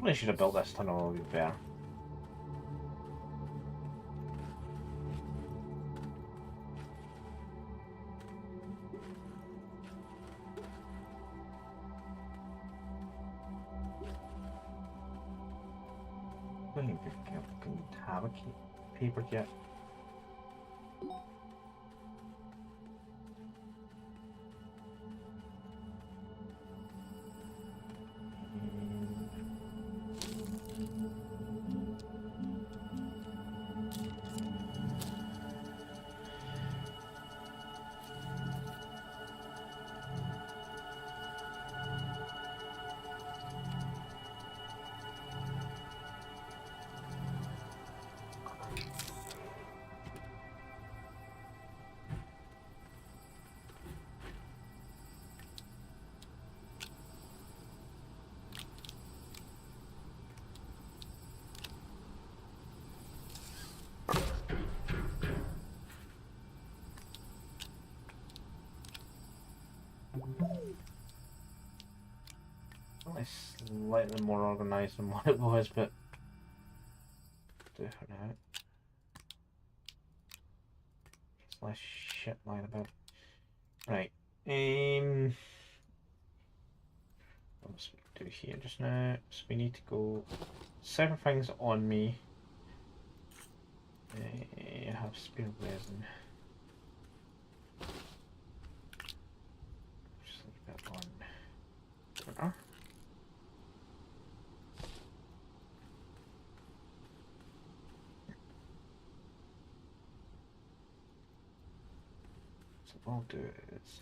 Speaker 1: I should have built this tunnel a little bit better. I don't think I can have a paper yet. It's slightly more organised than what it was, but do for now. It's less shit lying about. Right. What's we do here just now? So we need to go. Several things on me. I have spare resin. Just leave that on. There. So what I'll do is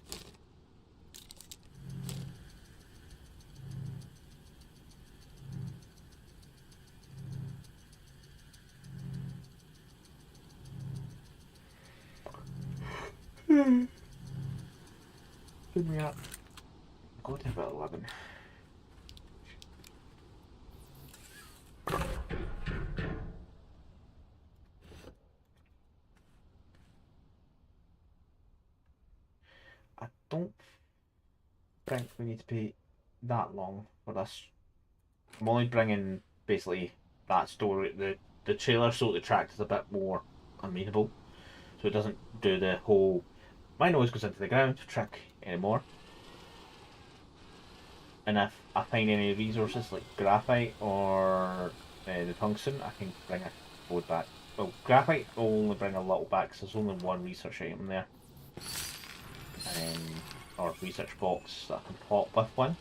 Speaker 1: Good me up. Go to about 11. I don't think we need to be that long for this. I'm only bringing basically that story, the trailer, so the track is a bit more amenable, so it doesn't do the whole my nose goes into the ground trick anymore. And if I find any resources like graphite or the tungsten, I can bring a board back. Well, graphite will only bring a little back because there's only one research item there. Or research box that I can pop with one.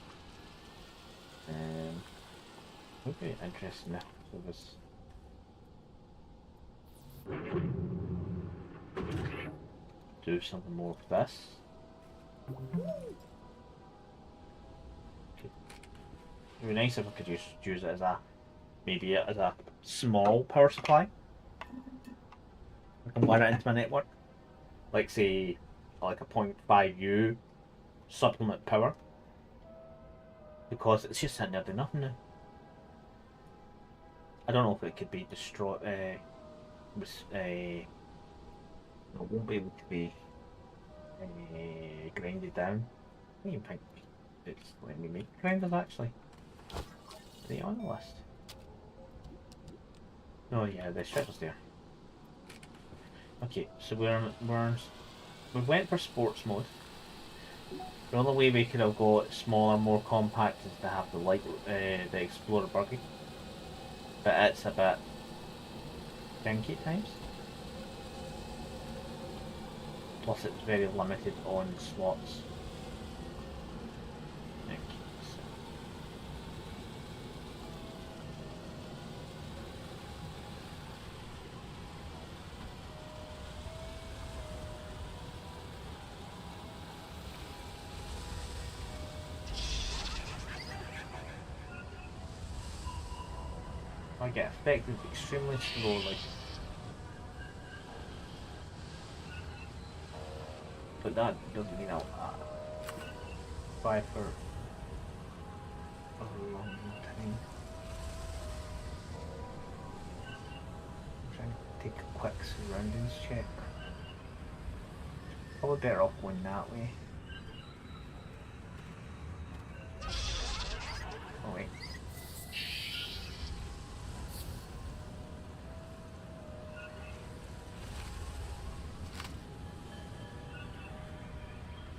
Speaker 1: Would be interesting if there was. Do something more with this. It would be nice if I could use it as a maybe as a small power supply. I can wire it into my network, like say like a 0.5U supplement power, because it's just sitting there doing nothing now. I don't know if it could be destroyed. It won't be able to be grinded down. I don't even think it's letting me make grinders actually. Are they on the list? Oh yeah, the shit was there. Okay, so we went for sports mode. The only way we could have got smaller, more compact is to have the the Explorer buggy. But it's a bit janky at times. Plus it's very limited on slots. I get affected extremely slowly. But that doesn't mean I'll buy for a long time. I'm trying to take a quick surroundings check. Probably better off going that way. Oh wait.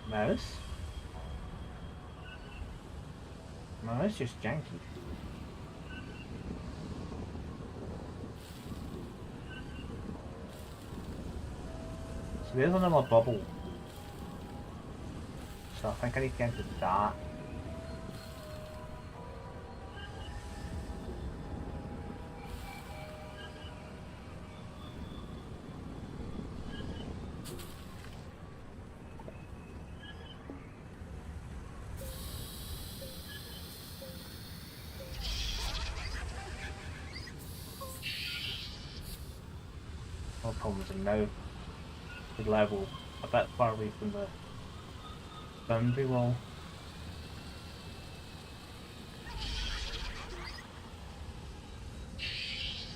Speaker 1: Mouse? Mouse just janky. So there's another bubble. So I think I need to get into that. No problems, and now the level a bit far away from the boundary wall.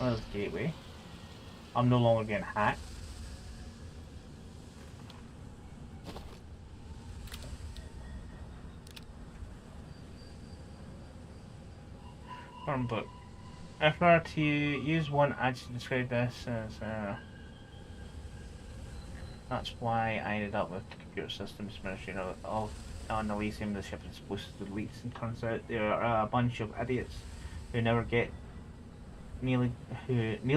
Speaker 1: Oh, there's the gateway. I'm no longer getting hacked. But if I were to use one ad to describe this as that's why I ended up with the computer systems administrator of on Elysium. The ship is supposed to delete, and turns out there are a bunch of idiots who nearly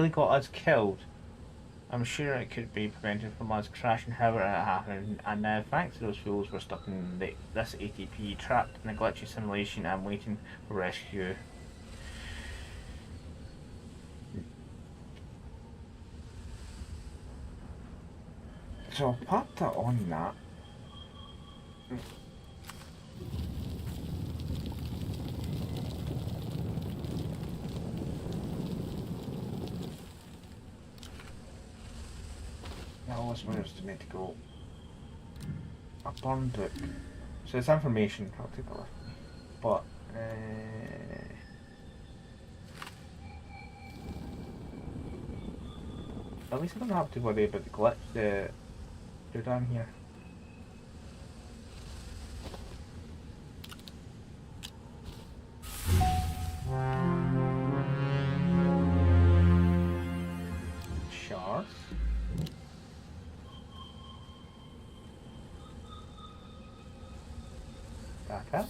Speaker 1: got us killed. I'm sure it could be prevented from us crashing, however it happened, and now thanks to those fools we're stuck in this ATP, trapped in a glitchy simulation and waiting for rescue. So I'll pop that on that. Now what's where it's meant to go? I burned it. So it's information, I'll take a look. But at least I don't have to worry about the glitch they're down here. Shards. Data.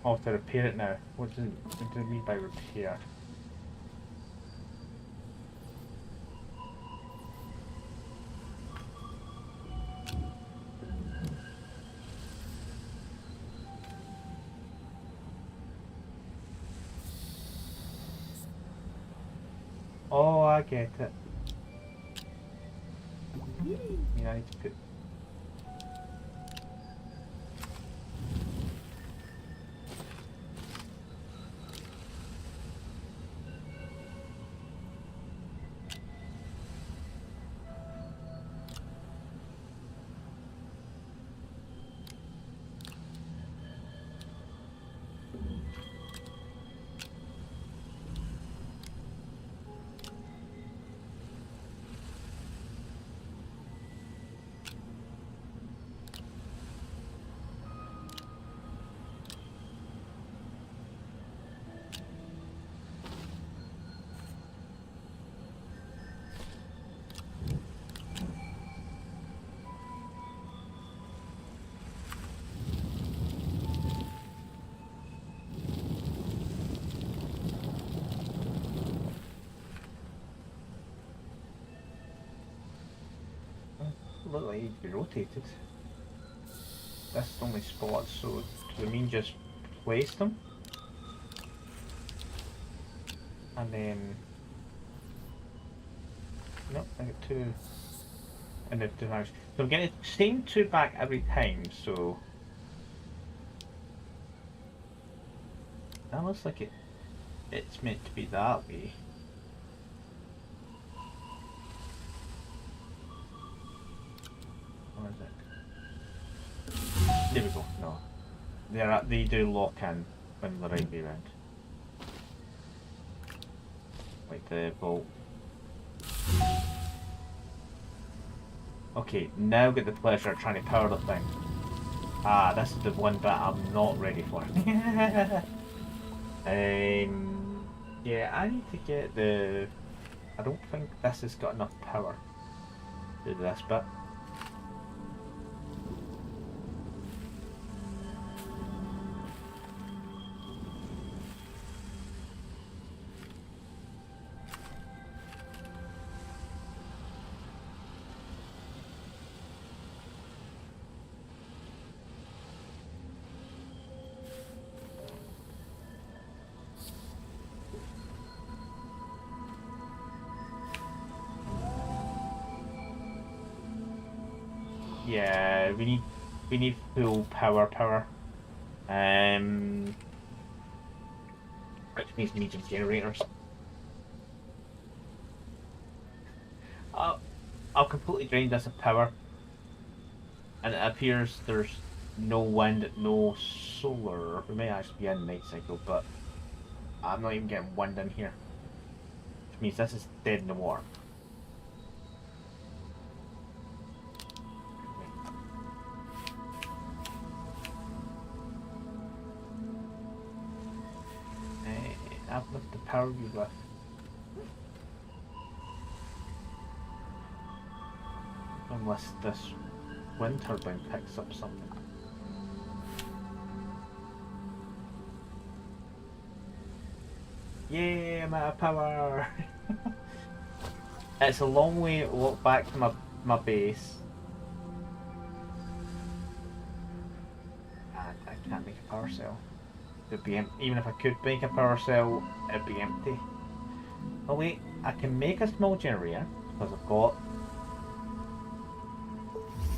Speaker 1: Oh, to repair it now. What does it mean by repair? Oh, I get it. Yeah, I need to put. Look like he'd be rotated. This is only spots, so do you mean just place them? And then... Nope, I got two. And the damage. So I'm getting the same 2 back every time, so that looks like it's meant to be that way. What is it? There we go. No, they do lock in when the right way round, like the bolt. Okay, now get the pleasure of trying to power the thing. Ah, this is the one bit I'm not ready for. Yeah, I need to get the. I don't think this has got enough power to do this bit. Yeah, we need full power. Which means medium generators. I'll completely drain this of power, and it appears there's no wind, no solar. We may actually be in night cycle, but I'm not even getting wind in here, which means this is dead in the water. Uplift the power you left. Unless this wind turbine picks up something. Yay, I'm out of power! It's a long way to walk back to my base. And I can't make a power cell. It'd be even if I could make a power cell, it'd be empty. Oh wait, I can make a small generator because I've got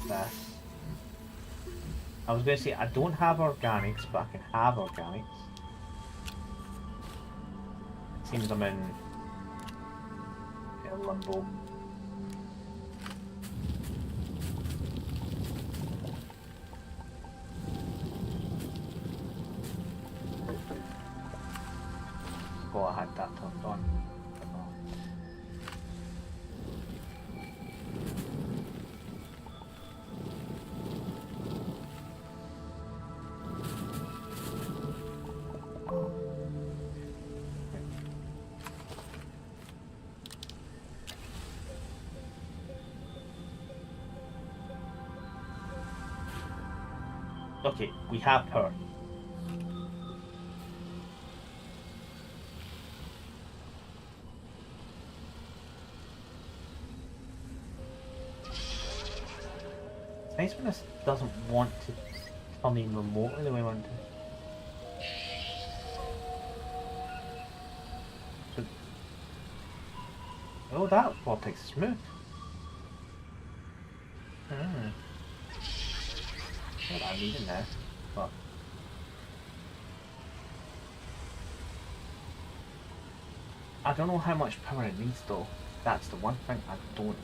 Speaker 1: this. I was going to say I don't have organics, but I can have organics. It seems I'm in limbo. Oh, I had that turned on. Okay, we have power. It's nice when this doesn't want to turn in remotely the way I want to. So, oh, that vortex is smooth. What I need in there, but I don't know how much power it needs though. That's the one thing I don't.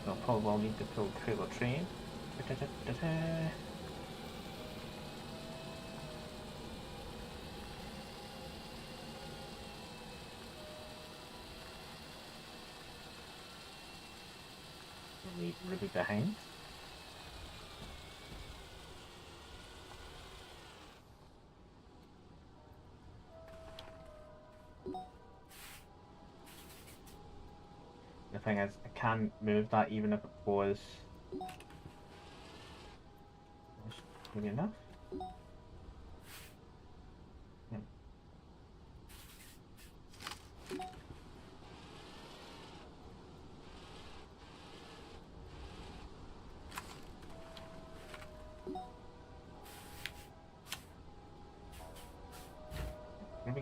Speaker 1: I'll probably need to pull trailer train. Leave Ruby behind. The thing is, I can't move that even if it was maybe enough. Yeah.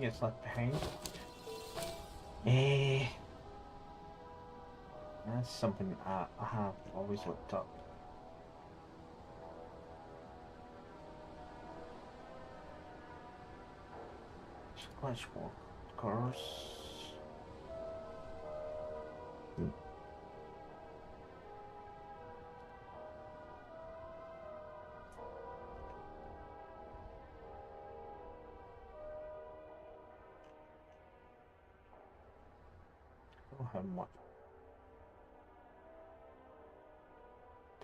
Speaker 1: gets left behind. Eh. That's something I have always looked up. Splash walkers. Oh, how much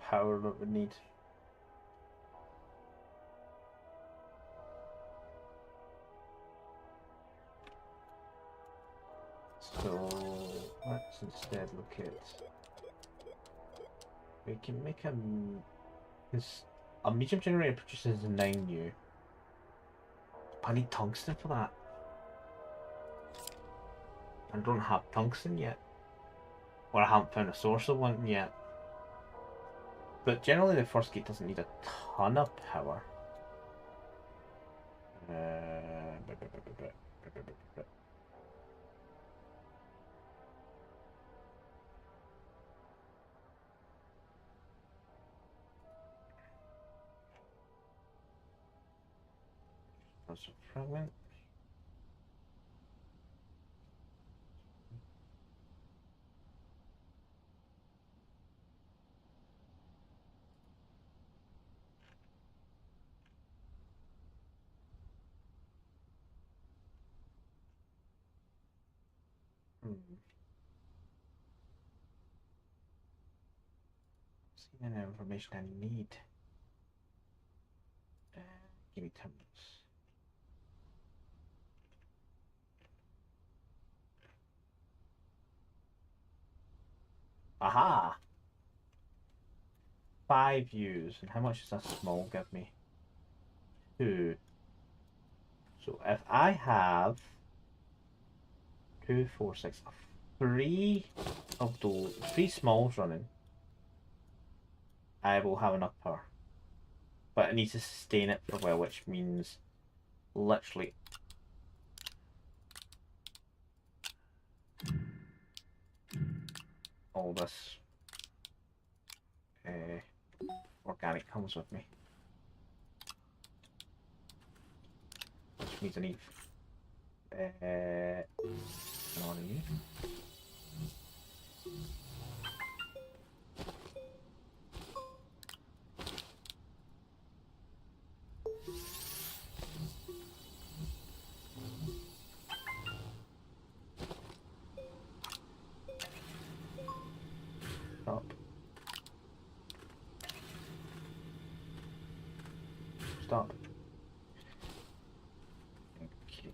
Speaker 1: power that we need. So let's instead look at. We can make a medium generator produces 9 new. I need tungsten for that. I don't have tungsten yet. Or I haven't found a source of one yet. But generally the first gate doesn't need a ton of power. That's a fragment. See any information I need. Give me 10 minutes. Aha! 5 views. And how much does that small give me? 2. So if I have 2, 4, 6, 3 of those, 3 smalls running, I will have enough power. But I need to sustain it for a while, which means literally all this organic comes with me. Which means I need what I need. Stop. Stop. Okay.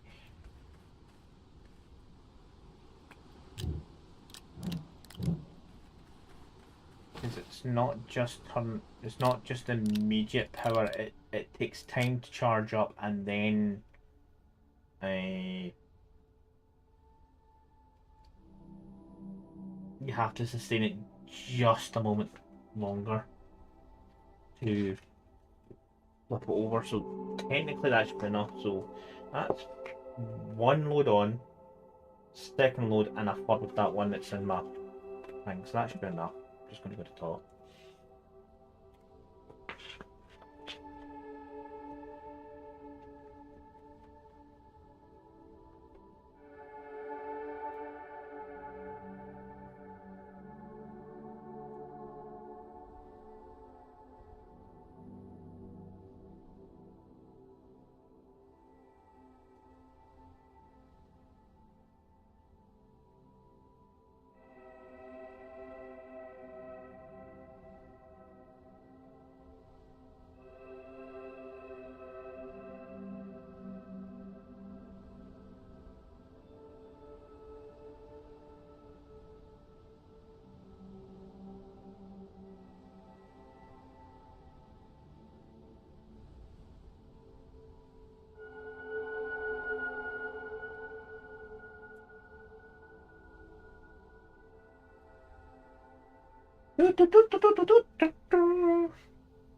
Speaker 1: Because it's not just immediate power, it takes time to charge up and then you have to sustain it just a moment longer to flip it over. So technically that should be enough. So that's 1 load on, 2nd load, and a flood with that one that's in my thing. So that should be enough. I'm just going to go to top.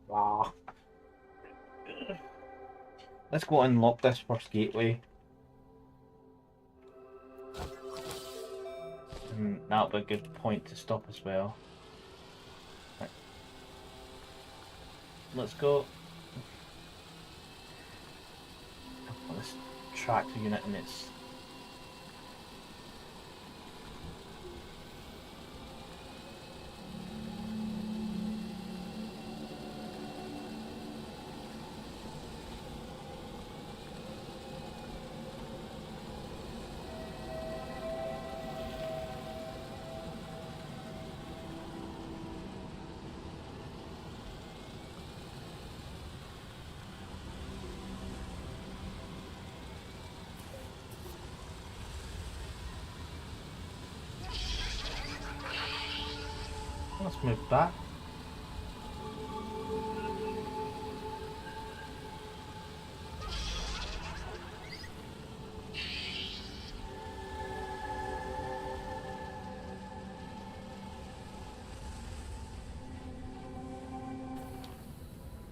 Speaker 1: Wow. Let's go unlock this first gateway. That'll be a good point to stop as well. Right. Let's go. This tractor unit and its. Let's move back.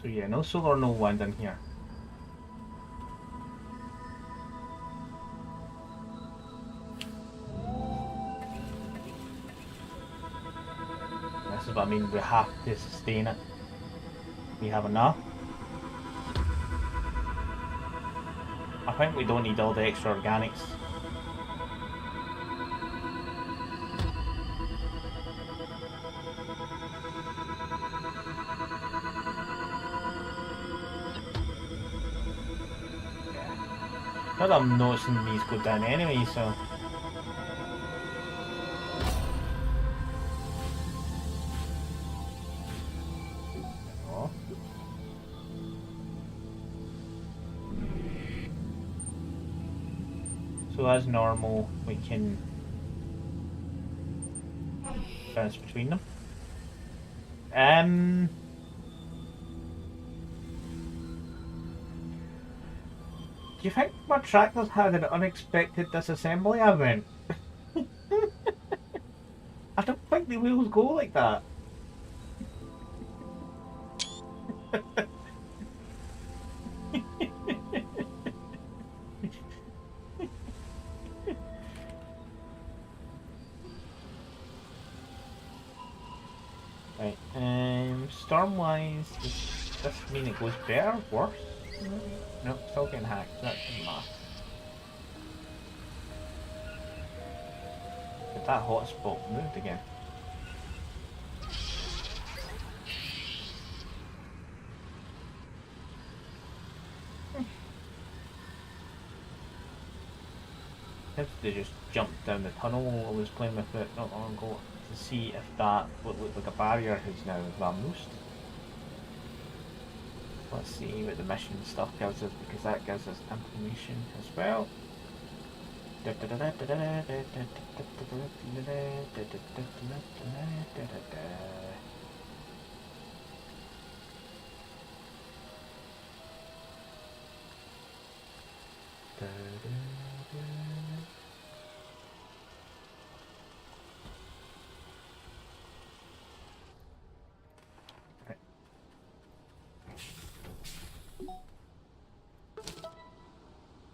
Speaker 1: So yeah, no solar, no wind in here. This is what I mean, we have to sustain it. We have enough. I think we don't need all the extra organics. Not that I'm noticing these go down anyway, so. Oh. So as normal, we can bounce between them. Do you think my tractors had an unexpected disassembly event? I don't think the wheels go like that. Right, storm-wise, does this mean it goes better, worse? No, still getting hacked, that doesn't matter. But that hotspot moved again. They just jumped down the tunnel. I was playing with it not long ago to see if that what looked like a barrier has now vamoosed. Let's see what the mission stuff gives us, because that gives us information as well.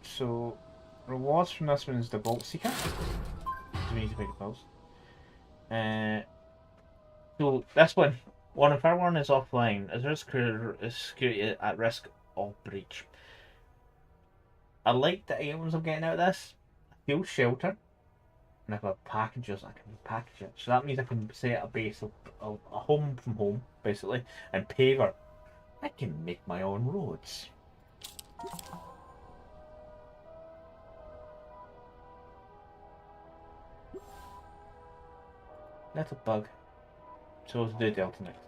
Speaker 1: So, rewards from this one is the Vault Seeker. So we need to pick a post. So this one if everyone is offline, is security at risk of breach. I like the items I'm getting out of this. I feel shelter. And if I package it, I can package it. So that means I can set a base of a home from home, basically, and paver. I can make my own roads. Little bug. So let's do Delta next.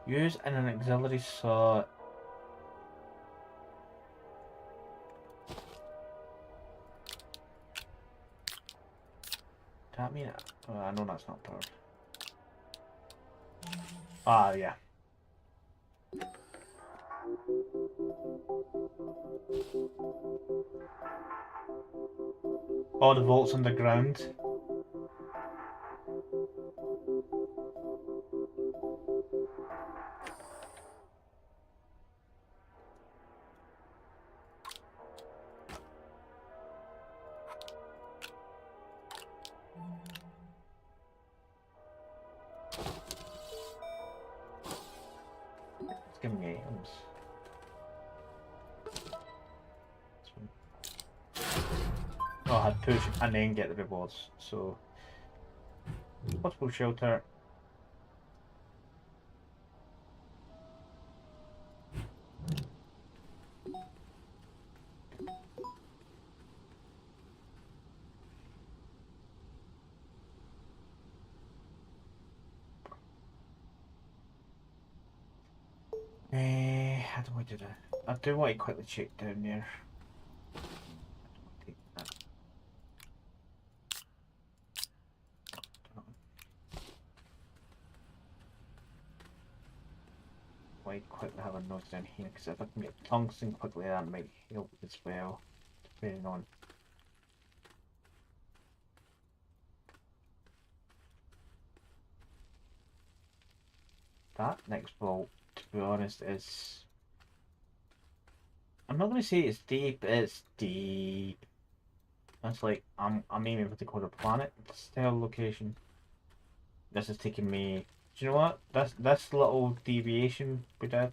Speaker 1: Use in an auxiliary saw. Does that mean it? Oh, I know that's not powered. Ah, yeah. Oh, the vault's underground. items. Oh, I had push and then get the rewards. So, possible shelter. How do I do that? I do want to quickly check down there. Take that. Why quickly have a note down here, because if I can get tungsten quickly, that might help as well, depending on. That next vault, to be honest, is. I'm not going to say it's deep, it's deep. That's like, I'm aiming for the quarter planet style location. This is taking me. Do you know what? This little deviation we did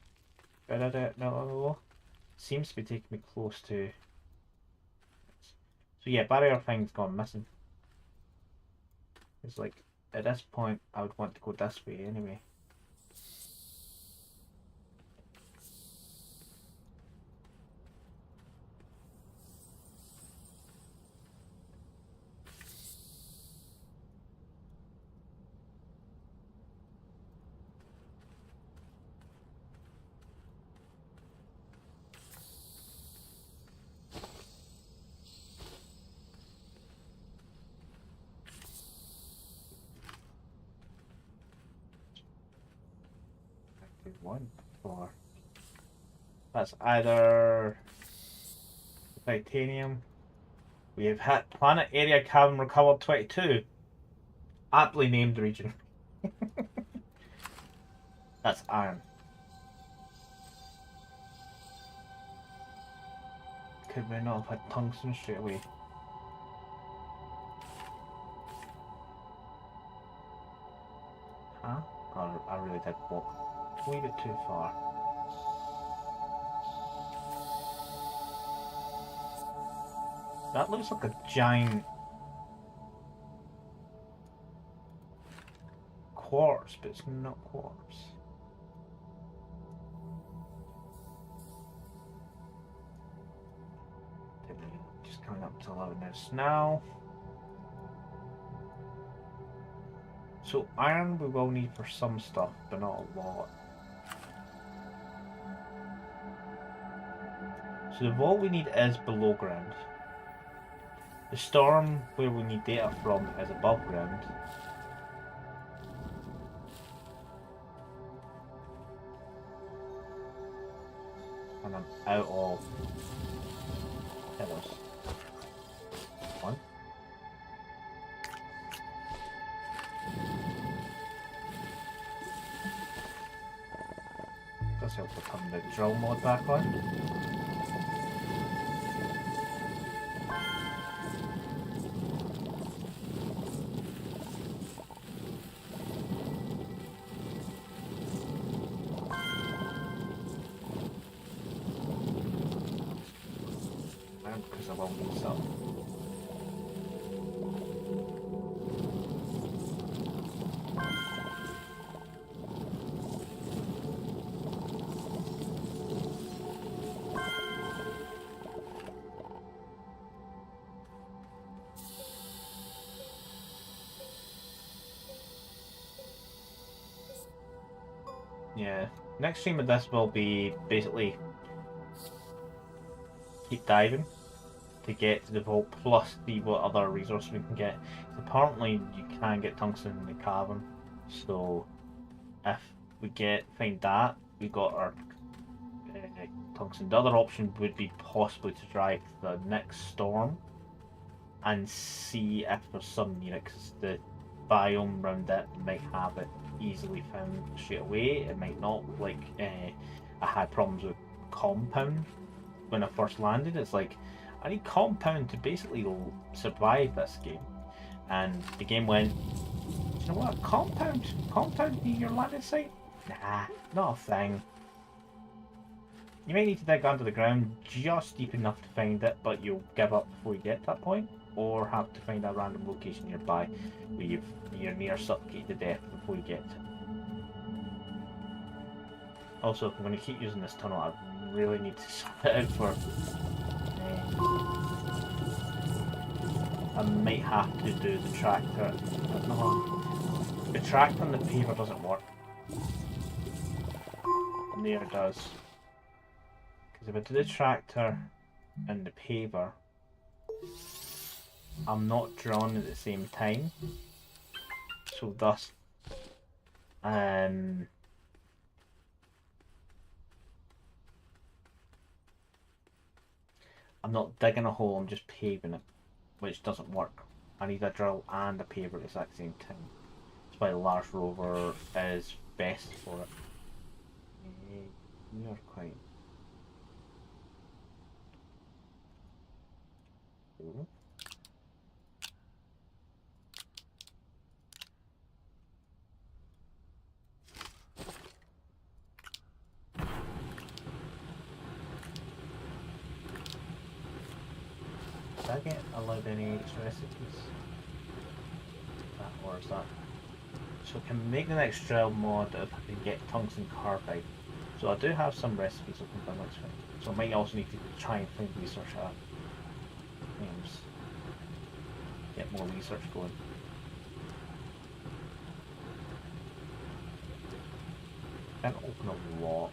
Speaker 1: it not long ago seems to be taking me close to. So yeah, barrier thing's gone missing. It's like at this point I would want to go this way anyway. One, four. That's either titanium. We have hit planet area cavern recovered 22. Aptly named region. That's iron. Could we not have had tungsten straight away? Huh? Oh, I really did walk a wee bit too far. That looks like a giant quartz, but it's not quartz. Just coming up to 11 minutes now. So iron we will need for some stuff, but not a lot. So the vault we need is below ground. The storm where we need data from is above ground. And I'm out of pillars. One. Does help to turn the drill mod back on. Because I won't need some. Yeah, next stream of this will be basically keep diving to get to the vault plus see what other resources we can get. Apparently you can get tungsten in the cavern, so if we find that, we got our tungsten. The other option would be possibly to drive the next storm and see if there's some near it, because the biome around it might have it easily found straight away. It might not. Like I had problems with compound when I first landed. It's like I need compound to basically survive this game, and the game went, you know what, compound near your landing site? Nah, not a thing. You may need to dig under the ground just deep enough to find it, but you'll give up before you get to that point, or have to find a random location nearby where you're near suffocated to death before you get to it. Also, if I'm going to keep using this tunnel, I really need to sort it out for... I might have to do the tractor. No, the tractor and the paver doesn't work. And there it does. Because if I do the tractor and the paver, I'm not drawn at the same time. So thus, I'm not digging a hole, I'm just paving it, which doesn't work. I need a drill and a paver at the exact same time. That's why the large rover is best for it. You are quite... Cool. Did I get allowed any extra recipes? That, or is that? So I can make the next drill mod if I can get tungsten carbide. So I do have some recipes open by next week. So I might also need to try and find research at names. Get more research going. Can't open a lot.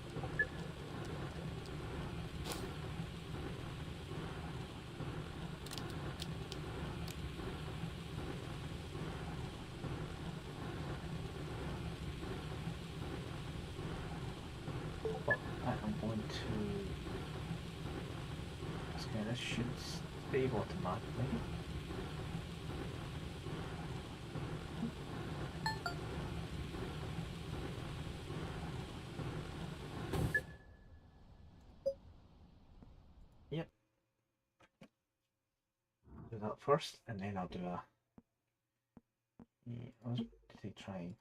Speaker 1: This should save automatically. Yep. Do that first, and then I'll do a... What did he try?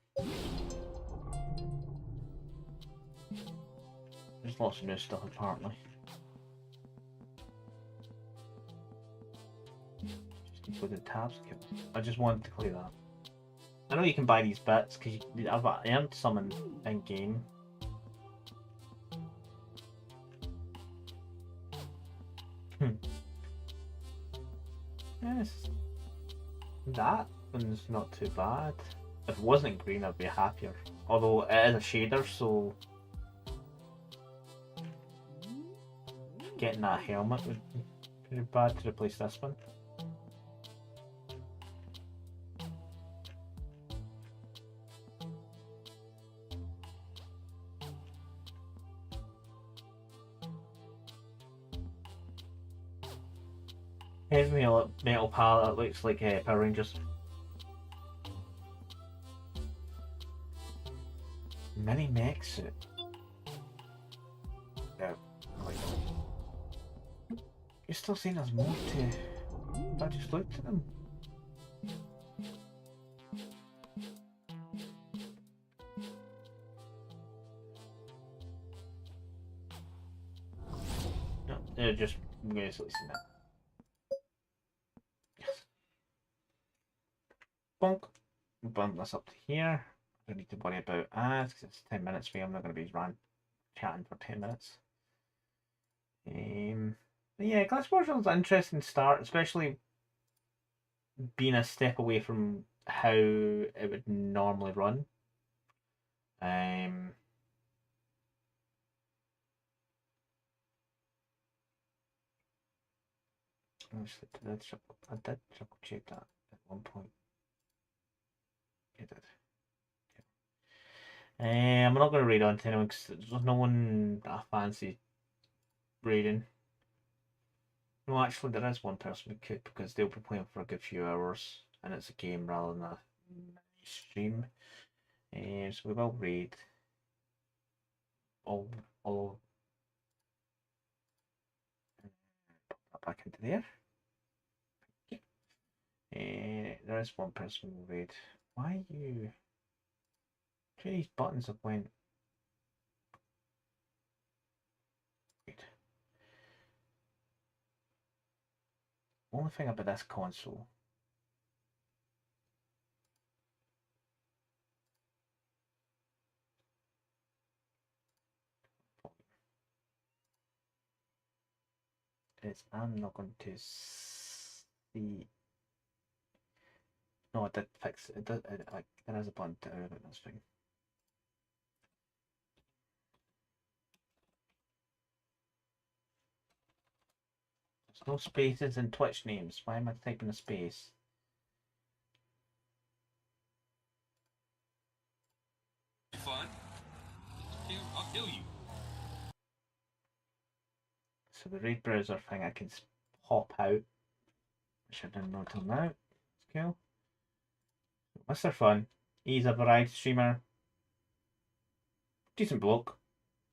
Speaker 1: There's lots of new stuff apparently. With the tabs, I just wanted to clear that. I know you can buy these bits because I've earned some in game. Yes, that one's not too bad. If it wasn't green, I'd be happier. Although it is a shader, so getting that helmet would be bad to replace this one. Heavy metal pallet that looks like Power Rangers. Mini mech suit. Yeah, like... You're still saying there's more to... I just looked at them. No, they're just basically seen that. Bonk. We'll bump this up to here. I don't need to worry about ads because it's 10 minutes for me. I'm not going to be chatting for 10 minutes. But yeah, Clash Warzone's an interesting start, especially being a step away from how it would normally run. Actually, I did triple check that at one point. I did. I'm not going to raid on to anyone because there's no one that I fancy raiding. No, actually, there is one person we could because they'll be playing for a good few hours and it's a game rather than a stream. So we will raid all put that back into there. There is one person we'll raid. Why you? These buttons have went. Only thing about this console is I'm not going to see. No, it did fix it. It has a button to out of it. That's fine. There's no spaces in Twitch names. Why am I typing a space?
Speaker 2: Fun. I'll kill you.
Speaker 1: So the raid browser thing I can pop out, which I didn't know till now. It's cool. Mr. Fun. He's a variety streamer. Decent bloke.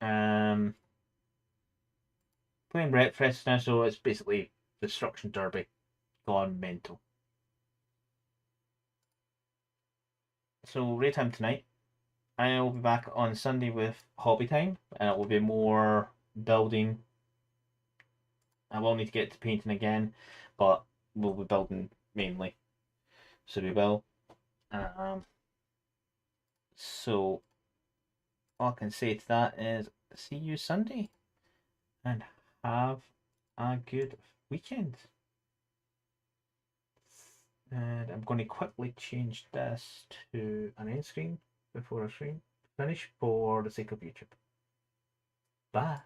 Speaker 1: Playing Breakfast now, so it's basically Destruction Derby gone mental. So raid time tonight. I'll be back on Sunday with hobby time, and it will be more building. I will need to get to painting again, but we'll be building mainly. So we will. So all I can say to that is see you Sunday and have a good weekend. And I'm going to quickly change this to an end screen before I finish for the sake of YouTube. Bye.